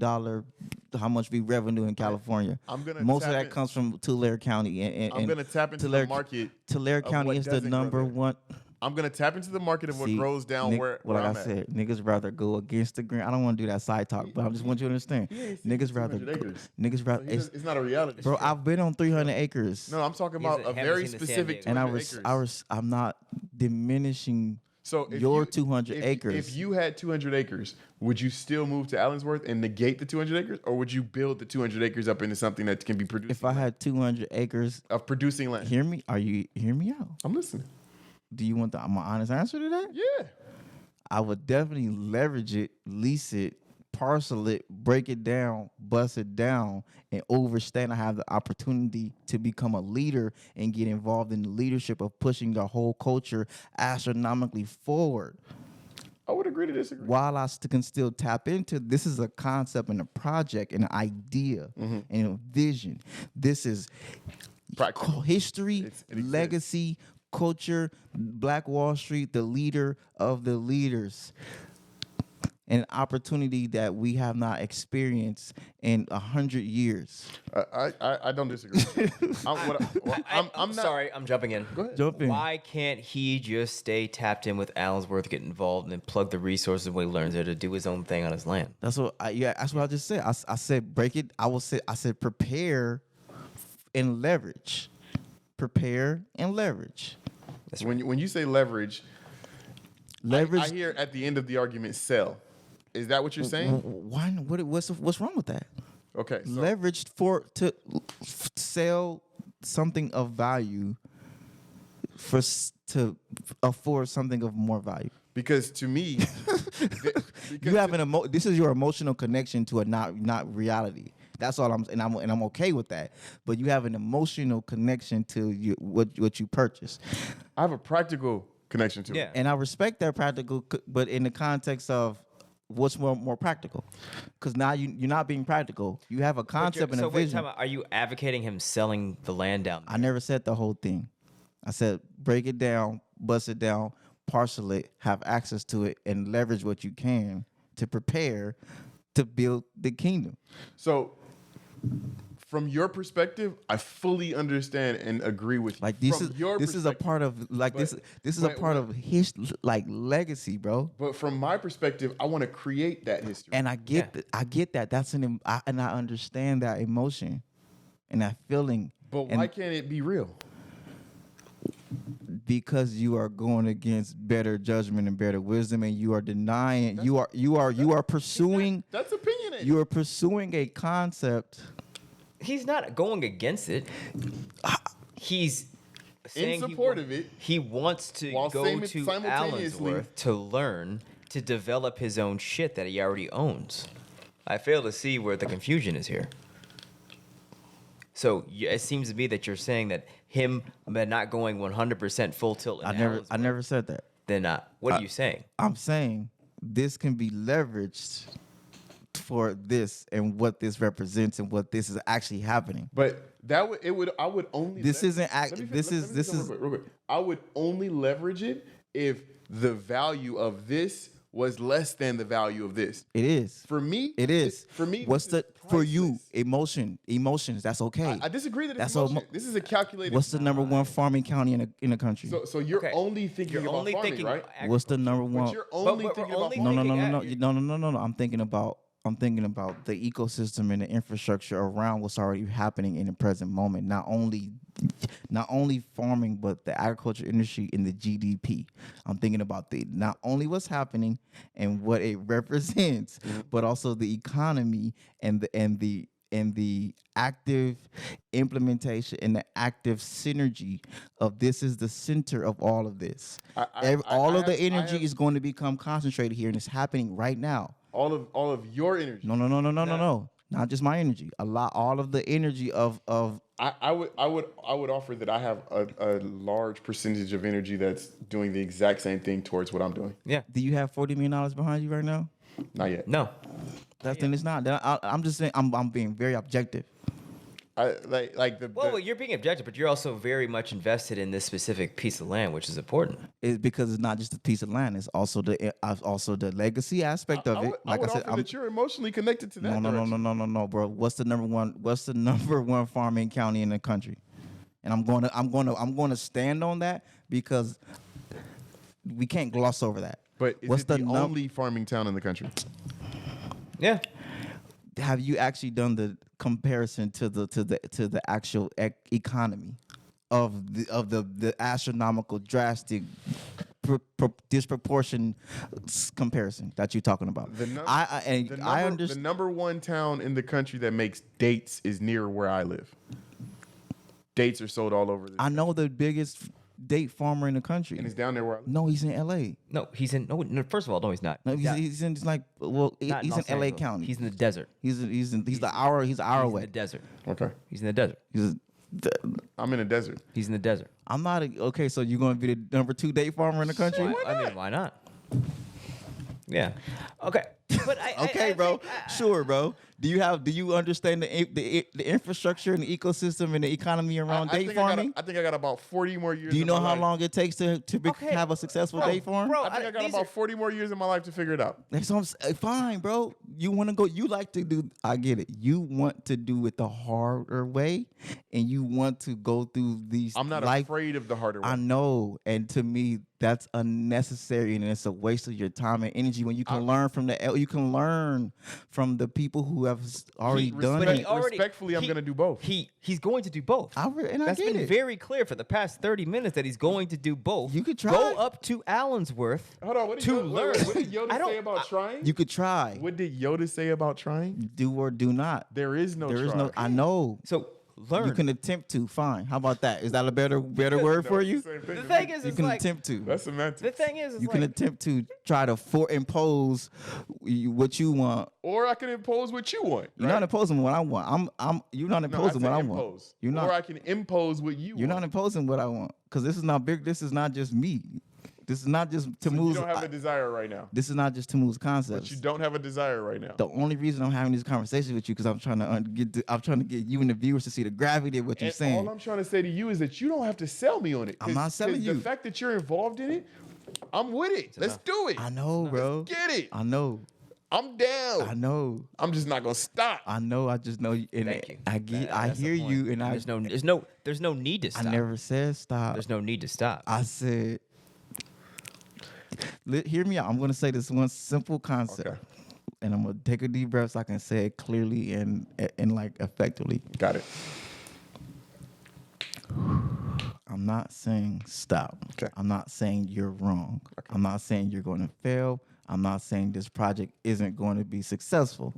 how much we revenue in California. Most of that comes from Tulare County. And I'm going to tap into the market. Tulare of County what is the doesn't grow number there. one. I'm going to tap into the market of what grows down where like I'm I at. said, niggas rather go against the grain. I don't want to do that side talk, but I just want you to understand. Niggas rather 200 acres. niggas rather. It's not a reality. Bro, I've been on 300 acres. No, I'm talking He about hasn't- a haven't very seen the San specific Diego. And 200 acres. I'm not diminishing So if your you- 200 acres. If you had 200 acres, would you still move to Allensworth and negate the 200 acres, or would you build the 200 acres up into something that can be produced? If I had 200 acres, of producing land, hear me out? I'm listening. Do you want my honest answer to that? Yeah, I would definitely leverage it, lease it, parcel it, break it down, bust it down, and overstand. I have the opportunity to become a leader and get involved in the leadership of pushing the whole culture astronomically forward. I would agree to disagree. While I can still tap into this is a concept and a project and an idea and a vision. This is Practical. history, It exists. legacy, culture, Black Wall Street, the leader of the leaders. An opportunity that we have not experienced in 100 years. I don't disagree. I'm not sorry, I'm jumping in. Go ahead. Jump in. Why can't he just stay tapped in with Allensworth, get involved, and then plug the resources when he learns there to do his own thing on his land? That's what that's what I just said. I said break it. I said prepare and leverage. Prepare and leverage. When you say leverage, Leverage. I hear at the end of the argument sell. Is that what you're saying? Why? What's wrong with that? Okay. So Leveraged to sell something of value to afford something of more value. because to me, You have this is your emotional connection to a not reality. That's all I'm okay with that. But you have an emotional connection to what you purchased. I have a practical connection to Yeah. it. And I respect that practical, but in the context of what's more practical, because now you're not being practical. You have a concept and a vision. Time out. Are you advocating him selling the land down there? I never said the whole thing. I said break it down, bust it down, parcel it, have access to it, and leverage what you can to prepare to build the kingdom. So, from your perspective, I fully understand and agree with you. Like this From your is a perspective. part of this is a but- part of his like legacy, bro. But from my perspective, I want to create that history. And I get I get that. And I understand that emotion and that feeling. But And why can't it be real? because you are going against better judgment and better wisdom, and you are denying. You are pursuing. That's opinionated. You are pursuing a concept. He's not going against it. He's saying support of it, He wants to while go saying to simultaneously- Allensworth to learn to develop his own shit that he already owns. I fail to see where the confusion is here. So it seems to me that you're saying that him not going 100% full tilt. In I Allensworth, never said that. Then what are you saying? I'm saying this can be leveraged for this and what this represents and what this is actually happening. But I would only. This isn't real quick. I would only leverage it if the value of this was less than the value of this. It is. For me, it is. For me, what's the for you priceless. emotions? That's okay. I disagree that it's That's emotion. This is a calculated. What's the number one farming county in the country? So you're only thinking about farming, right? What's the number one? But you're only thinking about farming. No. I'm thinking about the ecosystem and the infrastructure around what's already happening in the present moment. Not only farming, but the agriculture industry and the GDP. I'm thinking about not only what's happening and what it represents, but also the economy and the active implementation and the active synergy of this is the center of all of this. All of the energy is going to become concentrated here, and it's happening right now. All of your energy. No. Not just my energy. All of the energy of. I would offer that I have a large percentage of energy that's doing the exact same thing towards what I'm doing. Yeah. Do you have $40 million behind you right now? Not yet. No. Then it's not. I'm just saying. I'm being very objective. Well, you're being objective, but you're also very much invested in this specific piece of land, which is important. It's because it's not just a piece of land; it's also the legacy aspect of it. Like I said, that you're emotionally connected to that. No, bro. What's the number one farming county in the country? And I'm going to stand on that because we can't gloss over that. But is it the only farming town in the country? Yeah. Have you actually done the comparison to the actual economy of the astronomical drastic disproportion comparison that you're talking about? The number one town in the country that makes dates is near where I live. Dates are sold all over. I know the biggest date farmer in the country. And he's down there where I live. No, he's in L.A. No, he's in. No, first of all, no, he's not. No, he's in he's in L.A. County. He's in the desert. He's an hour away. He's in the desert. Okay. He's in the desert. I'm in the desert. He's in the desert. I'm not okay. So you're going to be the number 2 date farmer in the country? Why not? Yeah. Okay. But bro. Sure, bro. Do you understand the infrastructure and the ecosystem and the economy around date farming? I think I got about 40 more years. Do you know how long it takes to have a successful date farm? Bro, I think I got about 40 more years in my life to figure it out. That's what I'm saying. Fine, bro. You want to go. You like to do. I get it. You want to do it the harder way, and you want to go through these. I'm not afraid of the harder way. I know, and to me, that's unnecessary, and it's a waste of your time and energy when you can learn from the people who have already done it. Respectfully, I'm going to do both. He's going to do both. That's been very clear for the past 30 minutes that he's going to do both. You could try. Go up to Allensworth. Hold on. What did Yoda say about trying? You could try. What did Yoda say about trying? Do or do not. There is no try. no. I know. So learn. You can attempt to. Fine. How about that? Is that a better word for you? The thing is, you can attempt to. That's semantics. The thing is, you can attempt to try to impose what you want, or I can impose what you want. You're not imposing what I want. You're not imposing what I want. You're not. Or I can impose what you want. You're not imposing what I want because this is not big. This is not just me. This is not just Temu's. So you don't have a desire right now. This is not just Temu's concept. But you don't have a desire right now. The only reason I'm having this conversation with you because I'm trying to get you and the viewers to see the gravity of what you're saying. All I'm trying to say to you is that you don't have to sell me on it. I'm not selling you. The fact that you're involved in it, I'm with it. Let's do it. I know, bro. Let's get it. I know. I'm down. I know. I'm just not gonna stop. I know. I just know. And Thank you. I hear you. And there's no need to stop. I never said stop. There's no need to stop. I said. Hear me out. I'm going to say this one simple concept. Okay. And I'm going to take a deep breath so I can say it clearly and like effectively. Got it. I'm not saying stop. Okay. I'm not saying you're wrong. Okay. I'm not saying you're going to fail. I'm not saying this project isn't going to be successful.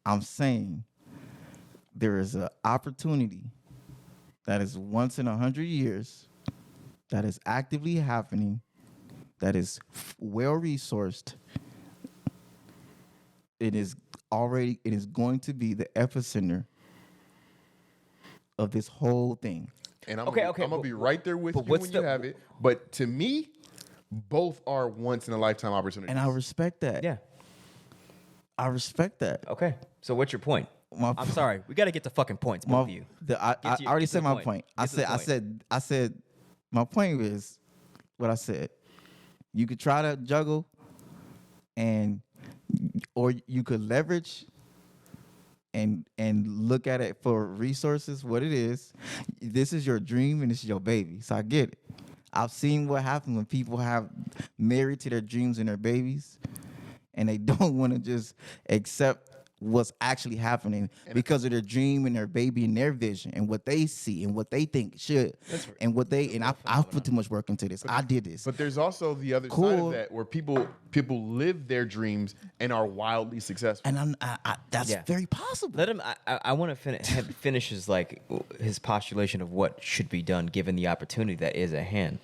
I'm saying there is an opportunity that is once in 100 years that is actively happening, that is well-resourced. It is going to be the epicenter of this whole thing. And I'm going to be right there with you when you have it. But to me, both are once-in-a-lifetime opportunities. And I respect that. Yeah. I respect that. Okay. So what's your point? My- I'm sorry. We got to get to fucking points, both of you. I already get to said the my point. point. Get to the point. I said my point is what I said. You could try to juggle, or you could leverage and look at it for resources. What it is, this is your dream and this is your baby. So I get it. I've seen what happens when people have married to their dreams and their babies, and they don't want to just accept what's actually happening because of their dream and their baby and their vision and what they see and what they think should and what they and I put too much work into this. I did this. But there's also the other side of that where people live their dreams and are wildly successful. And that's very possible. Let him. I want to finish his postulation of what should be done given the opportunity that is at hand.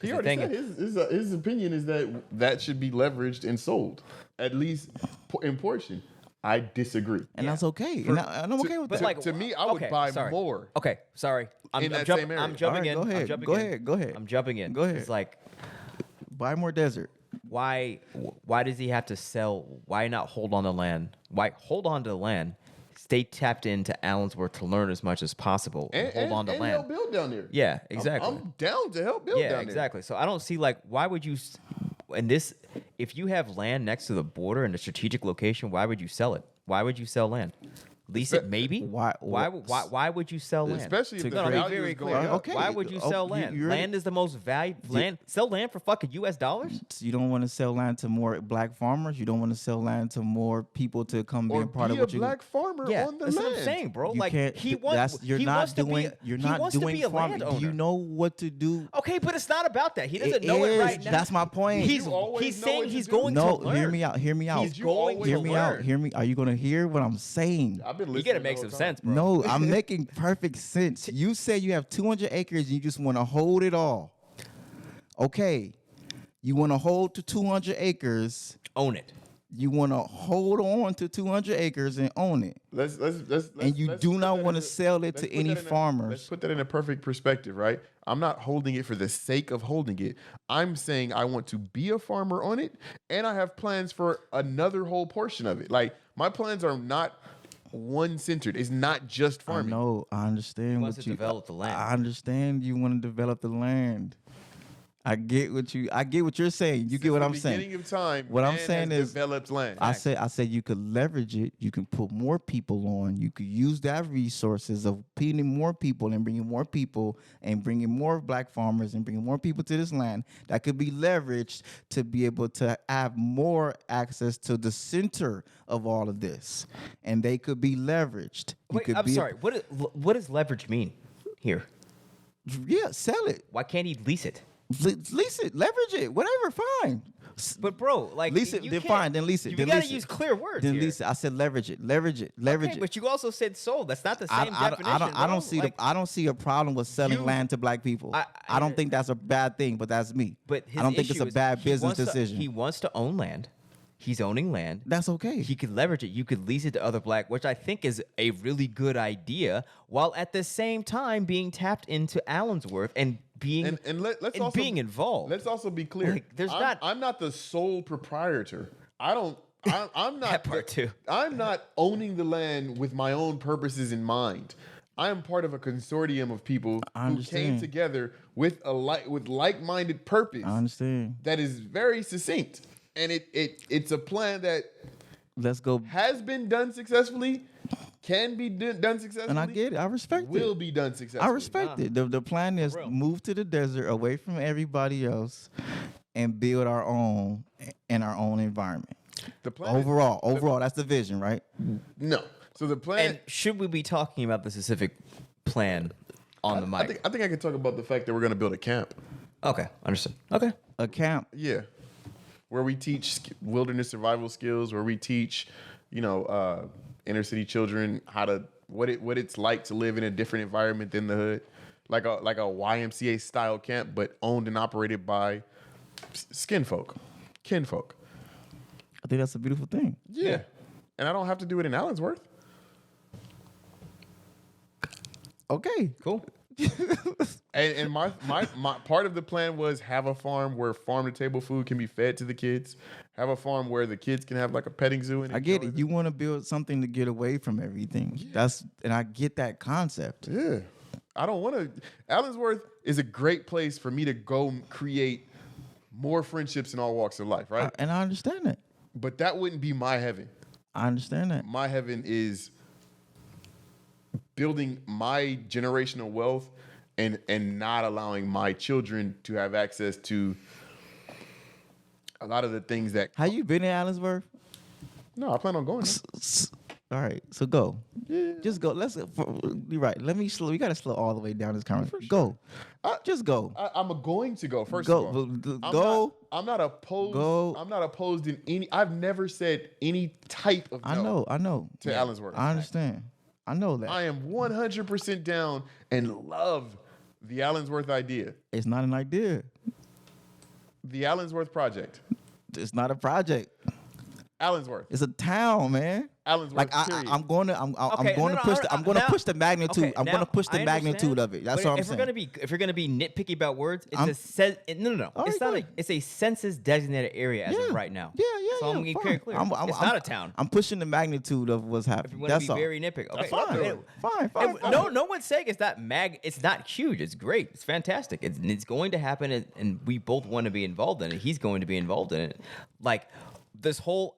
He already said his opinion is that should be leveraged and sold, at least in portion. I disagree. And that's okay. And I'm okay with that. Like, to me, I would buy more. Okay, sorry. In that same area. I'm jumping in. All right, go ahead. Go ahead. I'm jumping in. Go ahead. It's like, buy more desert. why does he have to sell? Why not hold on to land? Why hold on to the land? Stay tapped into Allensworth to learn as much as possible and hold on to land. Help build down there. Yeah, exactly. I'm down to help build down there. Yeah, exactly. So I don't see why would you, if you have land next to the border in a strategic location, why would you sell it? Why would you sell land? Lease it, maybe. Why would you sell land? Especially if the be value very is clear. going up. Okay. Why would you sell land? Land is the most valuable. Land. Sell land for fucking U.S. dollars. You don't want to sell land to more black farmers. You don't want to sell land to more people to come be Or a part be of a what you. black farmer on the that's land. what I'm saying, bro. You Like can't. he wants. You're he not wants doing. to be, You're he not wants doing to be a farming. landowner. You know what to do. Okay, but it's not about that. He doesn't It know it is. right now. That's my point. He's You always he's know saying what to he's do. going No, to learn. hear me out. Hear me out. He's going Hear to me learn. out. Hear me. Are you gonna hear what I'm saying? I've been You listening gotta make the some whole sense, time. bro. No, I'm making perfect sense. You said you have 200 acres and you just want to hold it all. Okay, you want to hold to 200 acres. Own it. You want to hold on to 200 acres and own it. And you do not want to sell it to any farmers. Let's put that in a perfect perspective, right? I'm not holding it for the sake of holding it. I'm saying I want to be a farmer on it, and I have plans for another whole portion of it. Like, my plans are not one-centered. It's not just farming. No, I understand wants what to you develop the land. I understand you want to develop the land. I get what you're saying. You get what I'm saying. Beginning of time, What I'm man saying has is developed land. I said you could leverage it. You can put more people on. You could use that resources of putting more people and bringing more people and bringing more black farmers and bringing more people to this land that could be leveraged to be able to have more access to the center of all of this, and they could be leveraged. You Wait, could I'm be sorry. What does leverage mean here? Yeah, sell it. Why can't he lease it? Lease it, leverage it, whatever, fine. But bro, like Lease it, you then can't- fine, then lease it. You then gotta lease use it. clear words. Then here. lease it. I said leverage it, leverage it, leverage Okay, it. but you also said sold. That's not the same definition. I don't see bro. I don't see a problem with selling you- land to black people. I- I don't think that's a bad thing, but that's me. But his I don't think it's issue a is bad he business wants to- decision. He wants to own land. He's owning land. That's okay. He could leverage it. You could lease it to other black, which I think is a really good idea, while at the same time being tapped into Allensworth and being let's and also being involved. Let's also be clear. Like, there's I'm not the sole proprietor. I'm not That part too. I'm not owning the land with my own purposes in mind. I am part of a consortium of people I who came understand. together with like-minded purpose. I understand. That is very succinct, and it's a plan that Let's go. has been done successfully, can be done successfully, And I get it. I respect will it. be done successfully. I respect it. The plan is real. move to the desert away from everybody else and build our own in our own environment. The plan is- Overall, that's the vision, right? no. So the plan. And should we be talking about the specific plan on the mic? I think I can talk about the fact that we're going to build a camp. Okay, understood. Okay. A camp. Yeah, where we teach wilderness survival skills, where we teach, inner city children what it's like to live in a different environment than the hood, like a YMCA style camp, but owned and operated by kinfolk. I think that's a beautiful thing. Yeah, and I don't have to do it in Allensworth. Okay. Cool. And my part of the plan was have a farm where farm to table food can be fed to the kids. Have a farm where the kids can have like a petting zoo. And I get enjoy it. You want to build something to get away from everything. And I get that concept. Yeah. I don't want to. Allensworth is a great place for me to go create more friendships in all walks of life, right? And I understand that. But that wouldn't be my heaven. I understand that. My heaven is building my generational wealth and not allowing my children to have access to a lot of the things that. Have you been in Allensworth? No, I plan on going there. All right, so go. Yeah. Just go. You're right. We gotta slow all the way down this conversation. Go. Just go. I'm going to go. First Go. of all, Go. I'm not opposed. Go. I'm not opposed in any. I've never said any type of. No I know. to Allensworth. I understand. I know that. I am 100% down and love the Allensworth idea. It's not an idea. The Allensworth project. It's not a project. Allensworth. It's a town, man. Allensworth. Like I'm going to push the magnitude. Okay, I'm going to push the I magnitude understand, of it. That's but what I'm if saying. If we're gonna be nitpicky about words, I'm- it's no. All It's right, not. go ahead. It's a census designated area as of right now. Yeah. So I'm being very clear. It's not a town. I'm pushing the magnitude of what's If happening. you want to That's be all. very nitpicky, okay. what I'm doing. Fine. No one's saying it's not It's not huge. It's great. It's fantastic. It's going to happen, and we both want to be involved in it. He's going to be involved in it. Like this whole.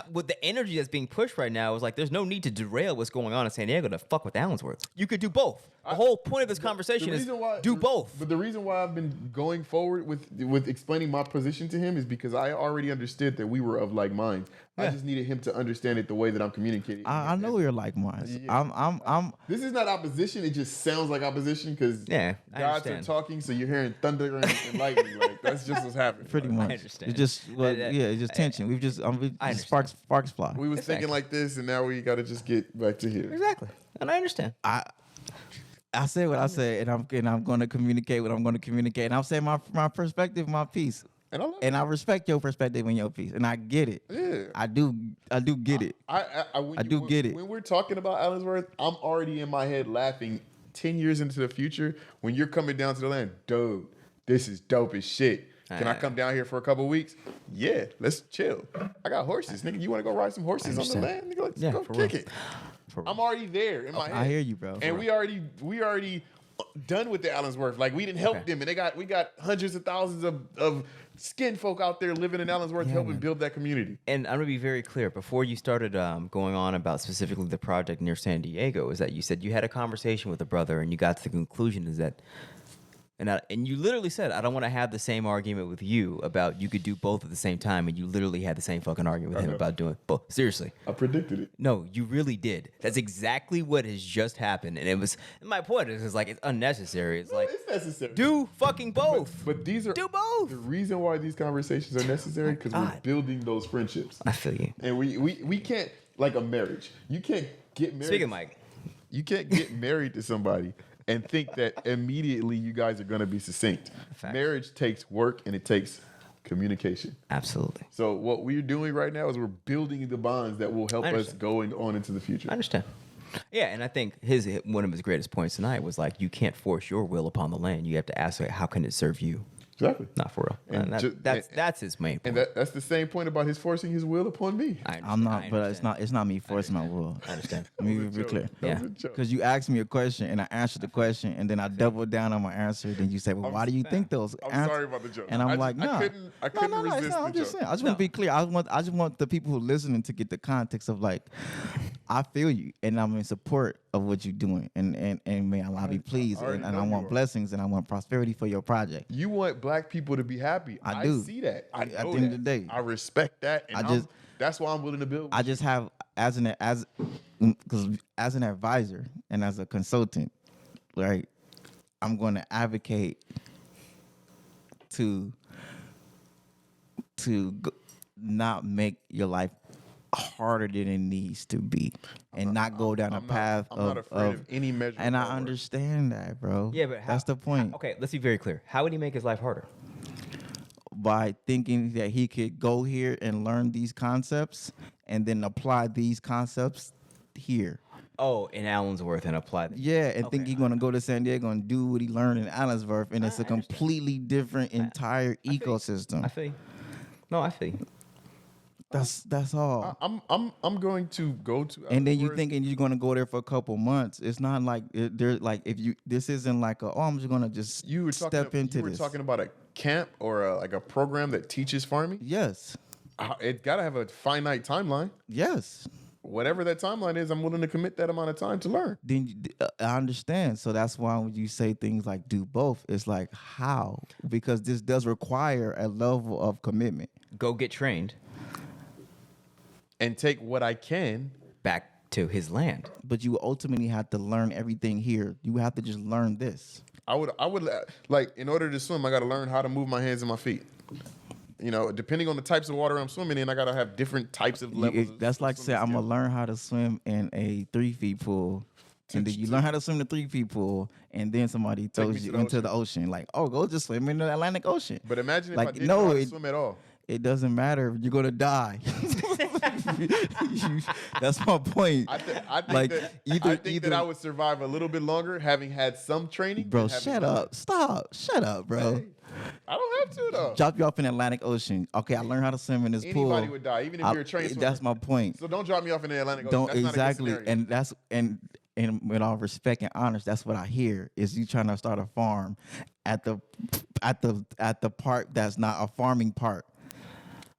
With the energy that's being pushed right now, is like there's no need to derail what's going on in San Diego to fuck with Allensworth. You could do both. The whole point of this conversation is do both. But the reason why I've been going forward with explaining my position to him is because I already understood that we were of like minds. I just needed him to understand it the way that I'm communicating. I know you're like mine. Yeah. I'm. This is not opposition. It just sounds like opposition because I gods are understand. talking, so you're hearing thunder and lightning. Like that's just what's happening. Pretty Like, much. I understand. It's just it's just tension. We've just sparks fly. we was thinking like this, and now we got to just get back to here. Exactly, and I understand. I said what I said, and I'm going to communicate what I'm going to communicate. And I'm saying my perspective, my piece. And I love And I respect your perspective and your piece, and I get it. Yeah. I do get it. I do get it. When we're talking about Allensworth, I'm already in my head laughing 10 years into the future when you're coming down to the land. Dude, this is dope as shit. Can I come down here for a couple weeks? Yeah, let's chill. I got horses, nigga. You want to go ride some horses on the land? Nigga, let's go kick it. I'm already there in my head. I hear you, bro. And we already done with the Allensworth. Like we didn't help them, and we got hundreds of thousands of skin folk out there living in Allensworth helping build that community. And I'm gonna be very clear. Before you started going on about specifically the project near San Diego, is that you said you had a conversation with a brother, and you got to the conclusion is that. And you literally said, I don't want to have the same argument with you about you could do both at the same time, and you literally had the same fucking argument with him about doing both. Seriously. I predicted it. No, you really did. That's exactly what has just happened. And it was, and my point is like, it's unnecessary. It's like, It's necessary. do fucking both. But these are Do both. The reason why these conversations are necessary because we're God. building those friendships. I feel you. And we can't, like a marriage. You can't get married. Speaking, Mike. You can't get married to somebody and think that immediately you guys are going to be succinct. Facts. Marriage takes work and it takes communication. Absolutely. So what we're doing right now is we're building the bonds that will help I us understand. going on into the future. I understand. Yeah, and I think one of his greatest points tonight was like, you can't force your will upon the land. You have to ask, like, how can it serve you? Exactly. Not for real. And And that's his main point. And that's the same point about his forcing his will upon me. I understand. I'm not, I but understand. it's not me forcing my will. I understand. Let me be clear. Yeah. Because you asked me a question and I answered the question and then I doubled down on my answer. Then you say, "Well, why do you think those?" I'm sorry about the joke. And I'm I like, just- "No, I couldn't no, resist it's not. the I'm just joke. saying. I just want to be clear. I just want the people who are listening to get the context of like, I feel you and I'm in support of what you're doing and may Allah be pleased already and know I you want are. blessings and I want prosperity for your project. You want black people to be happy. I do. See that. I At know the end of that. the day. I respect that. And that's why I'm willing to build. I just have as an advisor and as a consultant, right? I'm going to advocate to not make your life harder than it needs to be, and not go down a path I'm not afraid of any measure. And of I hard work. understand that, bro. Yeah, but that's the point. Okay, let's be very clear. How would he make his life harder? By thinking that he could go here and learn these concepts and then apply these concepts here. Oh, in Allensworth and apply that. Yeah, and think Okay. he's gonna go to San Diego and do what he learned in Allensworth, and it's a I understand. completely different entire I feel you. ecosystem. I feel you. No, I feel you. That's all. I'm going to go to. And then you Allensworth. thinking you're gonna go there for a couple months. It's not like there's like if you this isn't like I'm just gonna just You were talking. step into You were this. talking about a camp or like a program that teaches farming. Yes, It got to have a finite timeline. yes. Whatever that timeline is, I'm willing to commit that amount of time to learn. Then I understand. So that's why when you say things like do both, it's like how? Because this does require a level of commitment. Go get trained And take what I can. back to his land. But you ultimately have to learn everything here. You have to just learn this. I would like in order to swim, I got to learn how to move my hands and my feet. You know, depending on the types of water I'm swimming in, I got to have different types of levels. That's like saying I'm gonna learn how to swim in a 3 feet pool. And then you learn how to swim in the 3 feet pool, and then somebody tells me you to the into the ocean, like, "Oh, go just swim in the Atlantic Ocean." But imagine if like, I didn't no, know how to it- swim at all. It doesn't matter. You're gonna die. That's my point. I think Like, that I would survive a little bit longer having had some training. Bro, than having shut none. up. Stop. Shut up, bro. Hey, I don't have to though. Drop you off in the Atlantic Ocean. Okay, I learned how to swim in this pool. Anybody would die, even if you're a trained swimmer. That's my point. So don't drop me off in the Atlantic Ocean. Don't That's exactly. Not a good scenario. And that's and with all respect and honest, that's what I hear is you trying to start a farm at the part that's not a farming part.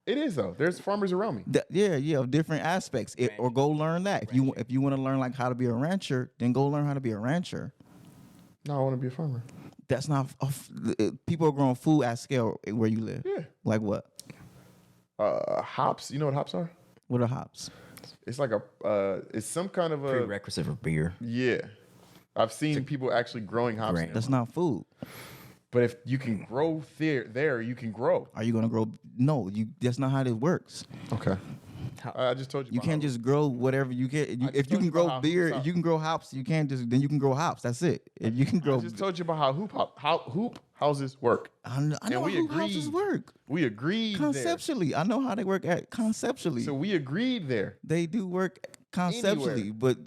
It is though. There's farmers around me. Yeah, of different aspects. Or go learn that. If you want to learn like how to be a rancher, then go learn how to be a rancher. No, I want to be a farmer. That's not people are growing food at scale where you live. Yeah. Like what? Hops. You know what hops are? What are hops? It's like it's some kind of a Prerequisite for beer. yeah. I've seen people actually growing hops. Grain. now. That's not food. But if you can grow there you can grow. Are you gonna grow? No, that's not how this works. Okay. I just told you. You about can't hops. just grow whatever you get. just If you told can you grow about how beer, hoops if you can grow hops, you can't just then you can grow hops. That's it. If you can grow, I just told you about how hoop houses work. I know and how we houses agreed. work We agreed there. conceptually. I know how they work conceptually. So we agreed there. They do work conceptually, Anywhere. but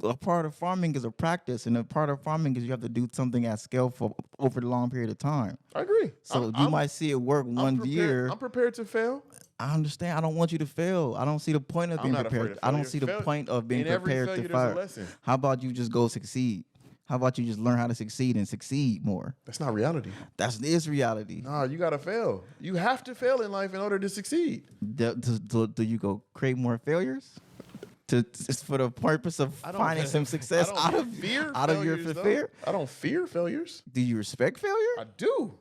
a part of farming is a practice, and a part of farming is you have to do something at scale for over the long period of time. I agree. So you might see it work one prepared, year. I'm prepared to fail. I understand. I don't want you to fail. I don't see the point of I'm being not afraid prepared. of I don't failure. see the point of being In every prepared failure, to there's a fail. lesson. How about you just go succeed? How about you just learn how to succeed and succeed more? That's not reality. Is reality. Nah, you gotta fail. You have to fail in life in order to succeed. Do you go create more failures? It's for the purpose of finding some success I don't out of fear your failures, though. fear? I don't fear failures. Do you respect failure? I do.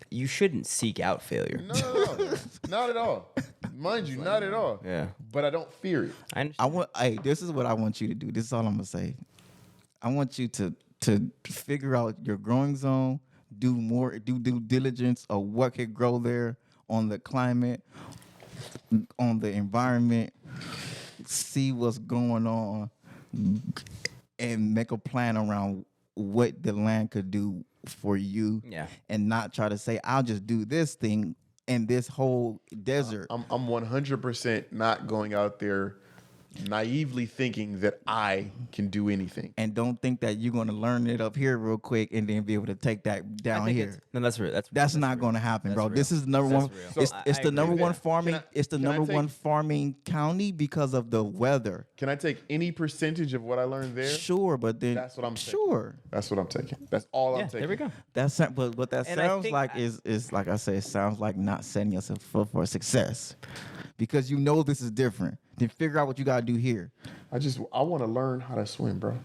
You shouldn't seek out failure. No, not at all. Mind you, not at all. Yeah. But I don't fear it. I understand. Hey, this is what I want you to do. This is all I'm gonna say. I want you to figure out your growing zone, do due diligence of what could grow there on the climate, on the environment, see what's going on, and make a plan around what the land could do for you. Yeah. And not try to say, I'll just do this thing in this whole desert. I'm 100% not going out there naively thinking that I can do anything. And don't think that you're going to learn it up here real quick and then be able to take that down here. No, that's real. That's not going to happen, bro. real. This is the number That's one. real. It's, So it's I the agree number with one that. farming. It's the can I number one take- farming county because of the weather. Can I take any percentage of what I learned there? Sure, but then That's what I'm taking. sure. That's what I'm taking. That's all I'm Yeah, taking. there we go. That's but what that And I sounds think like is like I said, it sounds like not setting yourself up for success because you know this is different. Then figure out what you got to do here. I want to learn how to swim, bro.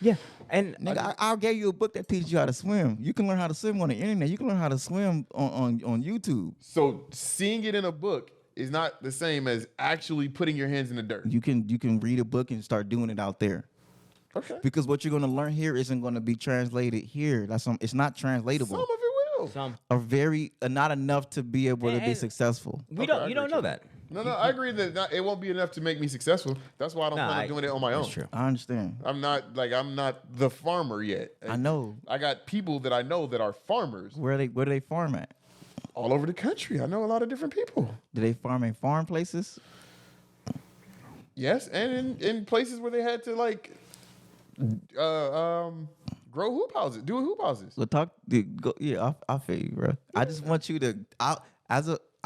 Yeah. And Nigga, I gave you a book that teaches you how to swim. You can learn how to swim on the internet. You can learn how to swim on YouTube. So seeing it in a book is not the same as actually putting your hands in the dirt. You can read a book and start doing it out there. Okay. Because what you're gonna learn here isn't gonna be translated here. It's not translatable. Some of it will. some. Not enough to be able to be And- successful. We Okay, don't. I You don't agree know with that. No, I agree that it won't be enough to make me successful. That's why I don't plan on doing it on my own. That's true. I understand. I'm not the farmer yet. I know. I got people that I know that are farmers Where do they farm at? all over the country. I know a lot of different people. Do they farm in farm places? Yes, and in places where they had to like Grow hoop houses. Do hoop houses. We'll talk. Yeah, I feel you, bro. I just want you to.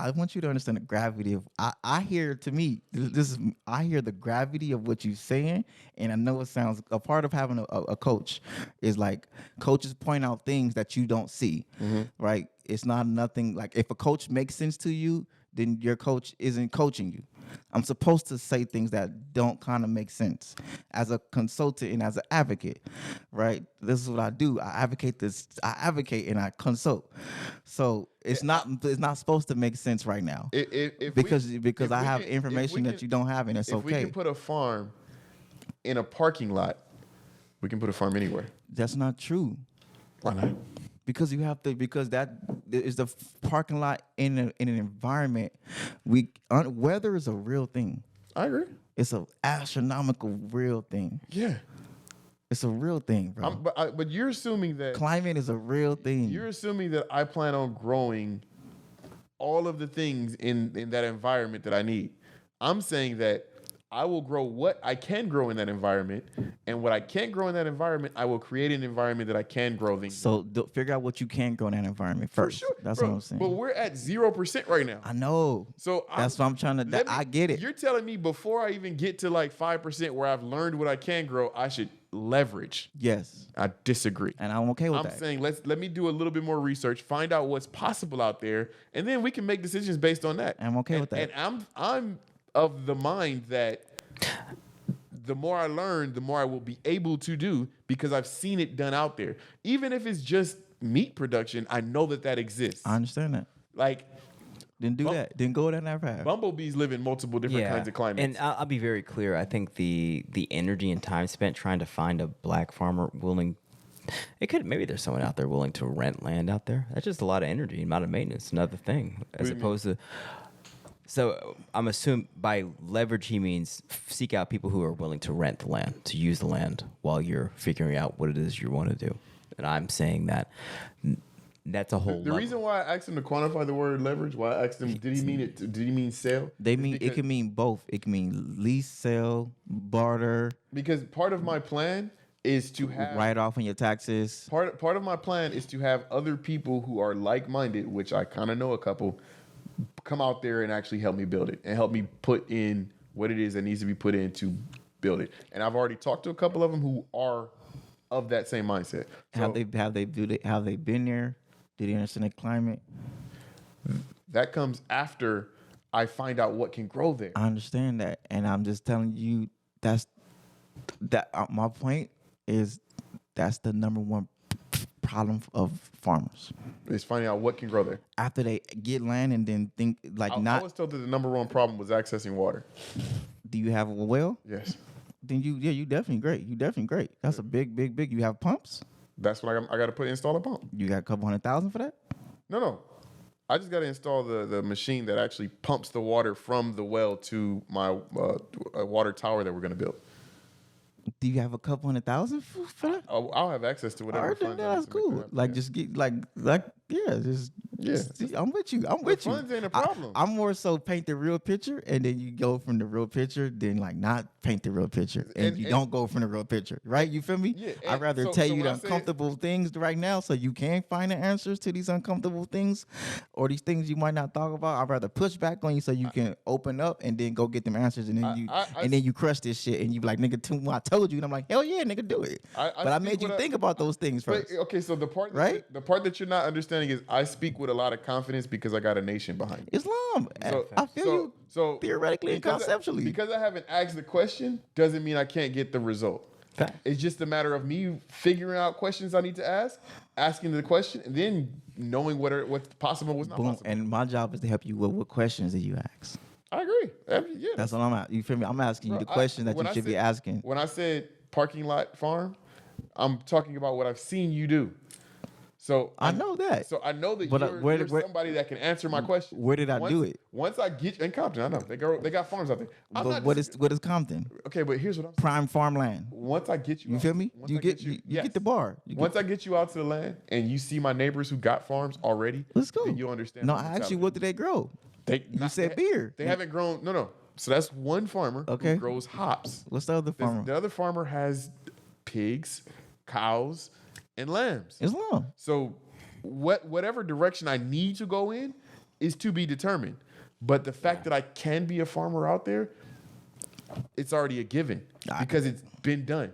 I want you to understand the gravity of. I hear to me. This is. I hear the gravity of what you're saying, and I know it sounds. A part of having a coach is like coaches point out things that you don't see, right? It's not nothing like if a coach makes sense to you, then your coach isn't coaching you. I'm supposed to say things that don't kind of make sense as a consultant and as an advocate, right? This is what I do. I advocate and I consult. So it's not supposed to make sense right now because I have information that you don't have, and it's if okay. We can put a farm in a parking lot, we can put a farm anywhere. That's not true. Why not? Because you have to. Because that is the parking lot in an environment. Weather is a real thing. I agree. It's an astronomical real thing. Yeah, it's a real thing, bro. But you're assuming that climate is a real thing. You're assuming that I plan on growing all of the things in that environment that I need. I'm saying that I will grow what I can grow in that environment, and what I can't grow in that environment, I will create an environment that I can grow things. So figure out what you can grow in that environment first. For sure. That's what I'm saying. But we're at 0% right now. I know. So that's what I'm trying to. I get it. You're telling me before I even get to like 5% where I've learned what I can grow, I should leverage. Yes. I disagree. And I'm okay with that. I'm saying let me do a little bit more research, find out what's possible out there, and then we can make decisions based on that. I'm okay with that. And I'm of the mind that the more I learn, the more I will be able to do because I've seen it done out there. Even if it's just meat production, I know that exists. I understand that. Like, then do that. Then go down that path. Bumblebees live in multiple different kinds of climates. And I'll be very clear. I think the energy and time spent trying to find a black farmer willing, maybe there's someone out there willing to rent land out there. That's just a lot of energy, amount of maintenance, another thing, as opposed to. So I'm assuming by leverage he means seek out people who are willing to rent the land, to use the land while you're figuring out what it is you want to do. And I'm saying that that's a whole. The reason why I asked him to quantify the word leverage, why I asked him, did he mean sale? It can mean both. It can mean lease, sale, barter. Because part of my plan is to have write off on your taxes. Part of my plan is to have other people who are like-minded, which I kind of know a couple, come out there and actually help me build it and help me put in what it is that needs to be put in to build it. And I've already talked to a couple of them who are of that same mindset. So, have they been there? Did they understand the climate? That comes after I find out what can grow there. I understand that, and I'm just telling you my point is that's the number one problem of farmers. Is finding out what can grow there. After they get land and then think like I was told that the number one problem was accessing water. Do you have a well? Yes. Then you definitely great. You definitely great. That's a big. You have pumps? That's what I got to install a pump. You got a couple $100,000 for that? No. I just got to install the machine that actually pumps the water from the well to my water tower that we're going to build. Do you have a couple $100,000 for that? I'll have access to whatever. That's cool. Like just get I'm with you. Funds ain't a problem. I'm more so paint the real picture, and then you go from the real picture, then like not paint the real picture, and you don't go from the real picture, right? You feel me? Yeah. I'd rather tell you the uncomfortable things right now, so you can find the answers to these uncomfortable things, or these things you might not talk about. I'd rather push back on you so you can open up and then go get them answers, and then you crush this shit, and you be like, nigga, I told you, and I'm like, hell yeah, nigga, do it. But I made you think about those things first. Okay, so the part that you're not understanding is I speak with a lot of confidence because I got a nation behind me. Islam. I feel you. So theoretically and conceptually. Because I haven't asked the question doesn't mean I can't get the result. Okay. It's just a matter of me figuring out questions I need to ask, asking the question, and then knowing what's possible, what's not possible. And my job is to help you with what questions that you ask. I agree. Yeah, that's what I'm at. You feel me? I'm asking you the questions that you should be asking. When I said parking lot farm, I'm talking about what I've seen you do. So I know that. So I know that you're somebody that can answer my question. Where did I do it? Once I get in Compton, I know they got farms out there. But what is Compton? Okay, but here's what I'm saying. Prime farmland. Once I get you, you feel me? You get the bar. Once I get you out to the land and you see my neighbors who got farms already, let's go. Then you'll understand. No, actually, what do they grow? You said beer. They haven't grown. No. So that's one farmer who grows hops. What's the other farmer? The other farmer has pigs, cows, and lambs. Islam. So whatever direction I need to go in is to be determined. But the fact that I can be a farmer out there, it's already a given because it's been done.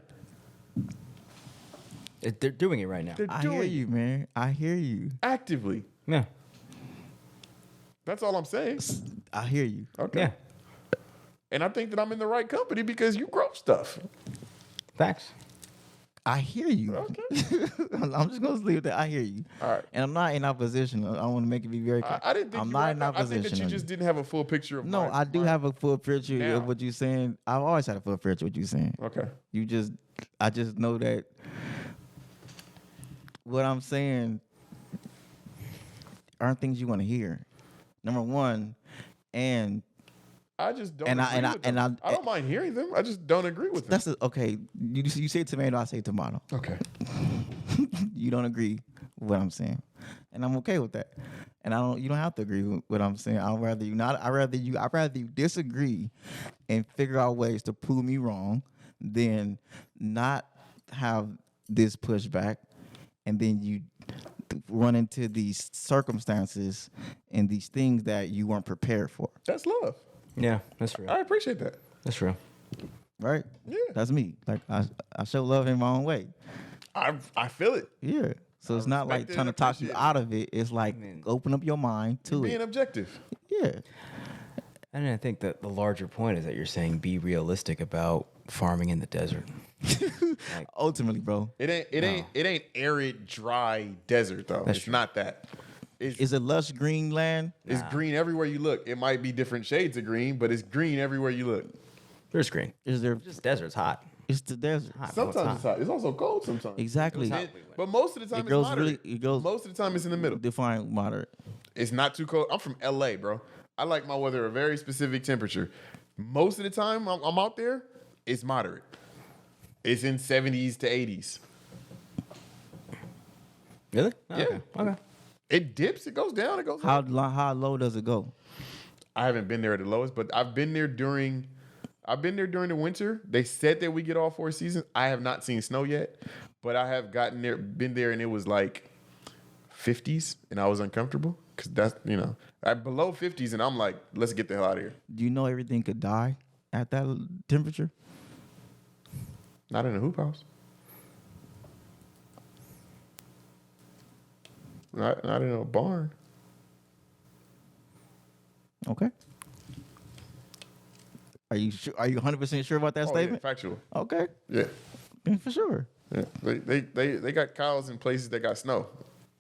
They're doing it right now. They're I doing hear it you, man. I hear you. actively. Yeah. That's all I'm saying. I hear you. Okay. Yeah. And I think that I'm in the right company because you grow stuff. Facts. I hear you. Okay. I'm just gonna leave that. I hear you. All right. And I'm not in opposition. I want to make it be very clear. I didn't think I'm you not were. in I opposition. think that you on just didn't have a full picture of No, my- I do my- have a full picture Now. of what you're saying. I've always had a full picture of what you're saying. Okay. I just know that what I'm saying aren't things you want to hear. Number one, and I just don't And I- agree and I- with them. and I- I don't mind hearing them. I just don't agree with them. that's okay. You say tomato, I say tomato. Okay. You don't agree with what I'm saying, and I'm okay with that. And you don't have to agree with what I'm saying. I'd rather you not. I'd rather you disagree and figure out ways to prove me wrong than not have this pushback, and then you run into these circumstances and these things that you weren't prepared for. That's love. Yeah, that's real. I appreciate that. That's real. Right? Yeah. That's me. Like I show love in my own way. I feel it. Yeah. So it's not like respect it trying to and talk you appreciate it. out of it. It's like open up your mind to Being it. objective. Yeah. And I think that the larger point is that you're saying be realistic about farming in the desert. Ultimately, bro. It ain't arid, dry desert though. That's It's true. not that. Is it lush green land? It's green everywhere you look. It might be different shades of green, but it's green everywhere you look. There's green. Is there? Just desert's hot. It's the desert. Hot. Sometimes it's hot. It's also cold sometimes. Exactly. But most of the time It it's goes moderate. really- it goes- most of the time it's in the middle. Define moderate. It's not too cold. I'm from LA, bro. I like my weather a very specific temperature. Most of the time I'm out there, it's moderate. It's in 70s to 80s. Really? Oh, Yeah. Okay. It dips, it goes down, it goes up. How low does it go? I haven't been there at the lowest, but I've been there during the winter. They said that we get all 4 seasons. I have not seen snow yet, but I have been there, and it was like 50s, and I was uncomfortable because that's below 50s, and I'm like, let's get the hell out of here. Do you know everything could die at that temperature? Not in a hoop house. Not in a barn. Okay. Are you sure? Are you 100% sure about that Oh, statement? yeah, factual. Okay. Yeah. Yeah, for sure. Yeah. They got cows in places that got snow.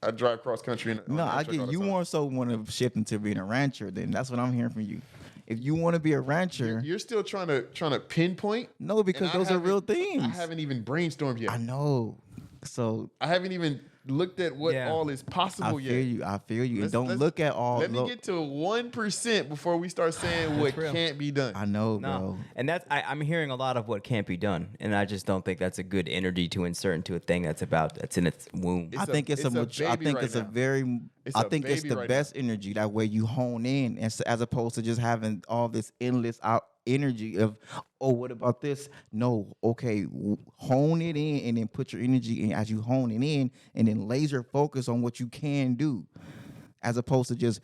I drive cross country. No, I get you more so want to shift into being a rancher. Then that's what I'm hearing from you. If you want to be a rancher, You're still trying to pinpoint. no, because and I those are real haven't- things. I haven't even brainstormed yet. I know. So I haven't even looked at what Yeah. all is possible I yet. feel you. I feel you. And Let's- don't let's- look at all. Let me look- get to 1% before we start saying what real. can't be done. I know, No, bro. and I'm hearing a lot of what can't be done, and I just don't think that's a good energy to insert into a thing that's in its womb. It's I think it's a baby I think right it's a now. very. It's I a think it's baby the right best energy. That way you hone in, as opposed to just having all this endless out energy of, oh, what about this? No, okay, hone it in, and then put your energy in as you hone it in, and then laser focus on what you can do, as opposed to just,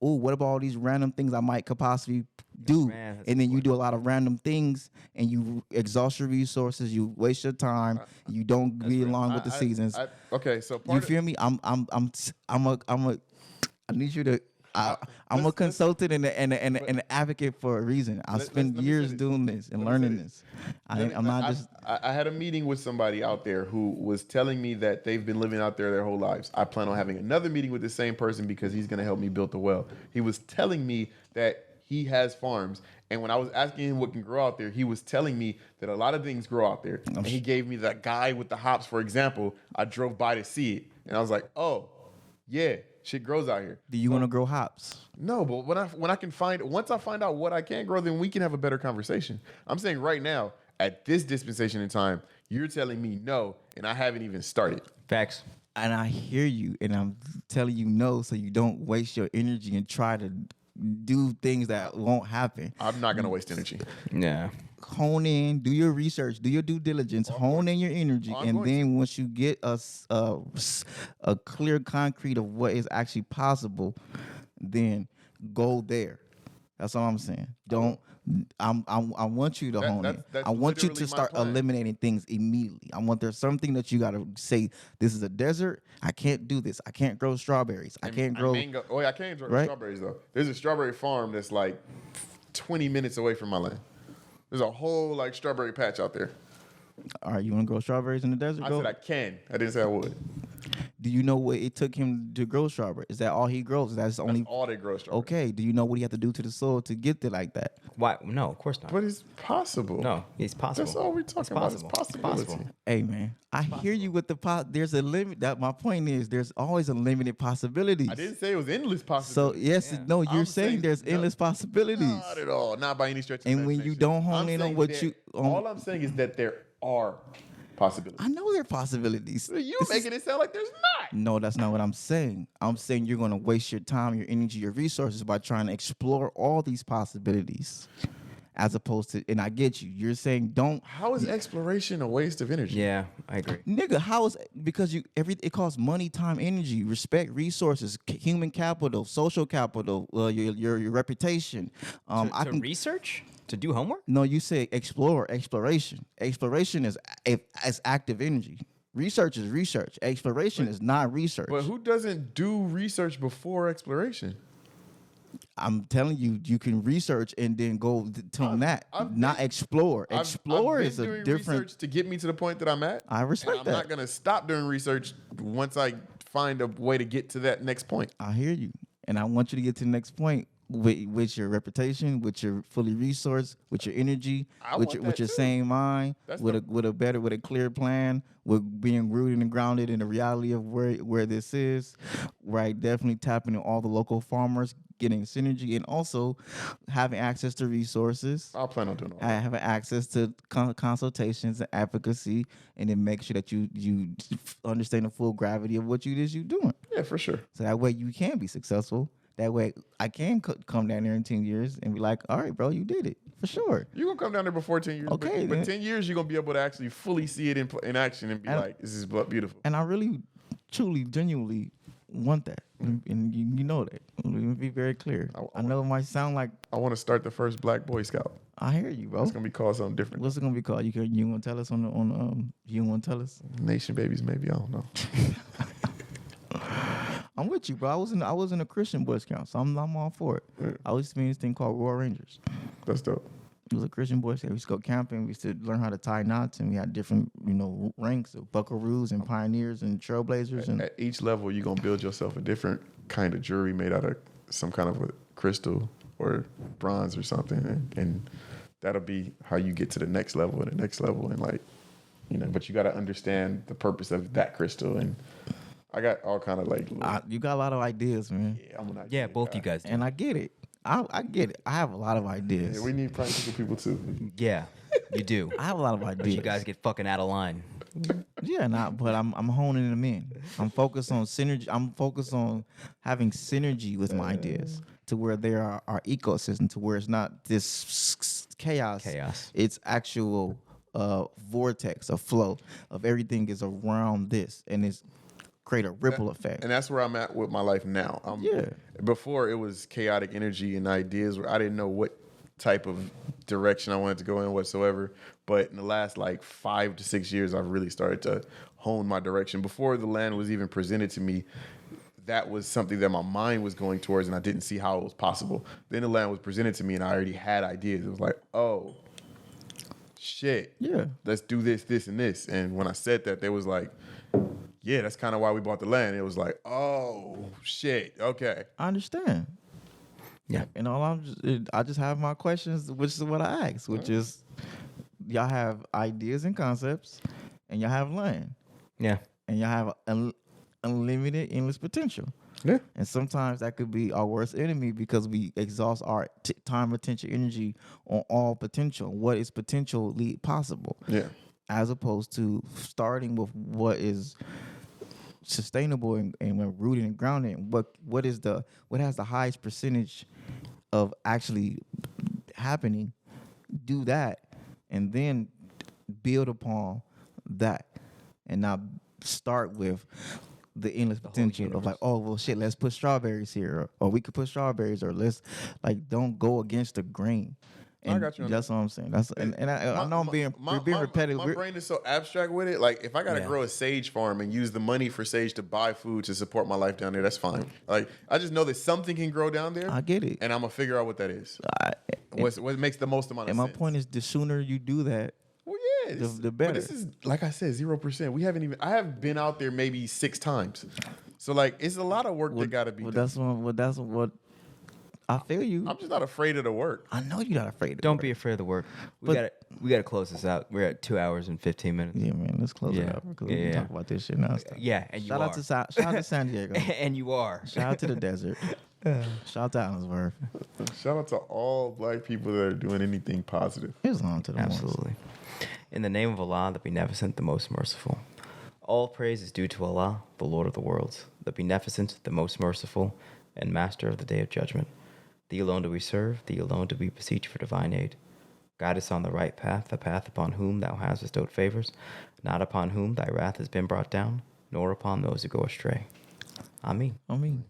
oh, what about all these random things could possibly do? Man, that's And then you do a lot of random things, and you exhaust your resources, you waste your time, you don't be along with the seasons. Okay, so You part of, feel me? I need you to. I'm a let's- consultant and an advocate for a reason. I spent let me years say this. doing this and Let me learning say this. I'm not just. I had a meeting with somebody out there who was telling me that they've been living out there their whole lives. I plan on having another meeting with the same person because he's going to help me build the well. He was telling me that he has farms, and when I was asking him what can grow out there, he was telling me that a lot of things grow out there. And he gave me that guy with the hops, for example. I drove by to see it, and I was like, oh, yeah, shit grows out here. Do you want to grow hops? No, but once I find out what I can grow, then we can have a better conversation. I'm saying right now, at this dispensation in time, you're telling me no, and I haven't even started. Facts. And I hear you, and I'm telling you no, so you don't waste your energy and try to do things that won't happen. I'm not gonna waste energy. Yeah. Hone in, do your research, do your due diligence, hone in your energy, I'm and going then once you get a clear concrete of what is actually possible, then go there. That's all I'm saying. Don't. I want you to hone in. that's I want you literally to my start plan. eliminating things immediately. I want there's something that you got to say. This is a desert. I can't do this. I can't grow strawberries. I can't grow. Mango. Oh, yeah, I can't grow Right? strawberries though. There's a strawberry farm that's like 20 minutes away from my land. There's a whole like strawberry patch out there. All right, you want to grow strawberries in the desert? I Go. said I can. I didn't say I would. Do you know what it took him to grow strawberries? Is that all he grows? That's only. All they grow strawberries. Okay. Do you know what he have to do to the soil to get there like that? Why? No, of course not. But it's possible. No, it's possible. That's all we're talking about. It's possible. possibility. It's possible. Hey man, I hear you with the there's a limit. That my point is there's always a limited possibilities. I didn't say it was endless So possibilities. yes, no, you're I'm saying saying there's no. endless possibilities. Not at all. Not by any stretch of And when you imagination. don't hone I'm in on saying what that- you- all I'm saying is that there are possibilities. I know there are possibilities. You This is- making it sound like there's not. No, that's not what I'm saying. I'm saying you're going to waste your time, your energy, your resources by trying to explore all these possibilities, as opposed to. And I get you. You're saying don't. How is exploration a waste of energy? Yeah, I agree. Nigga, how is because it costs money, time, energy, respect, resources, human capital, social capital, your reputation. To research? To do homework? No, you say exploration. Exploration is active energy. Research is research. Exploration is not research. But who doesn't do research before exploration? I'm telling you, you can research and then go to that, I've not been- explore. I've Explore been is a doing different. research to get me to the point that I'm at. I respect and that. I'm not gonna stop doing research once I find a way to get to that next point. I hear you, and I want you to get to the next point with your reputation, with your fully resourced, with your energy, I with want your that too. sane mind, That's with a clear plan, with being rooted and grounded in the reality of where this is. Right, definitely tapping in all the local farmers, getting synergy, and also having access to resources. I'll plan on doing all that. Having access to consultations and advocacy, and then make sure that you understand the full gravity of what it is you're doing. Yeah, for sure. So that way you can be successful. That way I can come down there in 10 years and be like, all right, bro, you did it for sure. You're gonna come down there before 10 years. Okay, but then. 10 years you're gonna be able to actually fully see it in action and be And- like, this is beautiful. And I really, truly, genuinely want that. And you know that. Let me be very clear. I know it might sound like, I want to start the first Black Boy Scout. I hear you, bro. It's gonna be called something different. What's it gonna be called? You want to tell us on you want to tell us? Nation babies, maybe, I don't know. I'm with you, bro. I was in a Christian Boy Scout, so I'm all for it. Yeah. I used to be in this thing called Royal Rangers. That's dope. It was a Christian Boy Scout. We used to go camping. We used to learn how to tie knots, and we had different, ranks of buckaroos and pioneers and trailblazers. And At each level, you're gonna build yourself a different kind of jewelry made out of some kind of a crystal or bronze or something, and that'll be how you get to the next level and the next level, and but you got to understand the purpose of that crystal. And I got all kind of you got a lot of ideas, man. I'm an idea Yeah, both guy. you guys do. And I get it. I get it. I have a lot of ideas. Yeah, we need practical people too. Yeah, you do. I have a lot of But ideas. you guys get fucking out of line. Yeah, but I'm honing them in. I'm focused on synergy. I'm focused on having synergy with my ideas to where there are our ecosystem, to where it's not this chaos. It's actual vortex, a flow of everything is around this, and it's create a ripple effect. And that's where I'm at with my life now. Yeah. Before it was chaotic energy and ideas where I didn't know what type of direction I wanted to go in whatsoever. But in the last 5 to 6 years, I've really started to hone my direction. Before the land was even presented to me, that was something that my mind was going towards, and I didn't see how it was possible. Then the land was presented to me, and I already had ideas. It was like, oh, shit. Yeah. Let's do this, this, and this. And when I said that, they was like, yeah, that's kind of why we bought the land. It was like, oh, shit, okay. I understand. Yeah. And I just have my questions, which is what I asked, which is y'all have ideas and concepts, and y'all have land, Yeah. and y'all have unlimited, endless potential. Yeah. And sometimes that could be our worst enemy because we exhaust our time, attention, energy on all potential. What is potentially possible? Yeah. As opposed to starting with what is sustainable and we're rooted and grounded. What has the highest percentage of actually happening? Do that, and then build upon that, and not start with the endless potential of like, oh well, shit, let's put strawberries here, or we could put strawberries, or let's like don't go against the grain. And I got you on that's what I'm saying. That's I know I'm being repetitive. My brain is so abstract with it. Like if I gotta Yeah. grow a sage farm and use the money for sage to buy food to support my life down there, that's fine. Like I just know that something can grow down there. I get it. and I'm gonna figure out what that is. What makes the most amount of And sense. my point is, the sooner you do that, Well, yeah, the better. But this is like I said, 0%. We haven't even. I have been out there maybe 6 times. So like, it's a lot of work that got to be done. That's what I feel you. I'm just not afraid of the work. I know you're not afraid of Don't be afraid of the work. We gotta close this out. We're at 2 hours and 15 minutes. Yeah, man. Let's close it Yeah. out because Yeah, we can yeah. talk about this shit now. Yeah, and Shout out to San Diego. and you are. Shout out to the desert. Shout out to Allensworth. Shout out to all black people that are doing anything positive. Here's on to the ones. Absolutely. In the name of Allah, the Beneficent, the Most Merciful. All praise is due to Allah, the Lord of the worlds, the Beneficent, the Most Merciful, and Master of the Day of Judgment. Thee alone do we serve, thee alone do we beseech for divine aid. Guide us on the right path, the path upon whom thou hast bestowed favors, not upon whom thy wrath has been brought down, nor upon those who go astray. Amin. I mean.